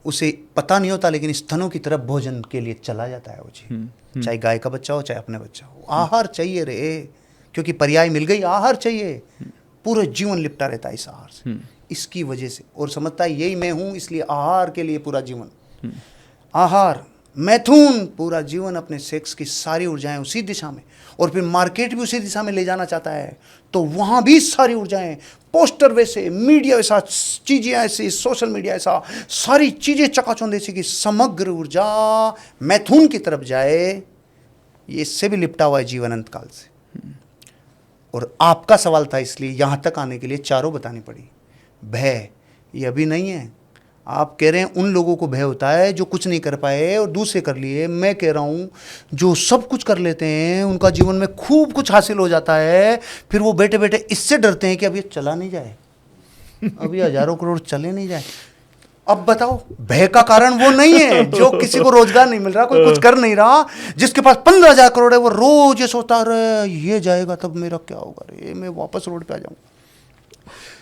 उसे पता नहीं होता, लेकिन स्तनों की तरफ भोजन के लिए चला जाता है वो जीव, चाहे गाय का बच्चा हो चाहे अपने बच्चा हो। आहार चाहिए रे, क्योंकि पर्याय मिल गई, आहार चाहिए। पूरा जीवन लिपटा रहता है इस आहार से, इसकी वजह से, और समझता है यही मैं हूँ, इसलिए आहार के लिए पूरा जीवन। आहार, मैथुन, पूरा जीवन अपने सेक्स की सारी ऊर्जाएं उसी दिशा में, और फिर मार्केट भी उसी दिशा में ले जाना चाहता है, तो वहाँ भी सारी ऊर्जाएं, पोस्टर वैसे, मीडिया वैसा, चीज़ें ऐसी, सोशल मीडिया ऐसा, सारी चीज़ें चकाचौंध ऐसी कि समग्र ऊर्जा मैथुन की तरफ जाए। ये इससे भी लिपटा हुआ है जीवन अनंत काल से। और आपका सवाल था, इसलिए यहाँ तक आने के लिए चारों बतानी पड़ी। भय, ये अभी नहीं है। आप कह रहे हैं उन लोगों को भय होता है जो कुछ नहीं कर पाए और दूसरे कर लिए। मैं कह रहा हूँ जो सब कुछ कर लेते हैं, उनका जीवन में खूब कुछ हासिल हो जाता है, फिर वो बैठे बैठे इससे डरते हैं कि अब ये चला नहीं जाए, अब ये हजारों करोड़ चले नहीं जाए। अब बताओ, भय का कारण वो नहीं है जो किसी को रोजगार नहीं मिल रहा, कोई कुछ कर नहीं रहा, जिसके पास 15,000 करोड़ है, वो रोज ये सोचता रहे ये जाएगा तब मेरा क्या होगा रे, मैं वापस रोड पे आ जाऊंगा।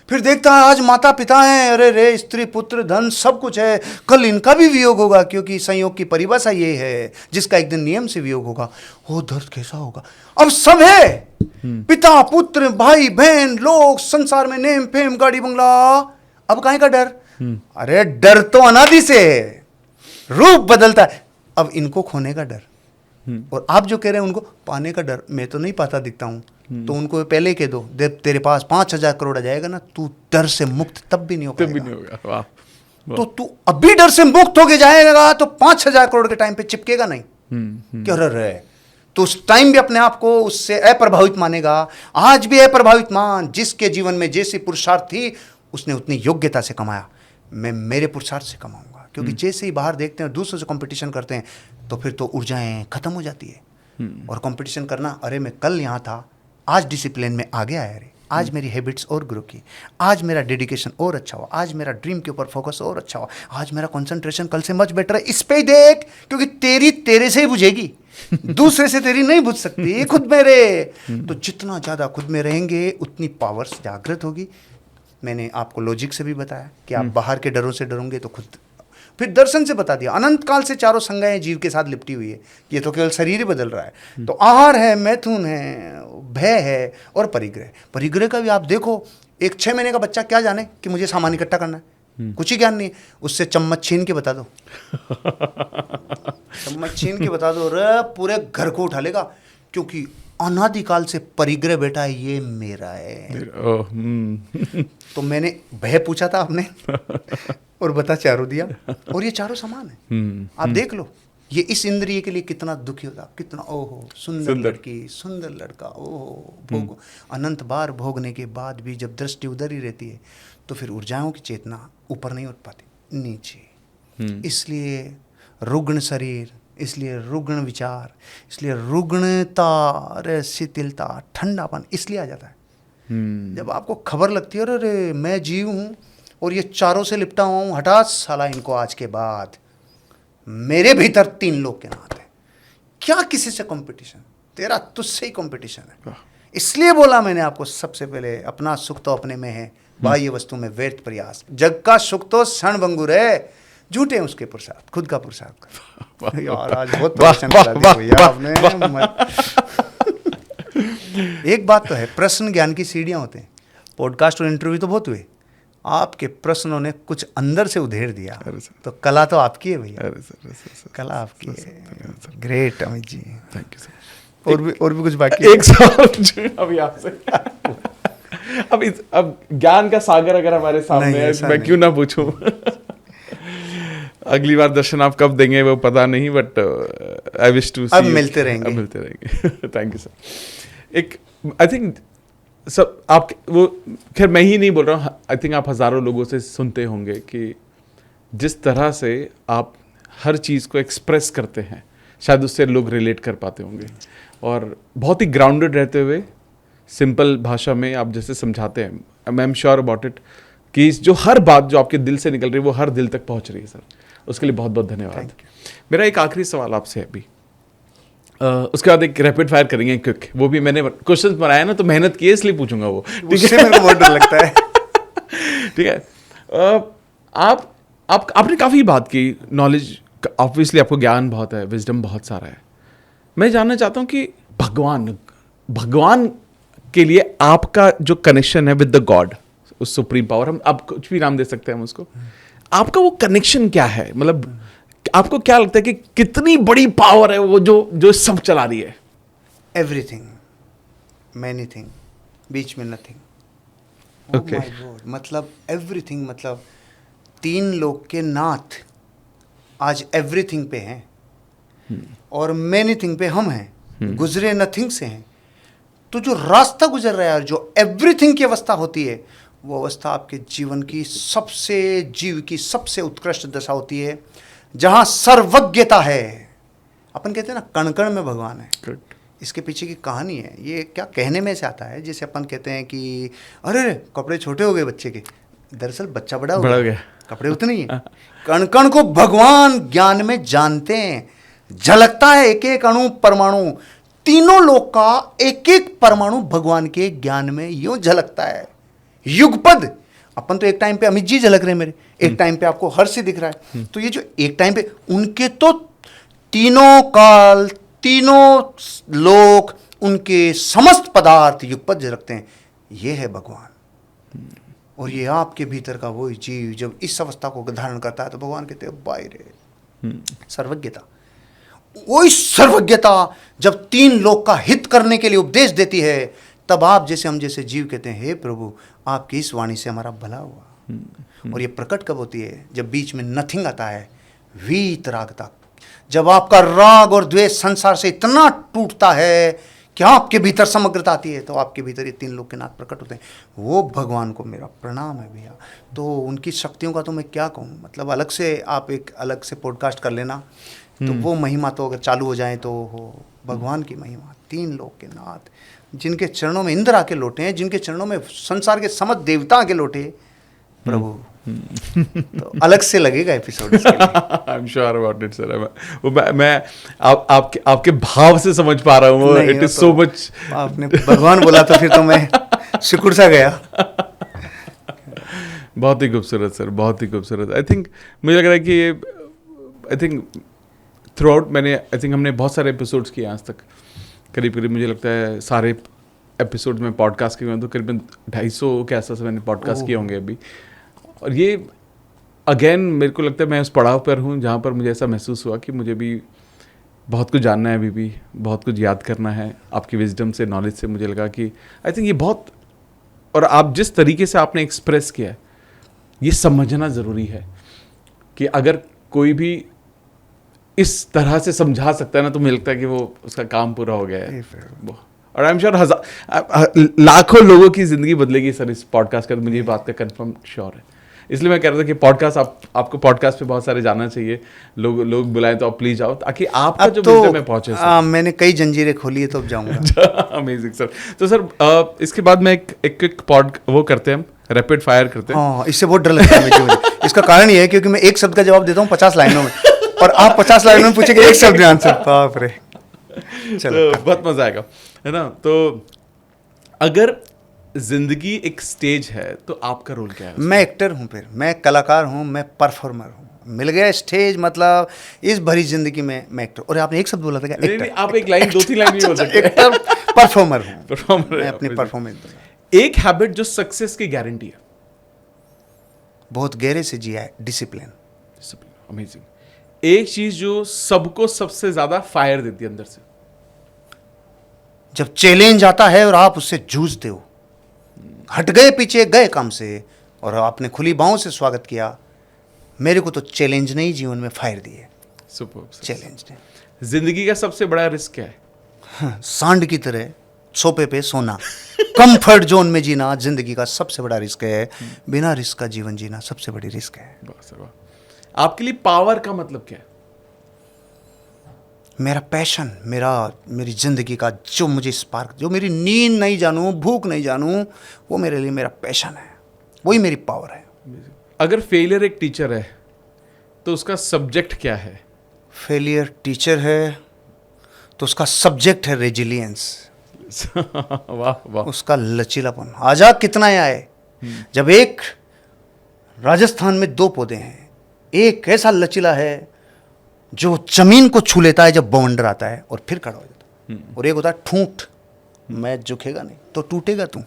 फिर देखता है आज माता पिता हैं, अरे रे स्त्री पुत्र धन सब कुछ है, कल इनका भी वियोग होगा, क्योंकि संयोग की परिभाषा ये है जिसका एक दिन नियम से वियोग होगा, वो दर्द कैसा होगा। अब सब है, पिता पुत्र भाई बहन लोग, संसार में नेम फेम गाड़ी बंगला, अब काहे का डर? अरे डर तो अनादि से है, रूप बदलता है, अब इनको खोने का डर, और आप जो कह रहे हैं उनको पाने का डर। मैं तो नहीं पाता दिखता हूं, तो उनको पहले कह दो, देव तेरे पास 5,000 करोड़ आ जाएगा ना, तू डर से मुक्त तब भी नहीं हो पाएगा। तब भी नहीं होगा। वाह, वाह। तो तू अभी डर से मुक्त होके जाएगा तो 5,000 करोड़ के टाइम पे चिपकेगा नहीं। क्यों रहे? तो उस टाइम भी अपने आप को उससे अप्रभावित मानेगा। आज भी अप्रभावित मान, जिसके जीवन में जैसी पुरुषार्थ थी उसने उतनी योग्यता से कमाया, मैं मेरे पुरुषार्थ से कमाऊंगा। क्योंकि जैसे ही बाहर देखते हैं दूसरों से कंपटीशन करते हैं तो फिर तो ऊर्जाएं खत्म हो जाती है। और कंपटीशन करना, अरे मैं कल यहाँ था, आज डिसिप्लिन में आ गया है, अरे आज मेरी हैबिट्स और ग्रो की, आज मेरा डेडिकेशन और अच्छा हुआ, आज मेरा ड्रीम के ऊपर फोकस और अच्छा हुआ, आज मेरा कंसंट्रेशन कल से मच बेटर है। इस पे ही देख, क्योंकि तेरी तेरे से ही बुझेगी, दूसरे से तेरी नहीं बुझ सकती, खुद में रहे। तो जितना ज़्यादा खुद में रहेंगे उतनी पावर्स जागृत होगी। मैंने आपको लॉजिक से भी बताया कि आप बाहर के डरों से डरोगे तो खुद, फिर दर्शन से बता दिया, अनंत काल से चारों संज्ञाएं जीव के साथ लिपटी हुई है, ये तो केवल शरीर ही बदल रहा है। तो आहार है, मैथुन है, भय है और परिग्रह। परिग्रह का भी आप देखो, एक 6 महीने का बच्चा क्या जाने कि मुझे सामान इकट्ठा करना है, कुछ ही ज्ञान नहीं है। उससे चम्मच छीन के बता दो चम्मच छीन के बता दो, रे पूरे घर को उठा लेगा, क्योंकि अनादिकाल से परिग्रह बेटा ये मेरा है। तो मैंने भय पूछा था आपने और बता चारों दिया, और ये चारों समान है। आप देख लो, ये इस इंद्रिय के लिए कितना दुखी होता, कितना ओहो सुंदर लड़की, सुंदर लड़का, ओहो भोग, अनंत बार भोगने के बाद भी जब दृष्टि उधर ही रहती है तो फिर ऊर्जाओं की चेतना ऊपर नहीं उठ पाती, नीचे। इसलिए रुग्ण शरीर, इसलिए रुग्ण विचार, इसलिए रुग्णता, शिथिलता, ठंडापन इसलिए आ जाता है। जब आपको खबर लगती है अरे मैं जीव हूँ और ये चारों से लिपटा हुआ हूँ, हटा साला इनको, आज के बाद मेरे भीतर 3 लोग के नाथ है। क्या किसी से कंपटीशन, तेरा तुझसे ही कंपटीशन है। इसलिए बोला मैंने आपको सबसे पहले, अपना सुख तो अपने में है, बाह्य वस्तु में व्यर्थ प्रयास। जग का सुख तो क्षण भंगुर है, झूठे उसके पुरुषार्थ, खुद का पुरुषार्थ। यार आज बहुत परेशान करा दिया भैया आपने। एक बात तो है, प्रश्न ज्ञान की सीढ़ियां होते हैं। पॉडकास्ट और इंटरव्यू तो बहुत हुए, आपके प्रश्नों ने कुछ अंदर से उधेड़ दिया, तो कला तो आपकी है भैया, कला आपकी है। Great Amit ji, thank you sir. और भी कुछ बाकी? एक सवाल अभी आपसे अब ज्ञान का सागर अगर हमारे सामने है, मैं क्यों ना पूछूं। अगली बार दर्शन आप कब देंगे वो पता नहीं, बट आई विश टू सी। अब मिलते रहेंगे, अब मिलते रहेंगे। Thank you sir. एक आई थिंक सब आप वो, खैर मैं ही नहीं बोल रहा हूँ, आई थिंक आप हज़ारों लोगों से सुनते होंगे कि जिस तरह से आप हर चीज़ को एक्सप्रेस करते हैं, शायद उससे लोग रिलेट कर पाते होंगे, और बहुत ही ग्राउंडेड रहते हुए सिंपल भाषा में आप जैसे समझाते हैं, आई एम श्योर अबाउट इट कि जो हर बात जो आपके दिल से निकल रही है वो हर दिल तक पहुंच रही है सर। उसके लिए बहुत बहुत धन्यवाद। मेरा एक आखिरी सवाल आपसे है अभी, उसके बाद एक रैपिड फायर करेंगे क्विक, वो भी मैंने क्वेश्चन बनाया ना तो मेहनत की है इसलिए पूछूंगा वो, उससे मेरे को बहुत डर लगता है। ठीक है, आपने काफ़ी बात की, नॉलेज ऑब्वियसली आपको ज्ञान बहुत है, विजडम बहुत सारा है। मैं जानना चाहता हूँ कि भगवान के लिए आपका जो कनेक्शन है विद द गॉड, उस सुप्रीम पावर, हम आप कुछ भी नाम दे सकते हैं हम उसको, आपका वो कनेक्शन क्या है? मतलब आपको क्या लगता है कि कितनी बड़ी पावर है वो जो सब चला रही है? एवरीथिंग, मैनी थिंग, बीच में नथिंग। Okay. मतलब एवरीथिंग, मतलब 3 लोग के नाथ आज एवरीथिंग पे हैं, और मैनी थिंग पे हम हैं, गुजरे नथिंग से हैं। तो जो रास्ता गुजर रहा है, जो एवरीथिंग की अवस्था होती है, वो अवस्था आपके जीवन की सबसे, जीव की सबसे उत्कृष्ट दशा होती है, जहाँ सर्वज्ञता है। अपन कहते हैं ना कण कण में भगवान है। Correct. इसके पीछे की कहानी है, ये क्या कहने में से आता है, जैसे अपन कहते हैं कि अरे कपड़े छोटे हो गए बच्चे के, दरअसल बच्चा बड़ा हो गया। कपड़े उतने ही हैं। कण कण को भगवान ज्ञान में जानते हैं, झलकता है एक एक अणु परमाणु, तीनों लोक का एक एक परमाणु भगवान के ज्ञान में यूं झलकता है। युगपद, अपन तो एक टाइम पे अमित जी झलक रहे हैं मेरे, एक टाइम पे आपको हर्ष दिख रहा है, तो ये जो एक टाइम पे उनके तो तीनों काल, तीनों लोक, उनके समस्त पदार्थ युगपद झलकते हैं। ये है भगवान। और ये आपके भीतर का वही जीव जब इस अवस्था को धारण करता है तो भगवान कहते हैं बाहर सर्वज्ञता। वही सर्वज्ञता जब तीन लोक का हित करने के लिए उपदेश देती है, तब आप जैसे हम जैसे जीव कहते हैं हे प्रभु आपकी इस वाणी से हमारा भला हुआ। और ये प्रकट कब होती है? जब बीच में नथिंग आता है, वीतरागता। जब आपका राग और द्वेष संसार से इतना टूटता है कि आपके भीतर समग्रता आती है, तो आपके भीतर ये तीन लोक के नाथ प्रकट होते हैं। वो भगवान को मेरा प्रणाम है भैया। तो उनकी शक्तियों का तो मैं क्या कहूँ, मतलब अलग से आप एक अलग से पॉडकास्ट कर लेना, तो वो महिमा तो अगर चालू हो जाए तो हो भगवान की महिमा। तीन लोक के नाथ, जिनके चरणों में इंद्र आके लौटे हैं, जिनके चरणों में संसार के समस्त देवता आके लौटे प्रभु, तो अलग से लगेगा episode. I am sure about it sir. मैं आपके भाव से समझ पा रहा हूँ। It is so much. आपने भगवान बोला तो फिर तो मैं शुक्र सा गया। बहुत ही खूबसूरत सर, बहुत ही खूबसूरत। आई थिंक मुझे लग रहा है कि ये आई थिंक थ्रू आउट हमने बहुत सारे एपिसोड्स किए आज तक। करीब करीब मुझे लगता है सारे एपिसोड में पॉडकास्ट किए हुए, तो करीबन 250 के आसपास मैंने पॉडकास्ट किए होंगे अभी। और ये अगेन मेरे को लगता है मैं उस पड़ाव पर हूँ जहाँ पर मुझे ऐसा महसूस हुआ कि मुझे भी बहुत कुछ जानना है, अभी भी बहुत कुछ याद करना है। आपकी विजडम से, नॉलेज से मुझे लगा कि आई थिंक ये बहुत, और आप जिस तरीके से आपने एक्सप्रेस किया है, ये समझना ज़रूरी है कि अगर कोई भी इस तरह से समझा सकता है ना, तो मुझे लगता है कि वो उसका काम पूरा हो गया है। और आई एम श्योर लाखों लोगों की ज़िंदगी बदलेगी सर इस पॉडकास्ट का, तो मुझे ये बात का कंफर्म श्योर है। इसलिए मैं कह रहा था कि पॉडकास्ट आपको पॉडकास्ट पे बहुत सारे जाना चाहिए। लोग बुलाएं तो आप प्लीज आओ, ताकि आपका जो विजडम में पहुंचे सर। मैंने कई जंजीरें खोली है तो अब जाऊंगा। Amazing sir. तो सर इसके बाद में एक पॉड वो करते हैं, हम रैपिड फायर करते हैं। हाँ, इससे बहुत डर लगता है मुझे। इसका कारण ये है क्योंकि मैं एक शब्द का जवाब देता हूँ 50 लाइनों में, और आप 50 लाइनों में पूछेंगे एक शब्द में आंसर। बाप रे, चलो तो बहुत मजा आएगा, है ना। तो अगर जिंदगी एक स्टेज है तो आपका रोल क्या है? मैं एक्टर हूँ, फिर मैं कलाकार हूँ, मैं परफॉर्मर हूँ। मिल गया स्टेज, मतलब इस भरी जिंदगी में मैं एक्टर। और आपने एक शब्द बोला था क्या? एक्टर। नहीं, आप एक लाइन, 2-3 लाइन भी बोल सकते हैं। एक्टर परफॉर्मर हूँ, परफॉर्मर मैं अपनी परफॉर्मेंस दूंगा। एक हैबिट जो सक्सेस की गारंटी है? बहुत गहरे से जिया है, डिसिप्लिन। अमेजिंग। एक चीज जो सबको सबसे ज्यादा फायर देती है अंदर से? जब चैलेंज आता है और आप उससे जूझते हो, हट गए पीछे, गए काम से, और आपने खुली बाहों से स्वागत किया। मेरे को तो चैलेंज ने ही जीवन में फायर दी है। सुपर। चैलेंज ने। जिंदगी का सबसे बड़ा रिस्क क्या है? सांड की तरह सोफे पे सोना, कंफर्ट जोन में जीना जिंदगी का सबसे बड़ा रिस्क है। बिना रिस्क का जीवन जीना सबसे बड़ी रिस्क है। आपके लिए पावर का मतलब क्या है? मेरा पैशन, मेरी जिंदगी का जो मुझे स्पार्क, जो मेरी नींद नहीं जानूं, भूख नहीं जानूं, वो मेरे लिए मेरा पैशन है, वही मेरी पावर है। अगर फेलियर एक टीचर है तो उसका सब्जेक्ट क्या है? फेलियर टीचर है तो उसका सब्जेक्ट है रेजिलियंस। वाह वाह। उसका लचीलापन। आजा कितना आए। जब एक राजस्थान में 2 पौधे हैं, एक ऐसा लचीला है जो जमीन को छू लेता है जब बवंडर आता है और फिर खड़ा हो जाता है, और एक होता है ठूंठ, मैं झुकेगा नहीं तो टूटेगा तू।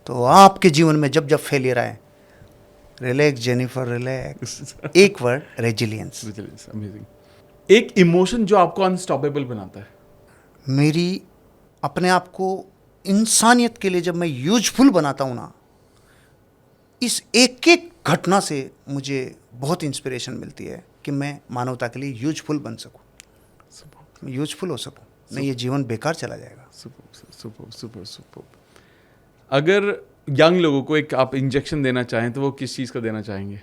तो आपके जीवन में जब जब फेलियर आए, रिलैक्स जेनिफर, रिलैक्स। एक वर्ड, रेजिलियंस। अमेजिंग। एक इमोशन जो आपको अनस्टॉपेबल बनाता है? मेरी अपने आप को इंसानियत के लिए जब मैं यूजफुल बनाता हूँ ना, इस एक एक घटना से मुझे बहुत इंस्पिरेशन मिलती है कि मैं मानवता के लिए यूजफुल बन सकूं, यूजफुल हो सकूं, नहीं ये जीवन बेकार चला जाएगा। सुपर। अगर यंग लोगों को एक आप इंजेक्शन देना चाहें तो वो किस चीज़ का देना चाहेंगे?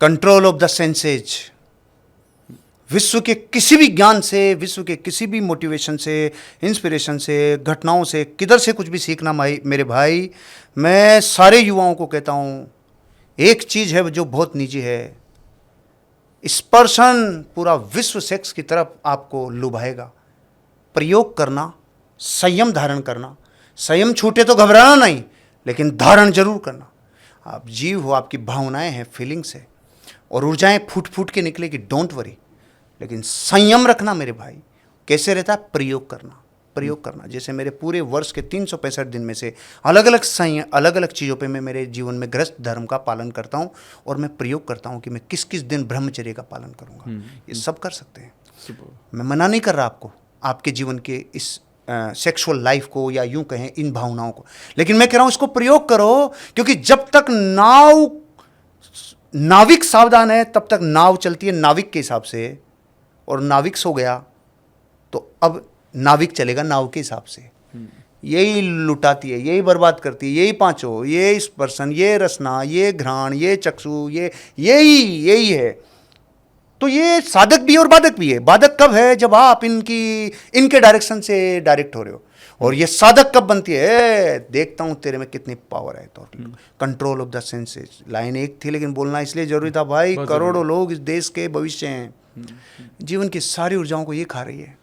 Control of the senses. विश्व के किसी भी ज्ञान से, विश्व के किसी भी मोटिवेशन से, इंस्पिरेशन से, घटनाओं से, किधर से कुछ भी सीखना मेरे भाई, मैं सारे युवाओं को कहता हूँ एक चीज है जो बहुत निजी है, स्पर्शन पूरा विश्व सेक्स की तरफ आपको लुभाएगा। प्रयोग करना, संयम धारण करना, संयम छूटे तो घबराना नहीं, लेकिन धारण जरूर करना। आप जीव हो, आपकी भावनाएं हैं, फीलिंग्स है, और ऊर्जाएं फूट फूट के निकलेगी, डोंट वरी, लेकिन संयम रखना मेरे भाई। कैसे रहता है? प्रयोग करना, प्रयोग करना। जैसे मेरे पूरे वर्ष के 365 दिन में से अलग अलग चीज़ों पे मैं मेरे जीवन में गृहस्थ धर्म का पालन करता हूँ, और मैं प्रयोग करता हूँ कि मैं किस किस दिन ब्रह्मचर्य का पालन करूँगा। ये सब कर सकते हैं। मैं मना नहीं कर रहा आपको, आपके जीवन के इस सेक्सुअल लाइफ को, या यूं कहें इन भावनाओं को, लेकिन मैं कह रहा हूं इसको प्रयोग करो, क्योंकि जब तक नाविक सावधान है तब तक नाव चलती है नाविक के हिसाब से, और नाविक सो गया तो अब नाविक चलेगा नाव के हिसाब से। यही लुटाती है, यही बर्बाद करती है, यही पांचों, ये स्पर्शन, ये रसना, ये घ्राण, ये चक्षु, यही है। तो ये साधक भी है और बाधक भी है। बाधक कब है? जब आप इनके डायरेक्शन से डायरेक्ट हो रहे हो। और ये साधक कब बनती है? देखता हूं तेरे में कितनी पावर है। तो control of the senses, line एक थी लेकिन बोलना इसलिए जरूरी था भाई, करोड़ों लोग इस देश के भविष्य हैं। जीवन की सारी ऊर्जाओं को ये खा रही है,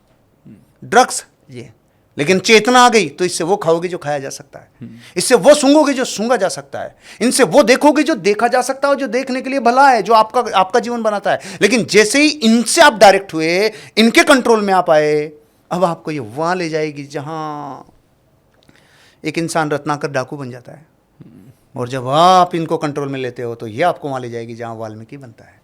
ड्रग्स ये। लेकिन चेतना आ गई तो इससे वो खाओगे जो खाया जा सकता है, इससे वो सूंघोगे जो सूंघा जा सकता है, इनसे वो देखोगे जो देखा जा सकता है, जो देखने के लिए भला है, जो आपका जीवन बनाता है। लेकिन जैसे ही इनसे आप डायरेक्ट हुए, इनके कंट्रोल में आप आए, अब आपको ये वहां ले जाएगी जहां एक इंसान रत्नाकर डाकू बन जाता है, और जब आप इनको कंट्रोल में लेते हो तो ये आपको वहां ले जाएगी जहां वाल्मीकि बनता है।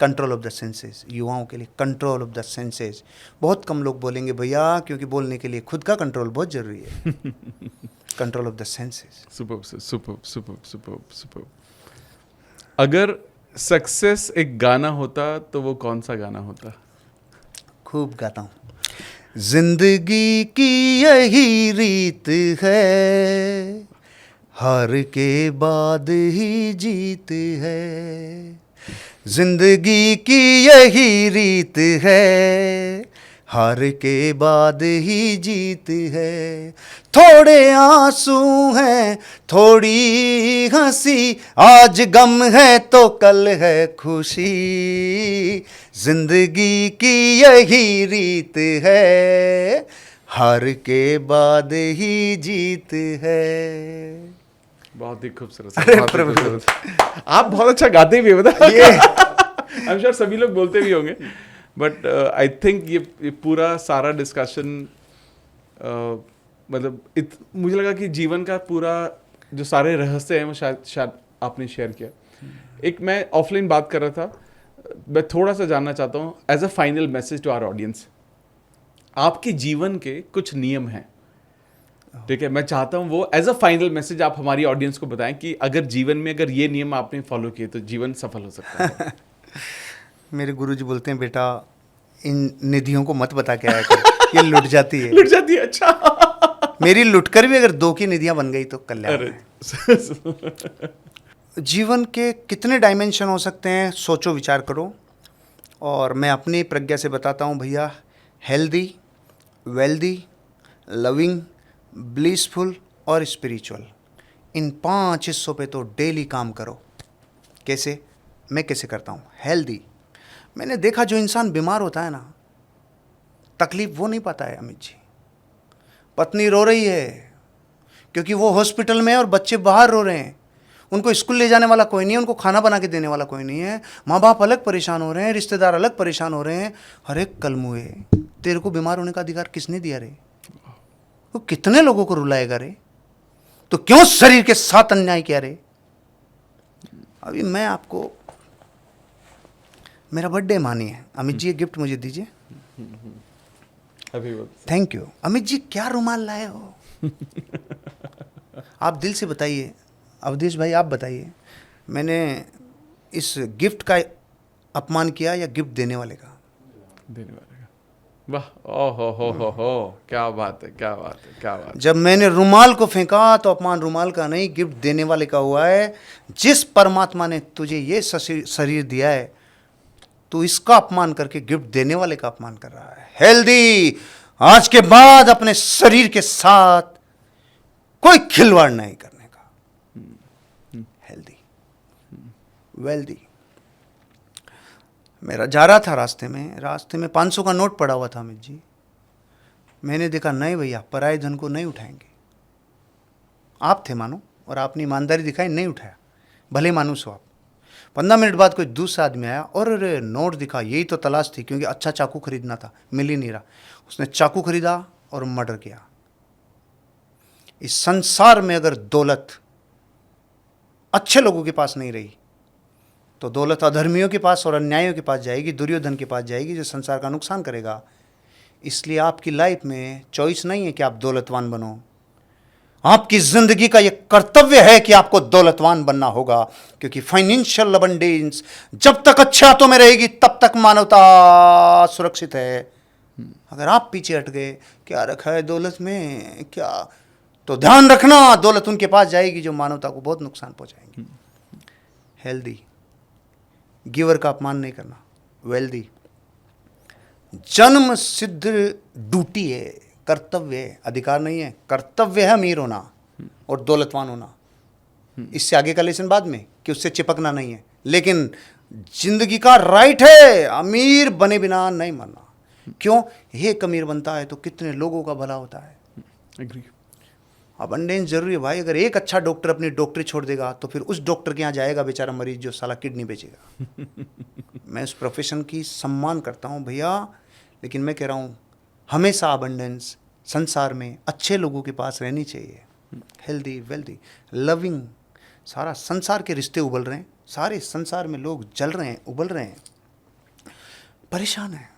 कंट्रोल ऑफ द सेंसेस, युवाओं के लिए कंट्रोल ऑफ द सेंसेस। बहुत कम लोग बोलेंगे भैया, क्योंकि बोलने के लिए खुद का कंट्रोल बहुत जरूरी है। Control of the senses. Super. अगर सक्सेस एक गाना होता तो वो कौन सा गाना होता? खूब गाता हूँ। जिंदगी की यही रीत है, हार के बाद ही जीत है। जिंदगी की यही रीत है, हार के बाद ही जीत है। थोड़े आंसू हैं, थोड़ी हंसी, आज गम है तो कल है खुशी। जिंदगी की यही रीत है, हार के बाद ही जीत है। बहुत ही खूबसूरत। आप बहुत अच्छा गाते भी हो, बता। आई एम श्योर सभी लोग बोलते भी होंगे, बट आई थिंक ये पूरा सारा डिस्कशन मतलब मुझे लगा कि जीवन का पूरा जो सारे रहस्य हैं वो शायद आपने शेयर किया। एक मैं ऑफलाइन बात कर रहा था, मैं थोड़ा सा जानना चाहता हूँ as a final message to our audience. आपके जीवन के कुछ नियम हैं, ठीक है? मैं चाहता हूँ वो एज अ फाइनल मैसेज आप हमारी ऑडियंस को बताएं कि अगर जीवन में अगर ये नियम आपने फॉलो किए तो जीवन सफल हो सकता है। मेरे गुरुजी बोलते हैं, बेटा इन निधियों को मत बता के आया कर, ये लुट जाती है। लुट जाती है, अच्छा। मेरी लुटकर भी अगर 2 की निधियां बन गई तो कल्याण है। जीवन के कितने डायमेंशन हो सकते हैं, सोचो, विचार करो। और मैं अपनी प्रज्ञा से बताता हूँ भैया, हेल्दी, वेल्दी, लविंग, ब्लिसफुल और स्पिरिचुअल, इन 5 हिस्सों पे तो डेली काम करो। कैसे? मैं कैसे करता हूँ? हेल्दी, मैंने देखा जो इंसान बीमार होता है ना, तकलीफ वो नहीं पाता है। अमित जी, पत्नी रो रही है क्योंकि वो हॉस्पिटल में है और बच्चे बाहर रो रहे हैं, उनको स्कूल ले जाने वाला कोई नहीं है, उनको खाना बना के देने वाला कोई नहीं है, माँ बाप अलग परेशान हो रहे हैं, रिश्तेदार अलग परेशान हो रहे हैं। अरे कलमुए, तेरे को बीमार होने का अधिकार किसने दिया रे? वो कितने लोगों को रुलाएगा रे? तो क्यों शरीर के साथ अन्याय किया रे? अभी मैं आपको, मेरा बर्थडे मानिए, अमित जी ये गिफ्ट मुझे दीजिए। Thank you. अमित जी क्या रुमाल लाए हो? आप दिल से बताइए, अवधेश भाई आप बताइए, मैंने इस गिफ्ट का अपमान किया या गिफ्ट देने वाले का? देने वाले का। वाह, ओहो हो, क्या बात है, क्या बात है, क्या बात है। जब मैंने रुमाल को फेंका तो अपमान रुमाल का नहीं, गिफ्ट देने वाले का हुआ है। जिस परमात्मा ने तुझे ये शरीर दिया है, तू इसका अपमान करके गिफ्ट देने वाले का अपमान कर रहा है। हेल्दी, आज के बाद अपने शरीर के साथ कोई खिलवाड़ नहीं करने का। हेल्दी। वेल्दी। मेरा जा रहा था रास्ते में 500 का नोट पड़ा हुआ था अमित जी। मैंने देखा नहीं भैया, पराये धन को नहीं उठाएंगे। आप थे मानो, और आपने ईमानदारी दिखाई, नहीं उठाया। भले मानुस हो आप। 15 मिनट बाद कोई दूसरा आदमी आया और अरे नोट दिखा। यही तो तलाश थी, क्योंकि अच्छा चाकू खरीदना था, मिल ही नहीं रहा। उसने चाकू खरीदा और मर्डर किया। इस संसार में अगर दौलत अच्छे लोगों के पास नहीं रही तो दौलत अधर्मियों के पास और अन्यायियों के पास जाएगी, दुर्योधन के पास जाएगी, जो संसार का नुकसान करेगा। इसलिए आपकी लाइफ में चॉइस नहीं है कि आप दौलतवान बनो। आपकी जिंदगी का यह कर्तव्य है कि आपको दौलतवान बनना होगा, क्योंकि फाइनेंशियल अबंडेंस जब तक अच्छे हाथों में रहेगी तब तक मानवता सुरक्षित है। अगर आप पीछे हट गए, क्या रखा है दौलत में क्या, तो ध्यान रखना दौलत उनके पास जाएगी जो मानवता को बहुत नुकसान पहुंचाएंगे। हेल्दी, गिवर का अपमान नहीं करना। वेल्दी, जन्म सिद्ध ड्यूटी है, कर्तव्य है, अधिकार नहीं है। कर्तव्य है अमीर होना और दौलतवान होना। इससे आगे का लेसन बाद में कि उससे चिपकना नहीं है, लेकिन जिंदगी का राइट है अमीर बने बिना नहीं मरना। क्यों? एक अमीर बनता है तो कितने लोगों का भला होता है। एग्री। अबंडेंस जरूरी है भाई। अगर एक अच्छा डॉक्टर अपनी डॉक्टरी छोड़ देगा तो फिर उस डॉक्टर के यहाँ जाएगा बेचारा मरीज जो साला किडनी बेचेगा। मैं उस प्रोफेशन की सम्मान करता हूँ भैया, लेकिन मैं कह रहा हूँ हमेशा अबंडेंस संसार में अच्छे लोगों के पास रहनी चाहिए। Healthy, wealthy, loving. सारा संसार के रिश्ते उबल रहे हैं, सारे संसार में लोग जल रहे हैं, उबल रहे हैं, परेशान हैं।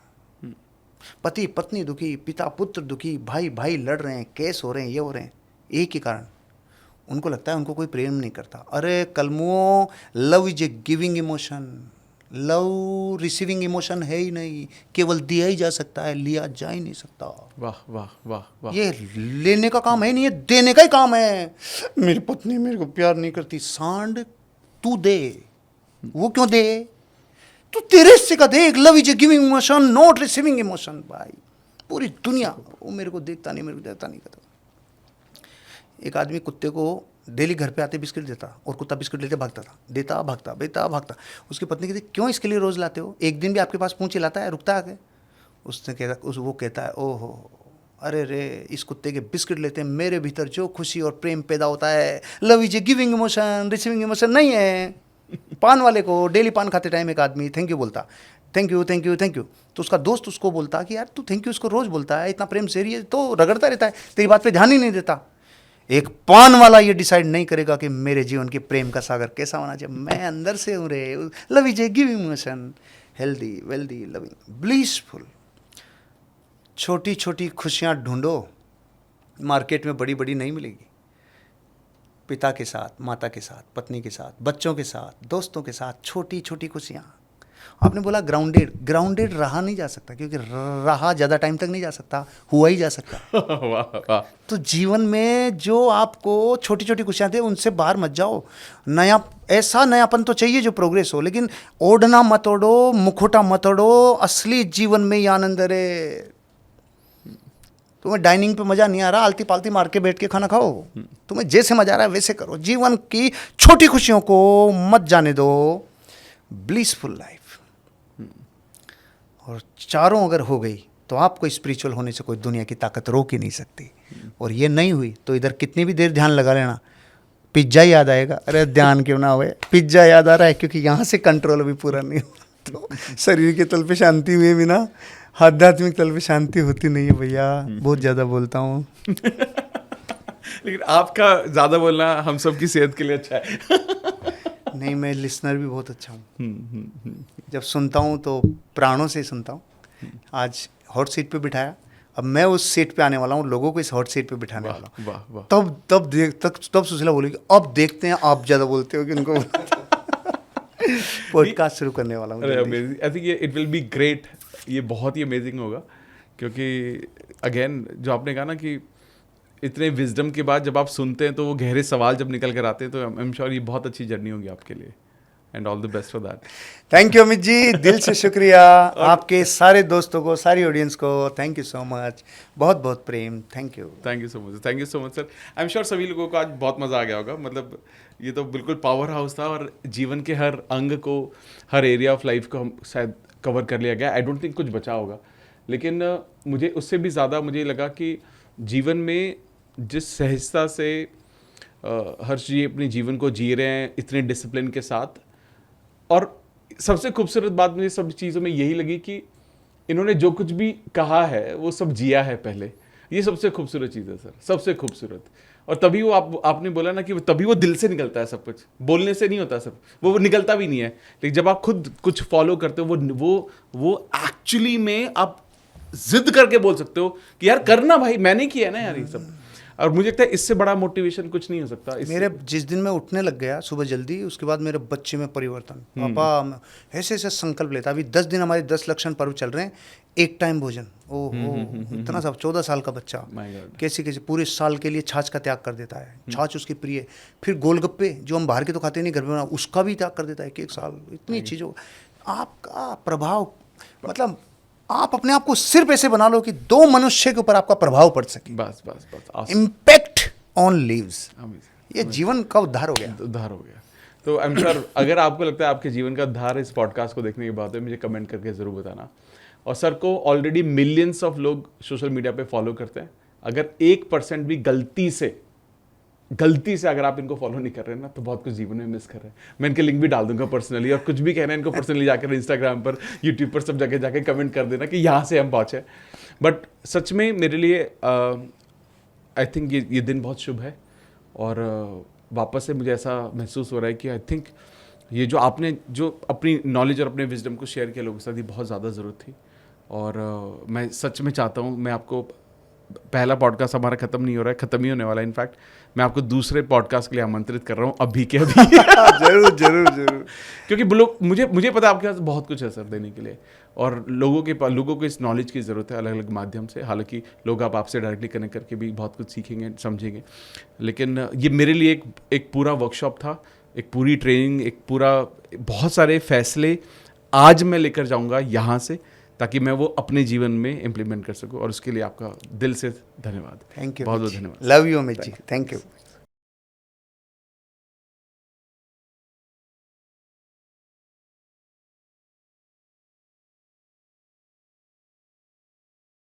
पति पत्नी दुखी, पिता पुत्र दुखी, भाई भाई लड़ रहे हैं, केस हो रहे हैं, ये हो रहे हैं, एक ही कारण, उनको लगता है उनको कोई प्रेम नहीं करता। अरे कलमुओं, love is a giving emotion, love receiving emotion है ही नहीं। केवल दिया ही जा सकता है, लिया जा ही नहीं सकता। वाह वाह वाह वाह। ये लेने का काम है नहीं, ये देने का ही काम है। मेरी पत्नी मेरे को प्यार नहीं करती, सांड तू दे। वो क्यों दे? तू तेरे हिस्से का दे। Love is a giving emotion, not receiving emotion. भाई पूरी दुनिया, वो मेरे को देखता नहीं, मेरे को देखता नहीं करता। एक आदमी कुत्ते को डेली घर पे आते बिस्किट देता, और कुत्ता बिस्किट लेते भागता था, देता भागता, बेता भागता। उसकी पत्नी कहती क्यों इसके लिए रोज़ लाते हो? एक दिन भी आपके पास पूंछ लाता है, रुकता आके? उसने कहता, वो कहता है ओहो अरे रे, इस कुत्ते के बिस्किट लेते हैं मेरे भीतर जो खुशी और प्रेम पैदा होता है। Love is a giving emotion, receiving emotion नहीं है। पान वाले को डेली पान खाते टाइम एक आदमी थैंक यू बोलता, thank you thank you thank you, तो उसका दोस्त उसको बोलता कि यार तू थैंक यू उसको रोज़ बोलता है, इतना प्रेम से रही है तो रगड़ता रहता है, तेरी बात पे ध्यान ही नहीं देता। एक पान वाला ये डिसाइड नहीं करेगा कि मेरे जीवन के प्रेम का सागर कैसा होना चाहिए। मैं अंदर से हूँ रे। Love is a giving emotion, healthy, wealthy, loving, blissful. छोटी छोटी खुशियाँ ढूंढो, मार्केट में बड़ी बड़ी नहीं मिलेगी। पिता के साथ, माता के साथ, पत्नी के साथ, बच्चों के साथ, दोस्तों के साथ छोटी छोटी खुशियाँ। आपने बोला ग्राउंडेड, ग्राउंडेड रहा नहीं जा सकता, क्योंकि रहा ज़्यादा टाइम तक नहीं जा सकता, हुआ ही जा सकता। वाह वाह। तो जीवन में जो आपको छोटी छोटी खुशियाँ थे उनसे बाहर मत जाओ। नया ऐसा नयापन तो चाहिए जो प्रोग्रेस हो, लेकिन ओढ़ना मत ओढ़ो, मुखोटा मत ओढ़ो। असली जीवन में ही आनंद है। तुम्हें डाइनिंग पे मज़ा नहीं आ रहा, आलती पालती मार के बैठ के खाना खाओ। तुम्हें जैसे मज़ा आ रहा है वैसे करो। जीवन की छोटी खुशियों को मत जाने दो। Blissful life. और चारों अगर हो गई तो आपको स्पिरिचुअल होने से कोई दुनिया की ताकत रोक ही नहीं सकती। और ये नहीं हुई तो इधर कितनी भी देर ध्यान लगा लेना, पिज्ज़ा याद आएगा। अरे ध्यान क्यों ना हुए, पिज्ज़ा याद आ रहा है, क्योंकि यहाँ से कंट्रोल अभी पूरा नहीं हुआ। तो शरीर के तल पे शांति हुए बिना आध्यात्मिक तल पे शांति होती नहीं है भैया। बहुत ज़्यादा बोलता हूँ। लेकिन आपका ज़्यादा बोलना हम सब की सेहत के लिए अच्छा है। नहीं, मैं लिसनर भी बहुत अच्छा हूँ। जब सुनता हूँ तो प्राणों से सुनता हूँ। आज हॉट सीट पे बिठाया, अब मैं उस सीट पे आने वाला हूँ, लोगों को इस हॉट सीट पे बिठाने वाला हूँ। वाह वाह। तब सुशीला बोलेगी अब देखते हैं आप ज़्यादा बोलते हो कि उनको। पॉडकास्ट शुरू करने वाला हूँ। अरे amazing, I think it will be great. ये बहुत ही अमेजिंग होगा, क्योंकि अगेन जो आपने कहा ना कि इतने विजडम के बाद जब आप सुनते हैं तो वो गहरे सवाल जब निकल कर आते हैं, तो आई एम श्योर ये बहुत अच्छी जर्नी होगी आपके लिए। And all the best for that. Thank you Amit ji, दिल से शुक्रिया। आपके सारे दोस्तों को, सारी ऑडियंस को थैंक यू सो मच, बहुत बहुत प्रेम। Thank you so much, thank you so much sir. I am sure सभी लोगों को आज बहुत मज़ा आ गया होगा। मतलब ये तो बिल्कुल पावर हाउस था और जीवन के हर अंग को, हर एरिया ऑफ लाइफ को हम शायद कवर कर लिया गया। आई डोंट थिंक कुछ बचा होगा, लेकिन मुझे उससे भी ज़्यादा मुझे लगा कि जीवन में जिस सहजता से हर्ष जी अपने जीवन को जी रहे हैं, इतने डिसिप्लिन के साथ, और सबसे खूबसूरत बात मुझे सब चीज़ों में यही लगी कि इन्होंने जो कुछ भी कहा है वो सब जिया है पहले। ये सबसे खूबसूरत चीज़ है सर, सबसे खूबसूरत। और तभी वो आपने बोला ना कि तभी वो दिल से निकलता है सब कुछ, बोलने से नहीं होता सब, वो निकलता भी नहीं है। लेकिन जब आप खुद कुछ फॉलो करते हो, वो एक्चुअली में आप जिद करके बोल सकते हो कि यार करना भाई, मैंने किया है ना यार ये सब। और मुझे लगता है इससे बड़ा मोटिवेशन कुछ नहीं हो सकता। मेरे जिस दिन मैं उठने लग गया सुबह जल्दी, उसके बाद मेरे बच्चे में परिवर्तन। पापा ऐसे ऐसे संकल्प लेता। अभी 10 दिन हमारे 10 लक्षण पर्व चल रहे हैं, एक टाइम भोजन। ओहो, इतना सब 14 साल का बच्चा कैसे कैसे पूरे साल के लिए छाछ का त्याग कर देता है, छाछ उसकी प्रिय। फिर गोलगप्पे जो हम बाहर के तो खाते नहीं, घर में बना, उसका भी त्याग कर देता है एक साल। इतनी चीज़ों आपका प्रभाव, मतलब आप अपने आप को सिर्फ ऐसे बना लो कि 2 मनुष्य के ऊपर आपका प्रभाव पड़ सके। बस बस बस, इम्पैक्ट ऑन लिव्स। ये जीवन का उद्धार हो गया, उद्धार हो गया। तो आई एम श्योर अगर आपको लगता है आपके जीवन का उद्धार इस पॉडकास्ट को देखने के बाद है, मुझे कमेंट करके ज़रूर बताना। और सर को ऑलरेडी मिलियंस ऑफ लोग सोशल मीडिया पे फॉलो करते हैं। अगर 1% भी गलती से अगर आप इनको फॉलो नहीं कर रहे हैं ना, तो बहुत कुछ जीवन में मिस कर रहे हैं। मैं इनके लिंक भी डाल दूंगा पर्सनली, और कुछ भी कहना है इनको पर्सनली जाकर इंस्टाग्राम पर, यूट्यूब पर, सब जगह जाके कमेंट कर देना कि यहाँ से हम पहुँचे। बट सच में मेरे लिए आई थिंक ये दिन बहुत शुभ है। और वापस से मुझे ऐसा महसूस हो रहा है कि आई थिंक ये जो आपने जो अपनी नॉलेज और अपने विजडम को शेयर किया लोगों के साथ, ये बहुत ज़्यादा ज़रूरत थी। और मैं सच में चाहता हूँ, मैं आपको, पहला पॉडकास्ट हमारा खत्म नहीं हो रहा है, खत्म ही होने वाला है। इनफैक्ट मैं आपको दूसरे पॉडकास्ट के लिए आमंत्रित कर रहा हूँ अभी के अभी। जरूर जरूर जरूर, क्योंकि लोग, मुझे पता है आपके पास बहुत कुछ है सर देने के लिए, और लोगों को इस नॉलेज की ज़रूरत है अलग अलग माध्यम से। हालांकि लोग आपसे डायरेक्टली कनेक्ट करके भी बहुत कुछ सीखेंगे, समझेंगे, लेकिन ये मेरे लिए एक पूरा वर्कशॉप था, एक पूरी ट्रेनिंग, एक पूरा, बहुत सारे फैसले आज मैं लेकर जाऊँगा यहाँ से, ताकि मैं वो अपने जीवन में इम्प्लीमेंट कर सकूं। और उसके लिए आपका दिल से धन्यवाद। थैंक यू, बहुत बहुत धन्यवाद। Love you Amit ji, thank you.